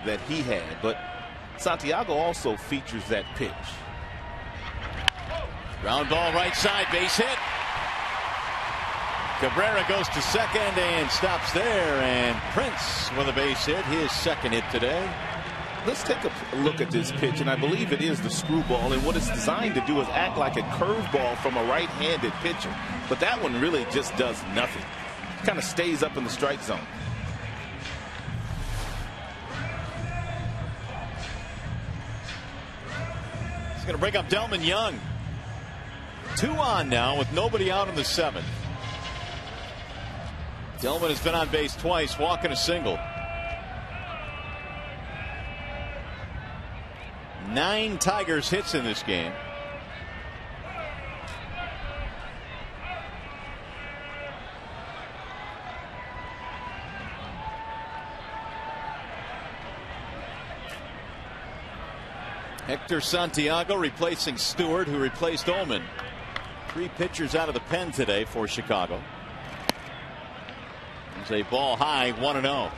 that he had. But Santiago also features that pitch. Ground ball right side, base hit. Cabrera goes to second and stops there, and Prince with a base hit, his 2nd hit today. let's take a look at this pitch, and I believe it is the screwball, and what it's designed to do is act like a curveball from a right-handed pitcher. But that one really just does nothing. Kind of stays up in the strike zone. He's going to bring up Delman Young. 2 on now with nobody out in the 7th. Delman has been on base twice, walking a single. 9 Tigers hits in this game. Hector Santiago replacing Stewart, who replaced Ullman. 3 pitchers out of the pen today for Chicago. There's a ball high, 1-0.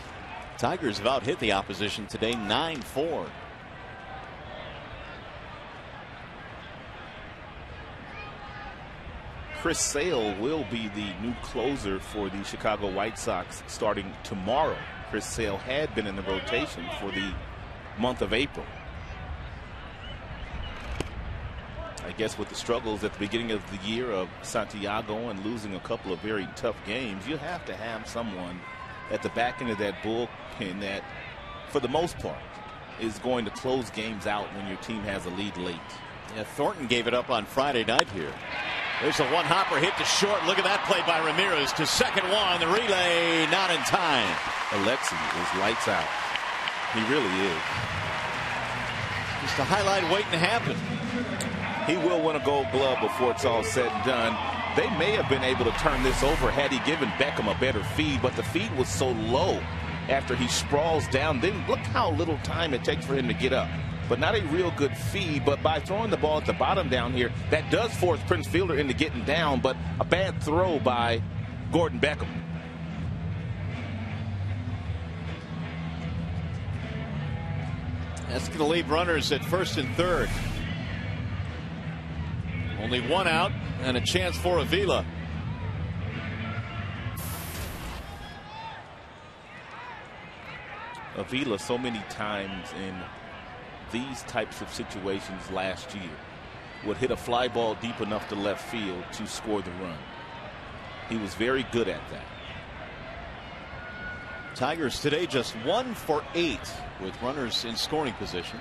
Tigers have out-hit the opposition today, 9-4. Chris Sale will be the new closer for the Chicago White Sox starting tomorrow. Chris Sale had been in the rotation for the month of April. I guess with the struggles at the beginning of the year of Santiago and losing a couple of very tough games, you have to have someone at the back end of that bullpen that, for the most part, is going to close games out when your team has a lead late. Yeah, Thornton gave it up on Friday night here. There's a one-hopper hit to short. Look at that play by Ramirez to second one. The relay not in time. Alexi is lights out. He really is. Just a highlight waiting to happen. He will win a Gold Glove before it's all said and done. They may have been able to turn this over had he given Beckham a better feed, but the feed was so low after he sprawls down. Then look how little time it takes for him to get up. But not a real good feed, but by throwing the ball at the bottom down here, that does force Prince Fielder into getting down, but a bad throw by Gordon Beckham. That's going to leave runners at first and third. Only 1 out and a chance for Avila. Avila so many times in these types of situations last year would hit a fly ball deep enough to left field to score the run. He was very good at that. Tigers today just 1 for 8 with runners in scoring position.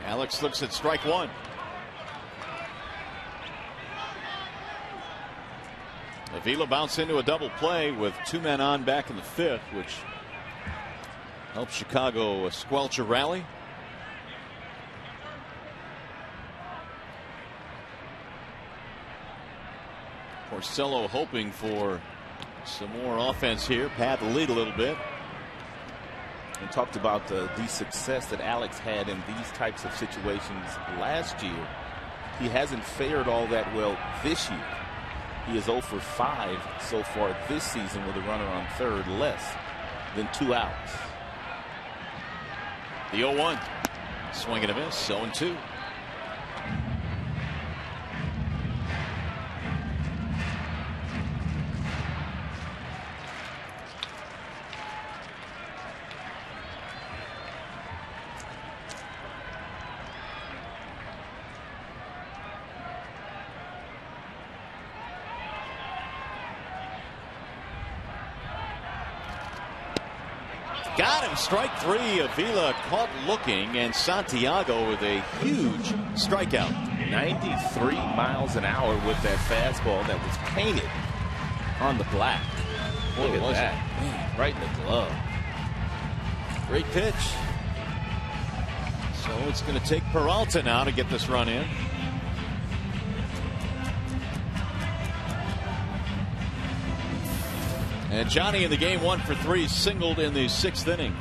Alex looks at strike 1. Avila bounced into a double play with 2 men on back in the 5th, which helped Chicago squelch a rally. Porcello hoping for some more offense here, pad the lead a little bit. And talked about the success that Alex had in these types of situations last year. He hasn't fared all that well this year. He is 0 for 5 so far this season with a runner on third, less than 2 outs. The 0-1. Swing and a miss, 0-2. Got him, strike 3. Avila caught looking, and Santiago with a huge strikeout. 93 miles an hour with that fastball that was painted on the black. Look at that. Man, right in the glove. Great pitch. So it's going to take Peralta now to get this run in. And Johnny in the game 1 for 3, singled in the 6th inning.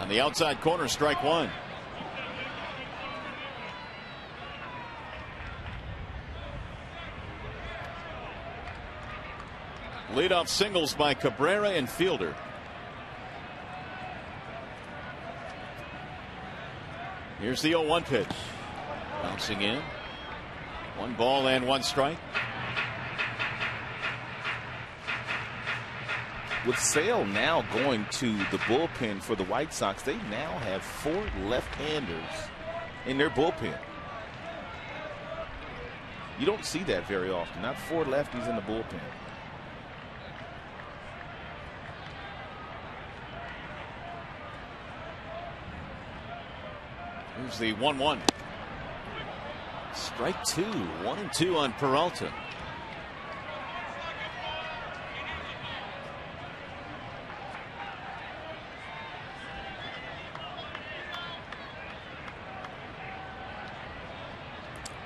On the outside corner, strike 1. Leadoff singles by Cabrera and Fielder. Here's the 0-1 pitch. Bouncing in. 1 ball and 1 strike. With Sale now going to the bullpen for the White Sox, they now have 4 left-handers in their bullpen. You don't see that very often. Not 4 lefties in the bullpen. Here's the 1-1. Strike 2. 1-2 on Peralta.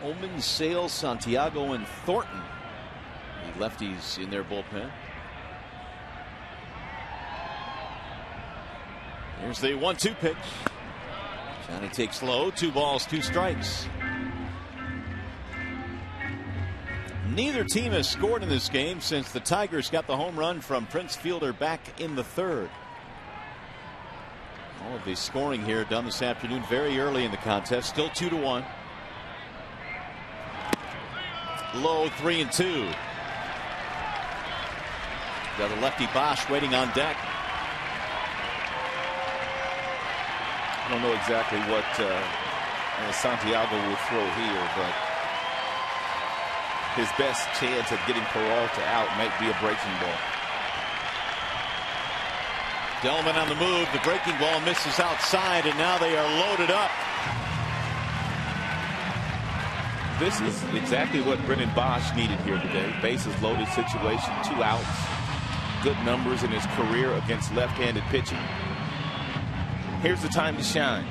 Omen, Sale, Santiago, and Thornton, the lefties in their bullpen. Here's the 1-2 pitch. Johnny takes low. 2 balls, 2 strikes. Neither team has scored in this game since the Tigers got the home run from Prince Fielder back in the 3rd. All of the scoring here done this afternoon very early in the contest. Still 2-1. Low 3-2. Got a lefty Bosch waiting on deck. I don't know exactly what Santiago will throw here, but his best chance of getting Peralta out might be a breaking ball. Delman on the move. The breaking ball misses outside, and now they are loaded up. This is exactly what Brennan Bosch needed here today. Bases loaded situation, 2 outs. Good numbers in his career against left-handed pitching. Here's the time to shine.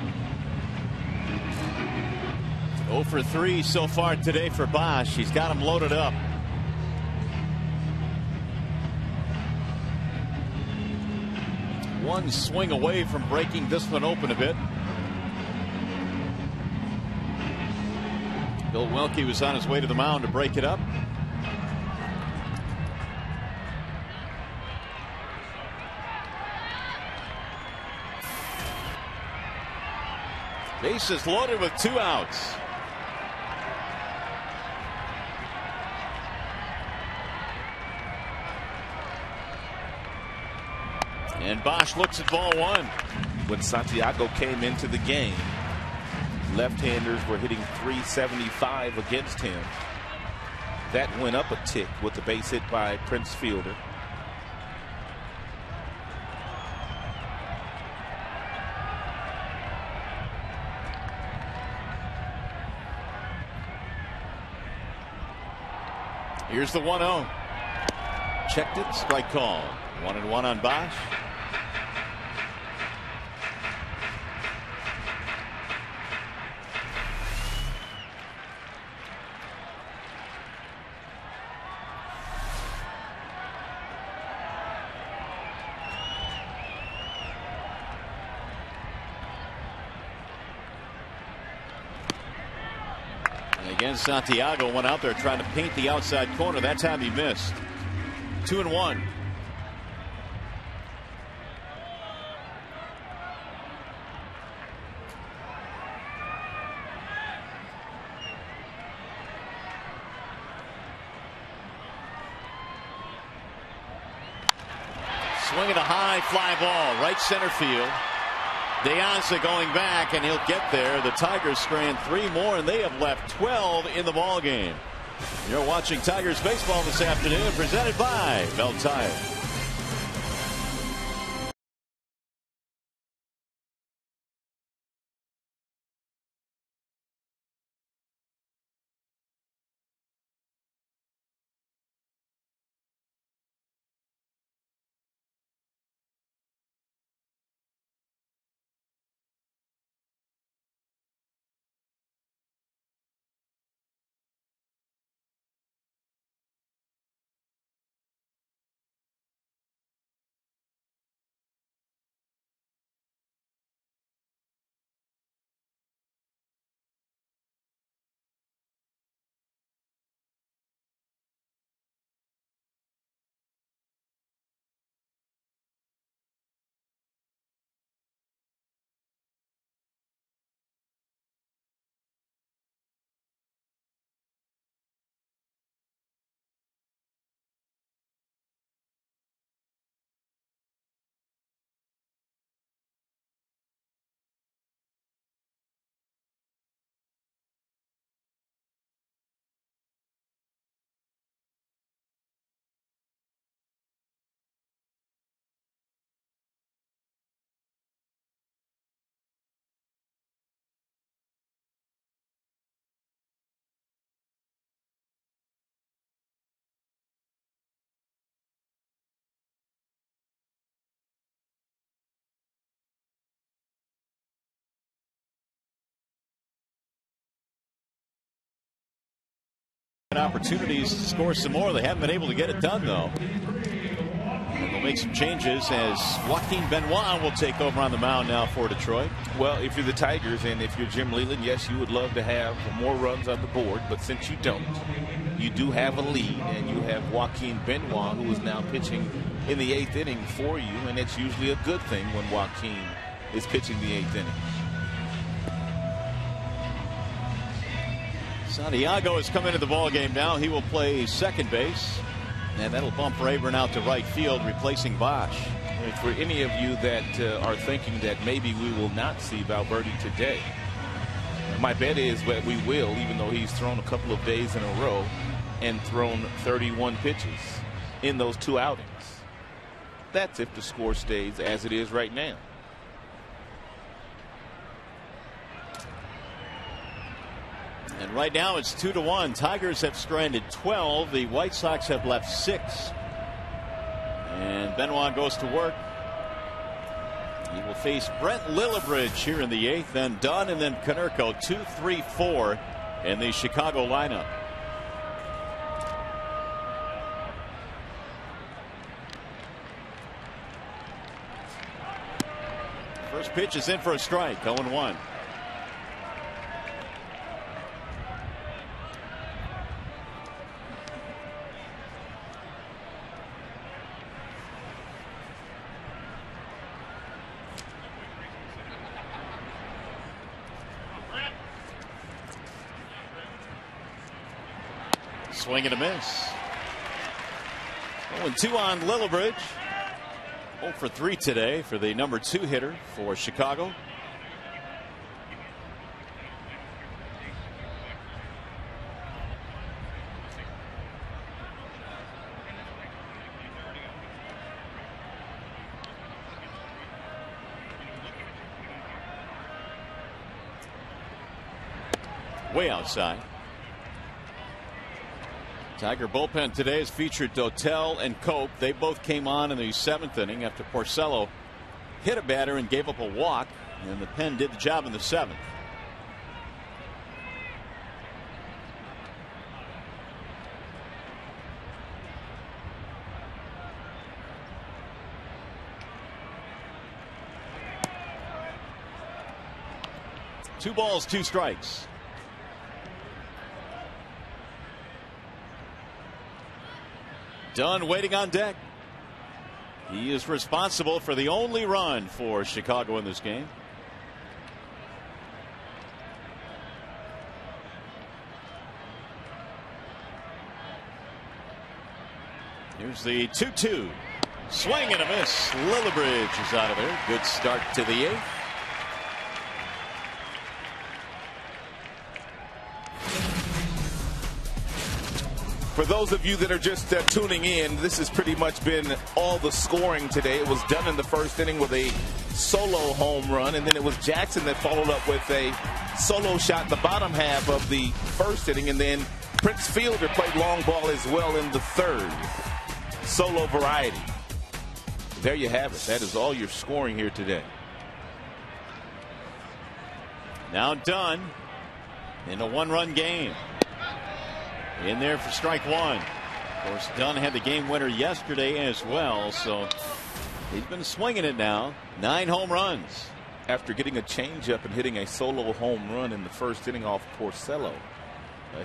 0 for 3 so far today for Bosch. He's got him loaded up. One swing away from breaking this one open a bit. Bill Welke was on his way to the mound to break it up. Bases loaded with 2 outs. And Bosch looks at ball 1. When Santiago came into the game, left-handers were hitting .375 against him. That went up a tick with the base hit by Prince Fielder. Here's the 1-0. Checked it. Strike call. 1-1 on Bosch. Again, Santiago went out there trying to paint the outside corner. That time he missed. 2-1. Swinging a high fly ball, right center field. De Anza going back, and he'll get there. The Tigers strand 3 more, and they have left 12 in the ball game. You're watching Tigers baseball this afternoon, presented by Bell Tire. Opportunities to score some more. They haven't been able to get it done, though. And they'll make some changes as Joaquin Benoit will take over on the mound now for Detroit. Well, if you're the Tigers and if you're Jim Leyland, yes, you would love to have more runs on the board. But since you don't, you do have a lead, and you have Joaquin Benoit, who is now pitching in the 8th inning for you. And it's usually a good thing when Joaquin is pitching the 8th inning. Santiago has come into the ball game now. He will play second base, and that'll bump Rayburn out to right field, replacing Bosch. And for any of you that are thinking that maybe we will not see Valverde today, my bet is that we will, even though he's thrown a couple of days in a row and thrown 31 pitches in those 2 outings. That's if the score stays as it is right now. And right now it's 2-1. Tigers have stranded 12. The White Sox have left 6. And Benoit goes to work. He will face Brent Lillibridge here in the 8th. Then Dunn and then Konerko. 2, 3, 4 in the Chicago lineup. First pitch is in for a strike. 0-1. Swing and a miss. 0-2 on Lillibridge. 0 for 3 today for the number 2 hitter for Chicago. Way outside. Tiger bullpen today has featured Dotel and Cope. They both came on in the 7th inning after Porcello hit a batter and gave up a walk, and the pen did the job in the 7th. Two balls, 2 strikes. Dunn waiting on deck. He is responsible for the only run for Chicago in this game. Here's the 2-2. Swing and a miss. Lillibridge is out of there. Good start to the 8th. For those of you that are just tuning in, this has pretty much been all the scoring today. It was done in the 1st inning with a solo home run, and then it was Jackson that followed up with a solo shot in the bottom half of the 1st inning, and then Prince Fielder played long ball as well in the 3rd. Solo variety. There you have it. That is all your scoring here today. Now Dunn in a 1-run game. In there for strike 1. Of course, Dunn had the game winner yesterday as well, so he's been swinging it now. 9 home runs. After getting a changeup and hitting a solo home run in the 1st inning off Porcello,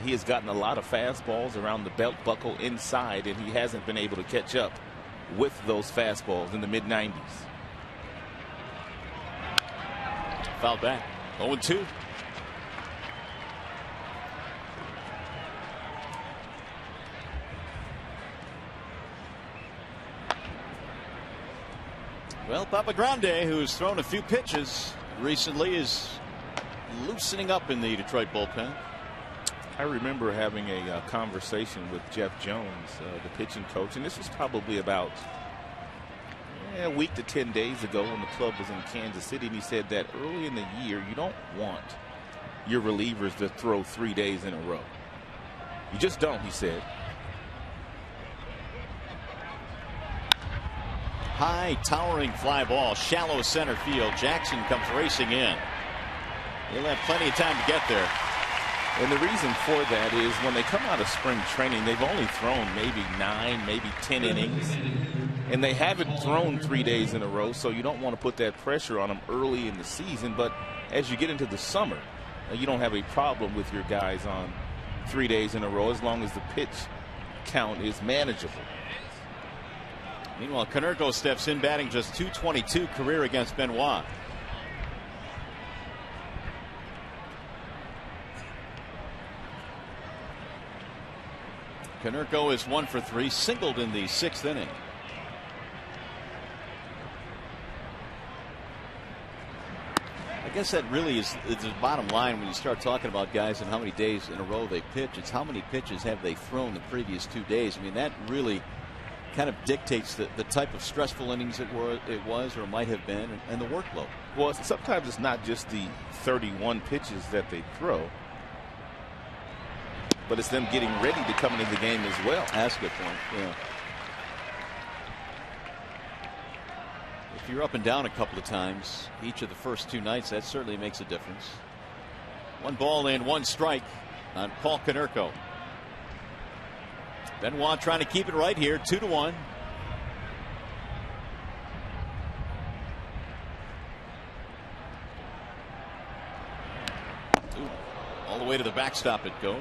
he has gotten a lot of fastballs around the belt buckle inside, and he hasn't been able to catch up with those fastballs in the mid-90s. Fouled back. 0-2. Well, Papa Grande, who's thrown a few pitches recently, is loosening up in the Detroit bullpen. I remember having a conversation with Jeff Jones, the pitching coach, and this was probably about a week to 10 days ago when the club was in Kansas City, and he said that early in the year you don't want your relievers to throw 3 days in a row. You just don't, he said. High towering fly ball, shallow center field. Jackson comes racing in. He'll have plenty of time to get there. And the reason for that is when they come out of spring training, they've only thrown maybe 9, maybe 10 innings. And they haven't thrown 3 days in a row, so you don't want to put that pressure on them early in the season. But as you get into the summer, you don't have a problem with your guys on 3 days in a row as long as the pitch count is manageable. Meanwhile, Konerko steps in, batting just .222 career against Benoit. Konerko is 1 for 3, singled in the 6th inning. I guess that really is the bottom line when you start talking about guys and how many days in a row they pitch. It's how many pitches have they thrown the previous 2 days. I mean, that really kind of dictates the type of stressful innings it was or might have been, and the workload. Well, sometimes it's not just the 31 pitches that they throw, but it's them getting ready to come into the game as well. That's a good point. Yeah. If you're up and down a couple of times each of the first 2 nights, that certainly makes a difference. 1 ball and 1 strike on Paul Konerko. Benoit trying to keep it right here, 2-1. All the way to the backstop it goes.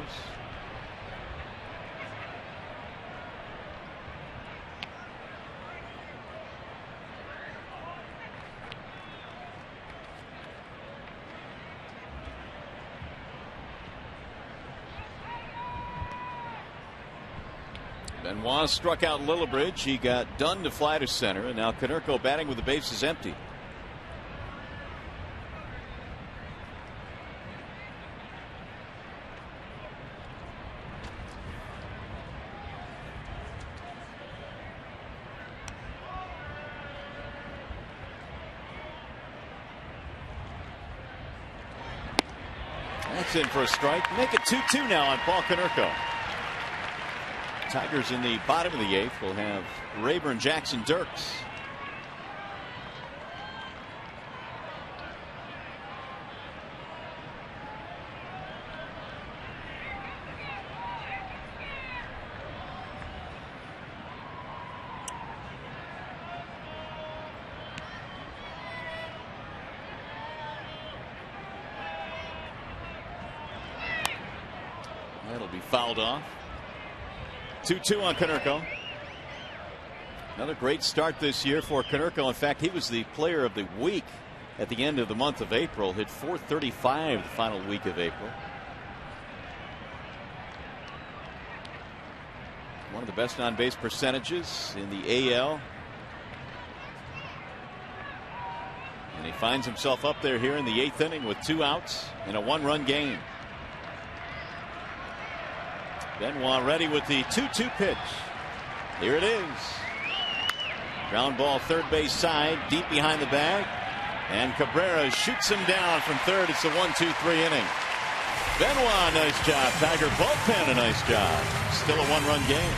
Benoit struck out Lillibridge. He got done to fly to center, and now Konerko batting with the bases empty. That's in for a strike. Make it 2-2 now on Paul Konerko. Tigers in the bottom of the 8th will have Rayburn, Jackson, Dirks. That'll be fouled off. 2-2 on Konerko. Another great start this year for Konerko. In fact, he was the player of the week at the end of the month of April. Hit .435 the final week of April. One of the best on base percentages in the AL. And he finds himself up there here in the 8th inning with 2 outs in a 1-run game. Benoit ready with the 2-2 pitch. Here it is. Ground ball third base side, deep behind the bag. And Cabrera shoots him down from third. It's a 1-2-3 inning. Benoit, nice job. Tiger bullpen, a nice job. Still a 1-run game.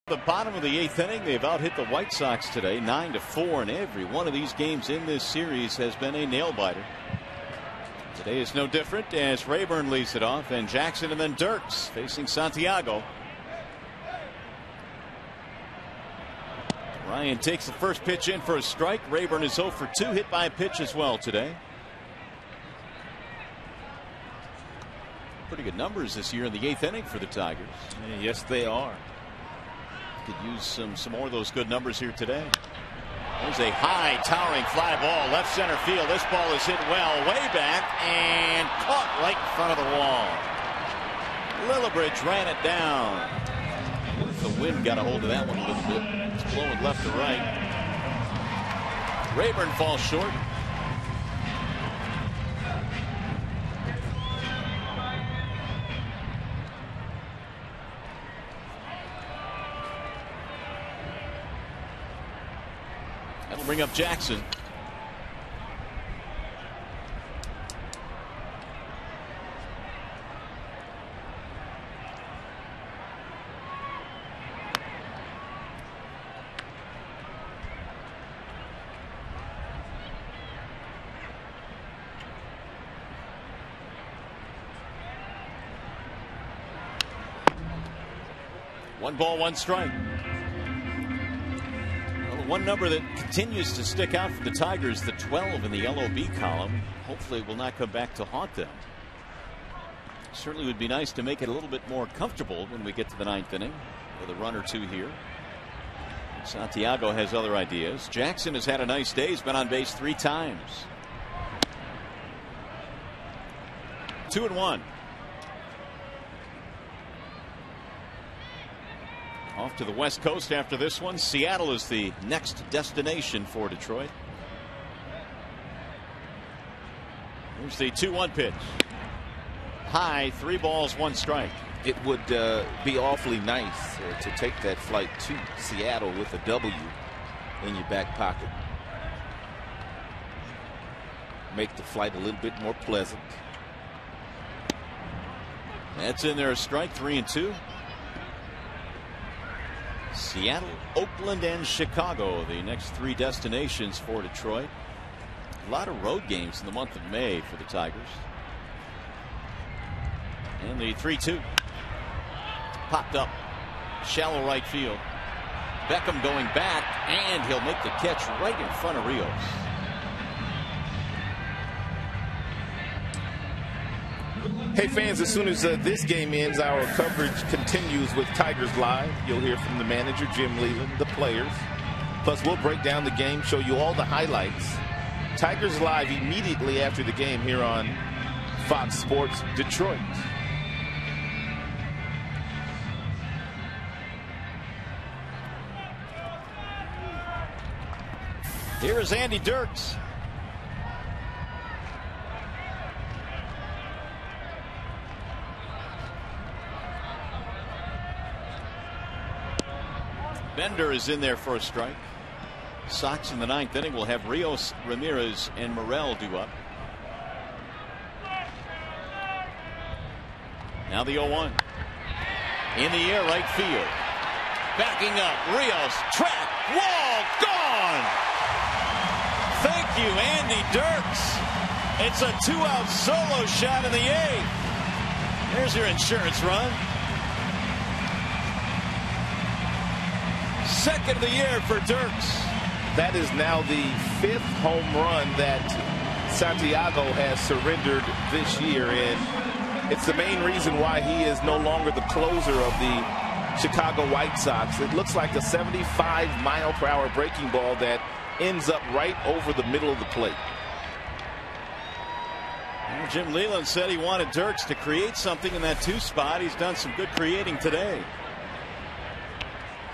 The bottom of the 8th inning, they've out hit the White Sox today 9-4, and every one of these games in this series has been a nail biter. Today is no different as Rayburn leads it off, and Jackson and then Dirks facing Santiago. Ryan takes the first pitch in for a strike. Rayburn is 0 for 2, hit by a pitch as well today. Pretty good numbers this year in the 8th inning for the Tigers. Yes, they are. Could use some more of those good numbers here today. There's a high towering fly ball left center field. This ball is hit well way back and caught right in front of the wall. Lillibridge ran it down. The wind got a hold of that one a little bit. It's blowing left to right. Rayburn falls short. That'll bring up Jackson. One ball, one strike. One number that continues to stick out for the Tigers, the 12 in the LOB column. Hopefully it will not come back to haunt them. Certainly would be nice to make it a little bit more comfortable when we get to the 9th inning with a run or two here. Santiago has other ideas. Jackson has had a nice day. He's been on base 3 times. 2-1. Off to the West Coast after this one. Seattle is the next destination for Detroit. Here's the 2-1 pitch. High, 3 balls, 1 strike. It would be awfully nice to take that flight to Seattle with a W in your back pocket. Make the flight a little bit more pleasant. That's in there, a strike, 3-2. Seattle, Oakland, and Chicago, the next 3 destinations for Detroit. A lot of road games in the month of May for the Tigers. And the 3-2. Popped up. Shallow right field. Beckham going back, and he'll make the catch right in front of Rios. Hey fans, as soon as this game ends, our coverage continues with Tigers Live. You'll hear from the manager, Jim Leland, the players. Plus, we'll break down the game, show you all the highlights. Tigers Live immediately after the game here on Fox Sports Detroit. Here is Andy Dirks. Bender is in there for a strike. Sox in the 9th inning will have Rios, Ramirez, and Morel due up. Now the 0-1. In the air, right field. Backing up, Rios, track, wall, gone! Thank you, Andy Dirks. It's a 2-out solo shot in the 8th. There's your insurance run. Second of the year for Dirks. That is now the 5th home run that Santiago has surrendered this year, and it's the main reason why he is no longer the closer of the Chicago White Sox. It looks like a 75-mile-per-hour breaking ball that ends up right over the middle of the plate. Well, Jim Leland said he wanted Dirks to create something in that 2 spot. He's done some good creating today.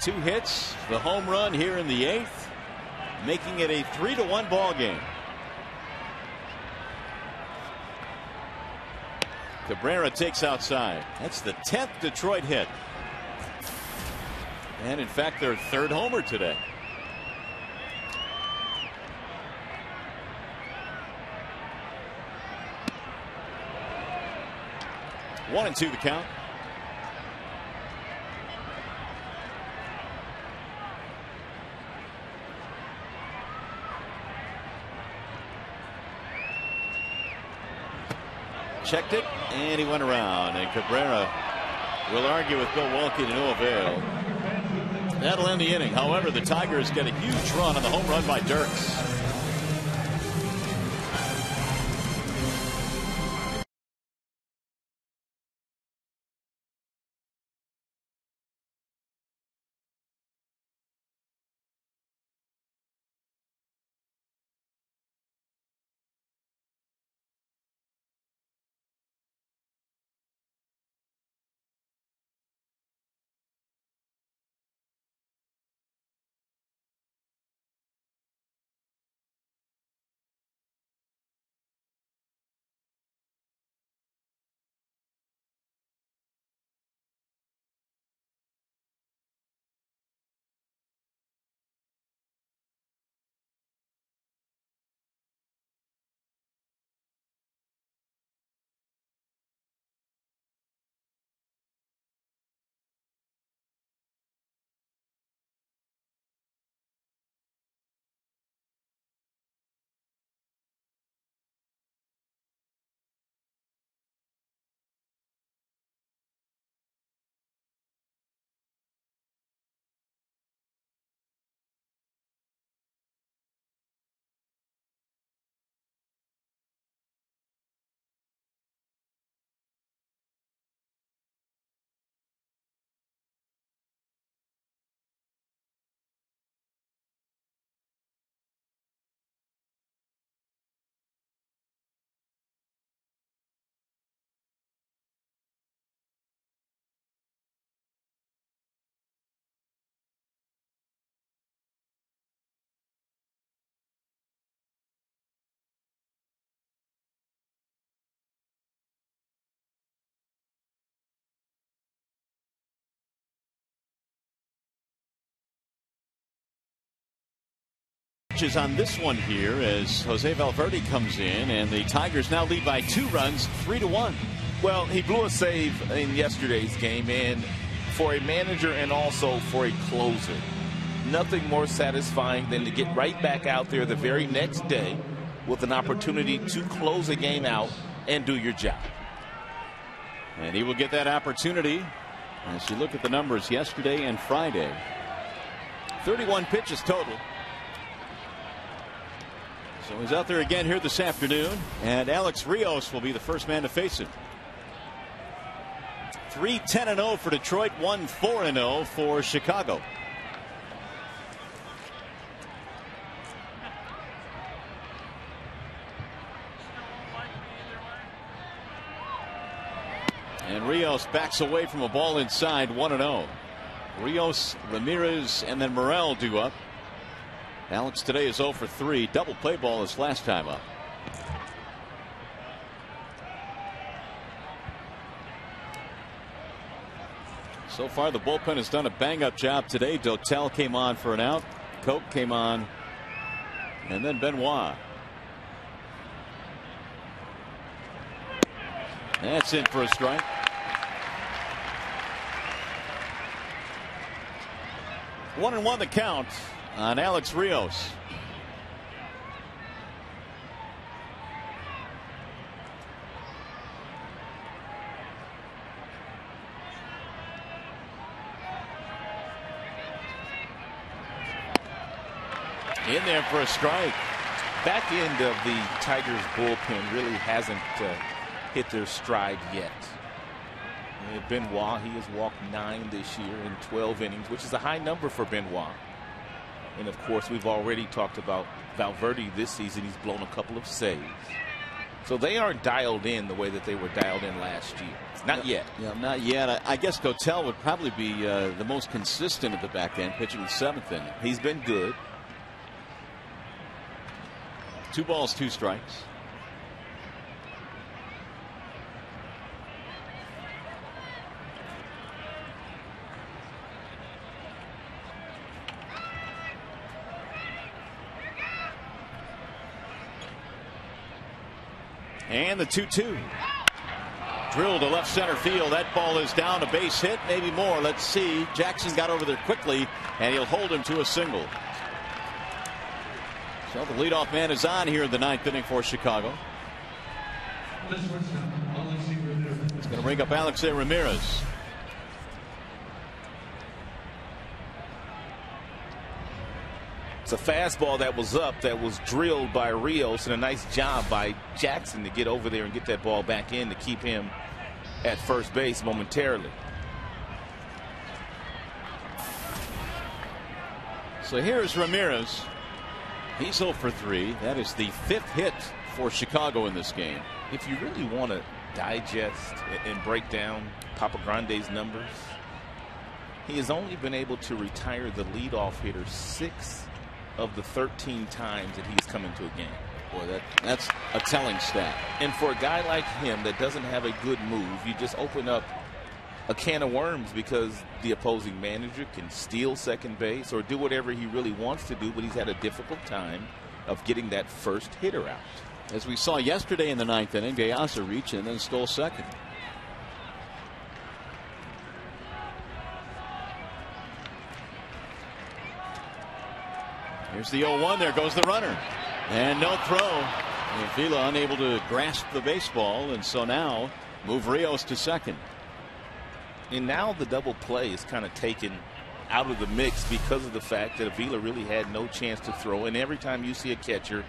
2 hits, the home run here in the 8th, making it a 3-1 ball game. Cabrera takes outside. That's the 10th Detroit hit. And in fact, their 3rd homer today. One and 2 the count. checked it, and he went around. And Cabrera will argue with Bill Walke to no avail. That'll end the inning. However, the Tigers get a huge run on the home run by Dirks. On this one here as Jose Valverde comes in, and the Tigers now lead by 2 runs, 3-1. Well, he blew a save in yesterday's game, and for a manager and also for a closer, nothing more satisfying than to get right back out there the very next day with an opportunity to close a game out and do your job. And he will get that opportunity as you look at the numbers yesterday and Friday. 31 pitches total. So he's out there again here this afternoon, and Alex Rios will be the first man to face him. 3-10-0 for Detroit, 1-4-0 for Chicago. And Rios backs away from a ball inside, 1-0. Rios, Ramirez, and then Morel due up. Alex today is 0 for 3. Double play ball his last time up. So far, the bullpen has done a bang-up job today. Dotel came on for an out. Koch came on. And then Benoit. That's in for a strike. 1-1 the count on Alex Rios. In there for a strike. Back end of the Tigers bullpen really hasn't hit their stride yet. Benoit, he has walked 9 this year in 12 innings, which is a high number for Benoit. And of course, we've already talked about Valverde this season. He's blown a couple of saves. So they aren't dialed in the way that they were dialed in last year. Not yet. Yeah, not yet. I guess Dotel would probably be the most consistent at the back end, pitching the 7th inning. He's been good. 2 balls, 2 strikes. And the 2-2. Drilled to left center field. That ball is down, a base hit, maybe more. Let's see. Jackson got over there quickly, and he'll hold him to a single. So the leadoff man is on here in the 9th inning for Chicago. This one's bring up Alex Ramirez. It's a fastball that was up, that was drilled by Rios, and a nice job by Jackson to get over there and get that ball back in to keep him at first base momentarily. So here's Ramirez. He's 0 for 3. That is the 5th hit for Chicago in this game. If you really want to digest and break down Papa Grande's numbers, he has only been able to retire the leadoff hitter 6 of the 13 times that he's come into a game. Boy, that's a telling stat. And for a guy like him that doesn't have a good move, you just open up a can of worms, because the opposing manager can steal second base or do whatever he really wants to do, but he's had a difficult time of getting that first hitter out. As we saw yesterday in the 9th inning, Gayasa reached and then stole second. Here's the 0-1. There goes the runner. And no throw. Avila unable to grasp the baseball, and so now move Rios to second. And now the double play is kind of taken out of the mix because of the fact that Avila really had no chance to throw. And every time you see a catcher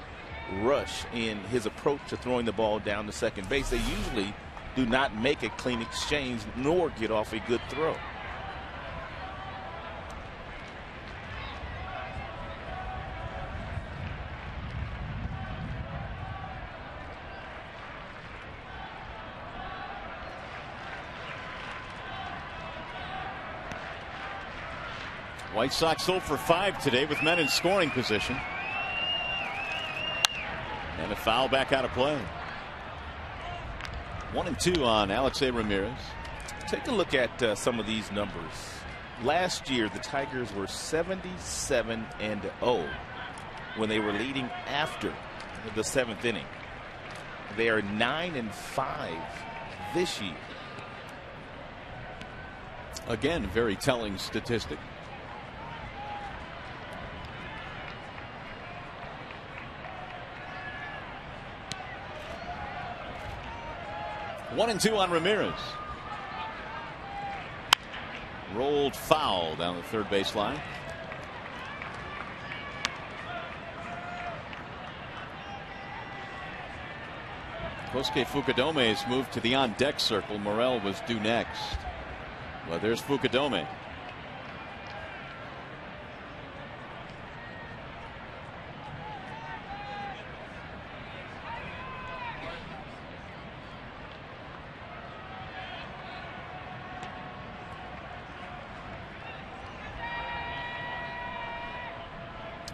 rush in his approach to throwing the ball down to second base, they usually do not make a clean exchange nor get off a good throw. White Sox 0 for 5 today with men in scoring position. And a foul back out of play. 1-2 on Alex Ramirez. Take a look at some of these numbers. Last year, the Tigers were 77-0 when they were leading after the 7th inning. They are 9-5 this year. Again, very telling statistic. One and 2 on Ramirez. Rolled foul down the third base line. Kosuke Fukudome has moved to the on-deck circle. Morel was due next. Well, there's Fukudome.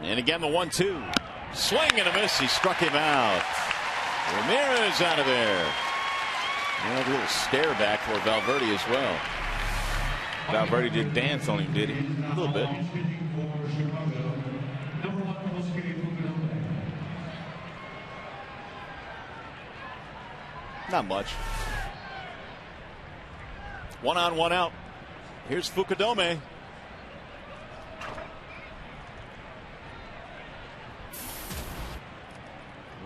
And again, the 1-2. Swing and a miss. He struck him out. Ramirez out of there. And a little stare back for Valverde as well. Valverde didn't dance on him, did he? A little bit. Not much. 1 on, 1 out. Here's Fukudome.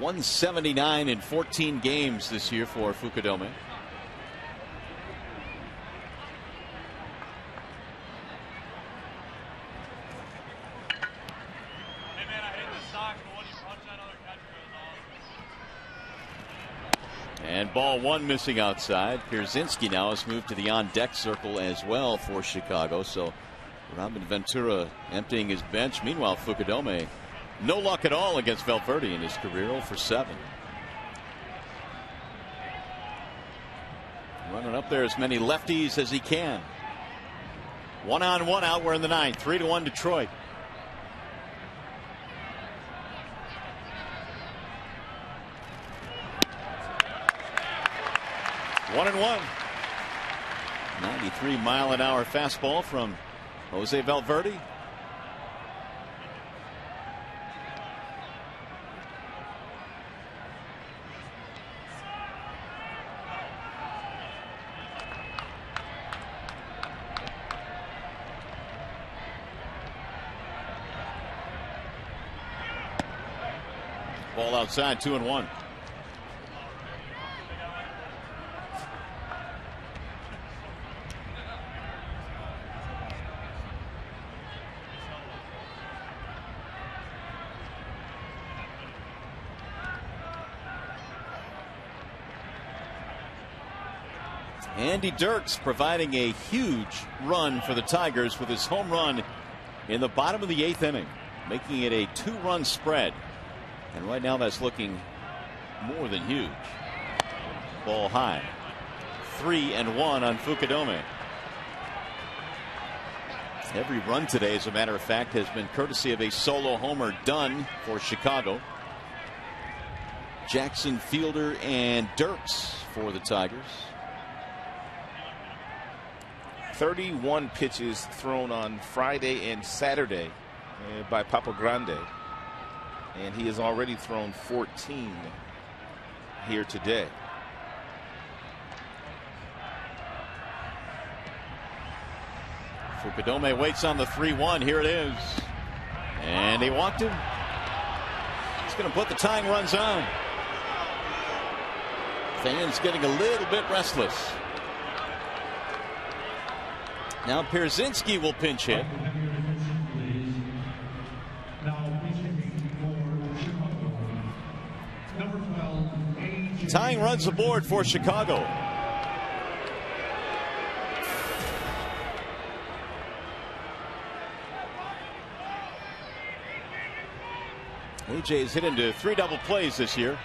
.179 in 14 games this year for Fukudome. And ball 1 missing outside. Pierzynski now has moved to the on-deck circle as well for Chicago. So Robin Ventura emptying his bench. Meanwhile, Fukudome, no luck at all against Valverde in his career, 0 for 7. Running up there as many lefties as he can. 1 on, 1 out. We're in the 9th. 3-1 Detroit. One and 1. 93-mile-an-hour fastball from Jose Valverde. Ball outside, 2 and 1. Andy Dirks providing a huge run for the Tigers with his home run in the bottom of the 8th inning, making it a 2-run spread. And right now that's looking more than huge. Ball high. 3-1 on Fukudome. Every run today, as a matter of fact, has been courtesy of a solo homer done for Chicago. Jackson, Fielder, and Dirks for the Tigers. 31 pitches thrown on Friday and Saturday by Papa Grande. And he has already thrown 14 here today. Fukudome waits on the 3-1. Here it is. And he walked him. He's going to put the tying runs on. Fans getting a little bit restless. Now Pierzynski will pinch hit. Tying runs aboard for Chicago. AJ's hit into 3 double plays this year.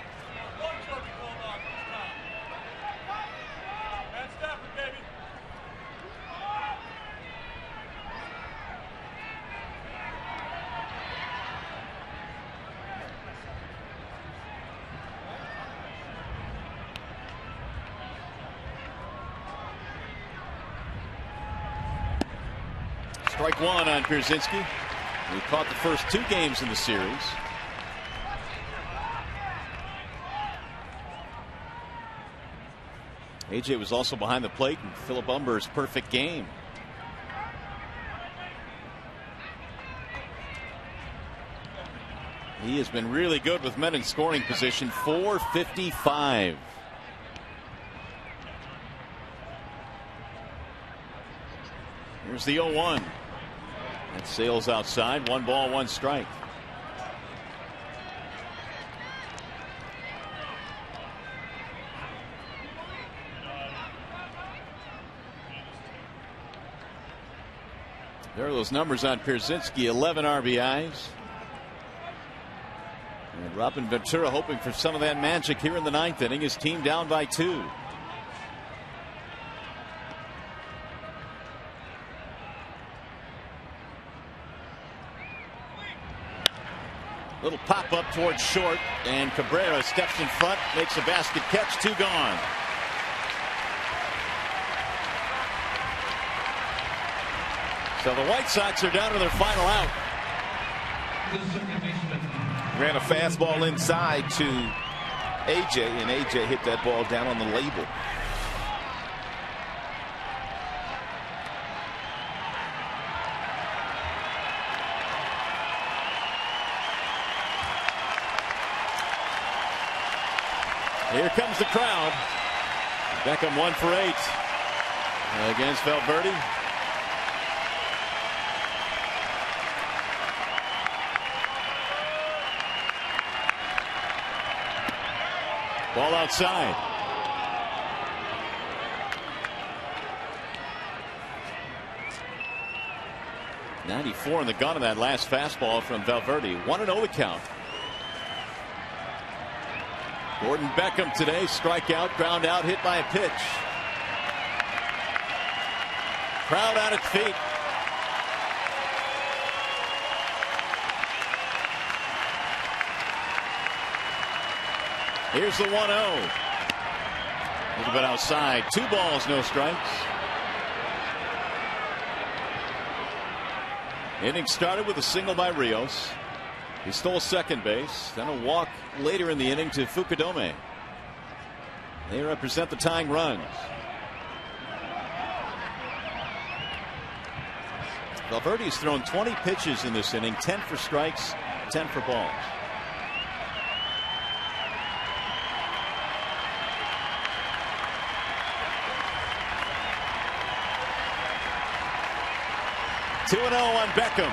Strike 1 on Pierzynski. He caught the first 2 games in the series. AJ was also behind the plate in Philip Humber's perfect game. He has been really good with men in scoring position. 455. Here's the 0-1. That sails outside. 1 ball, 1 strike. There are those numbers on Pierzynski. 11 RBIs. And Robin Ventura hoping for some of that magic here in the 9th inning. His team down by 2. Little pop up towards short, and Cabrera steps in front, makes a basket catch. 2 gone. So the White Sox are down to their final out. Ran a fastball inside to AJ, and AJ hit that ball down on the label. Here comes the crowd. Beckham 1 for 8 against Valverde. Ball outside. .94 in the gun of that last fastball from Valverde. 1-0 the count. Gordon Beckham today, strikeout, ground out, hit by a pitch. Crowd on its feet. Here's the 1-0. A little bit outside. 2 balls, no strikes. Inning started with a single by Rios. He stole second base, then a walk later in the inning to Fukudome. They represent the tying runs. Valverde's thrown 20 pitches in this inning, 10 for strikes, 10 for balls. Two 2-0 on Beckham.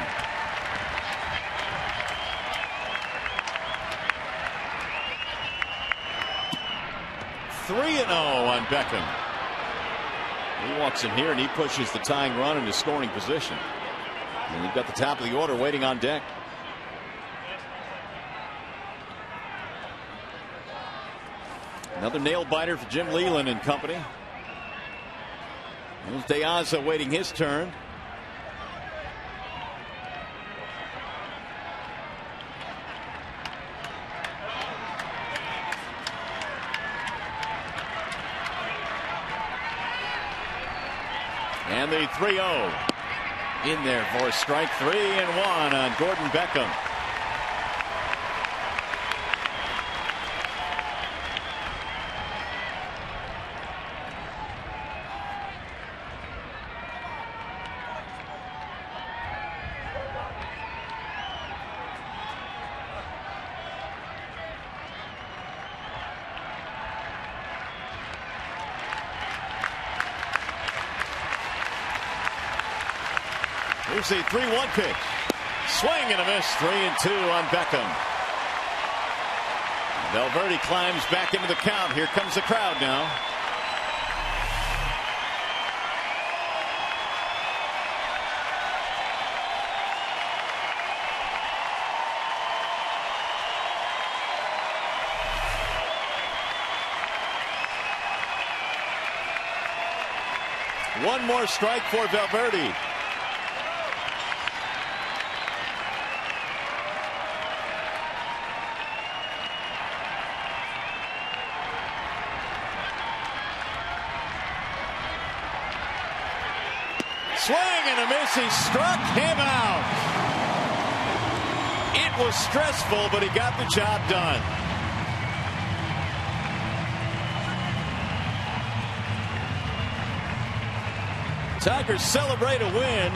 Three 3-0 on Beckham. He walks in here and he pushes the tying run into scoring position. And you've got the top of the order waiting on deck. Another nail biter for Jim Leyland and company. There's DeAza waiting his turn. And the 3-0 in there for strike 3-1 on Gordon Beckham. Here's the 3-1 pitch. Swing and a miss. 3-2 on Beckham. Valverde climbs back into the count. Here comes the crowd now. One more strike for Valverde. Swing and a miss. He struck him out. It was stressful, but he got the job done. Tigers celebrate a win,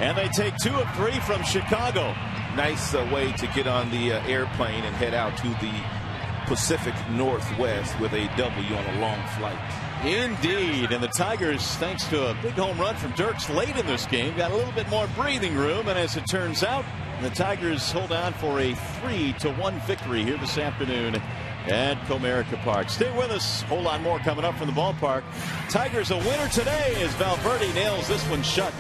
and they take 2 of 3 from Chicago. Nice way to get on the airplane and head out to the Pacific Northwest with a W on a long flight. Indeed, and the Tigers, thanks to a big home run from Dirks late in this game, got a little bit more breathing room, and as it turns out, the Tigers hold on for a 3-1 victory here this afternoon at Comerica Park. Stay with us. Whole lot more coming up from the ballpark. Tigers a winner today as Valverde nails this one shut.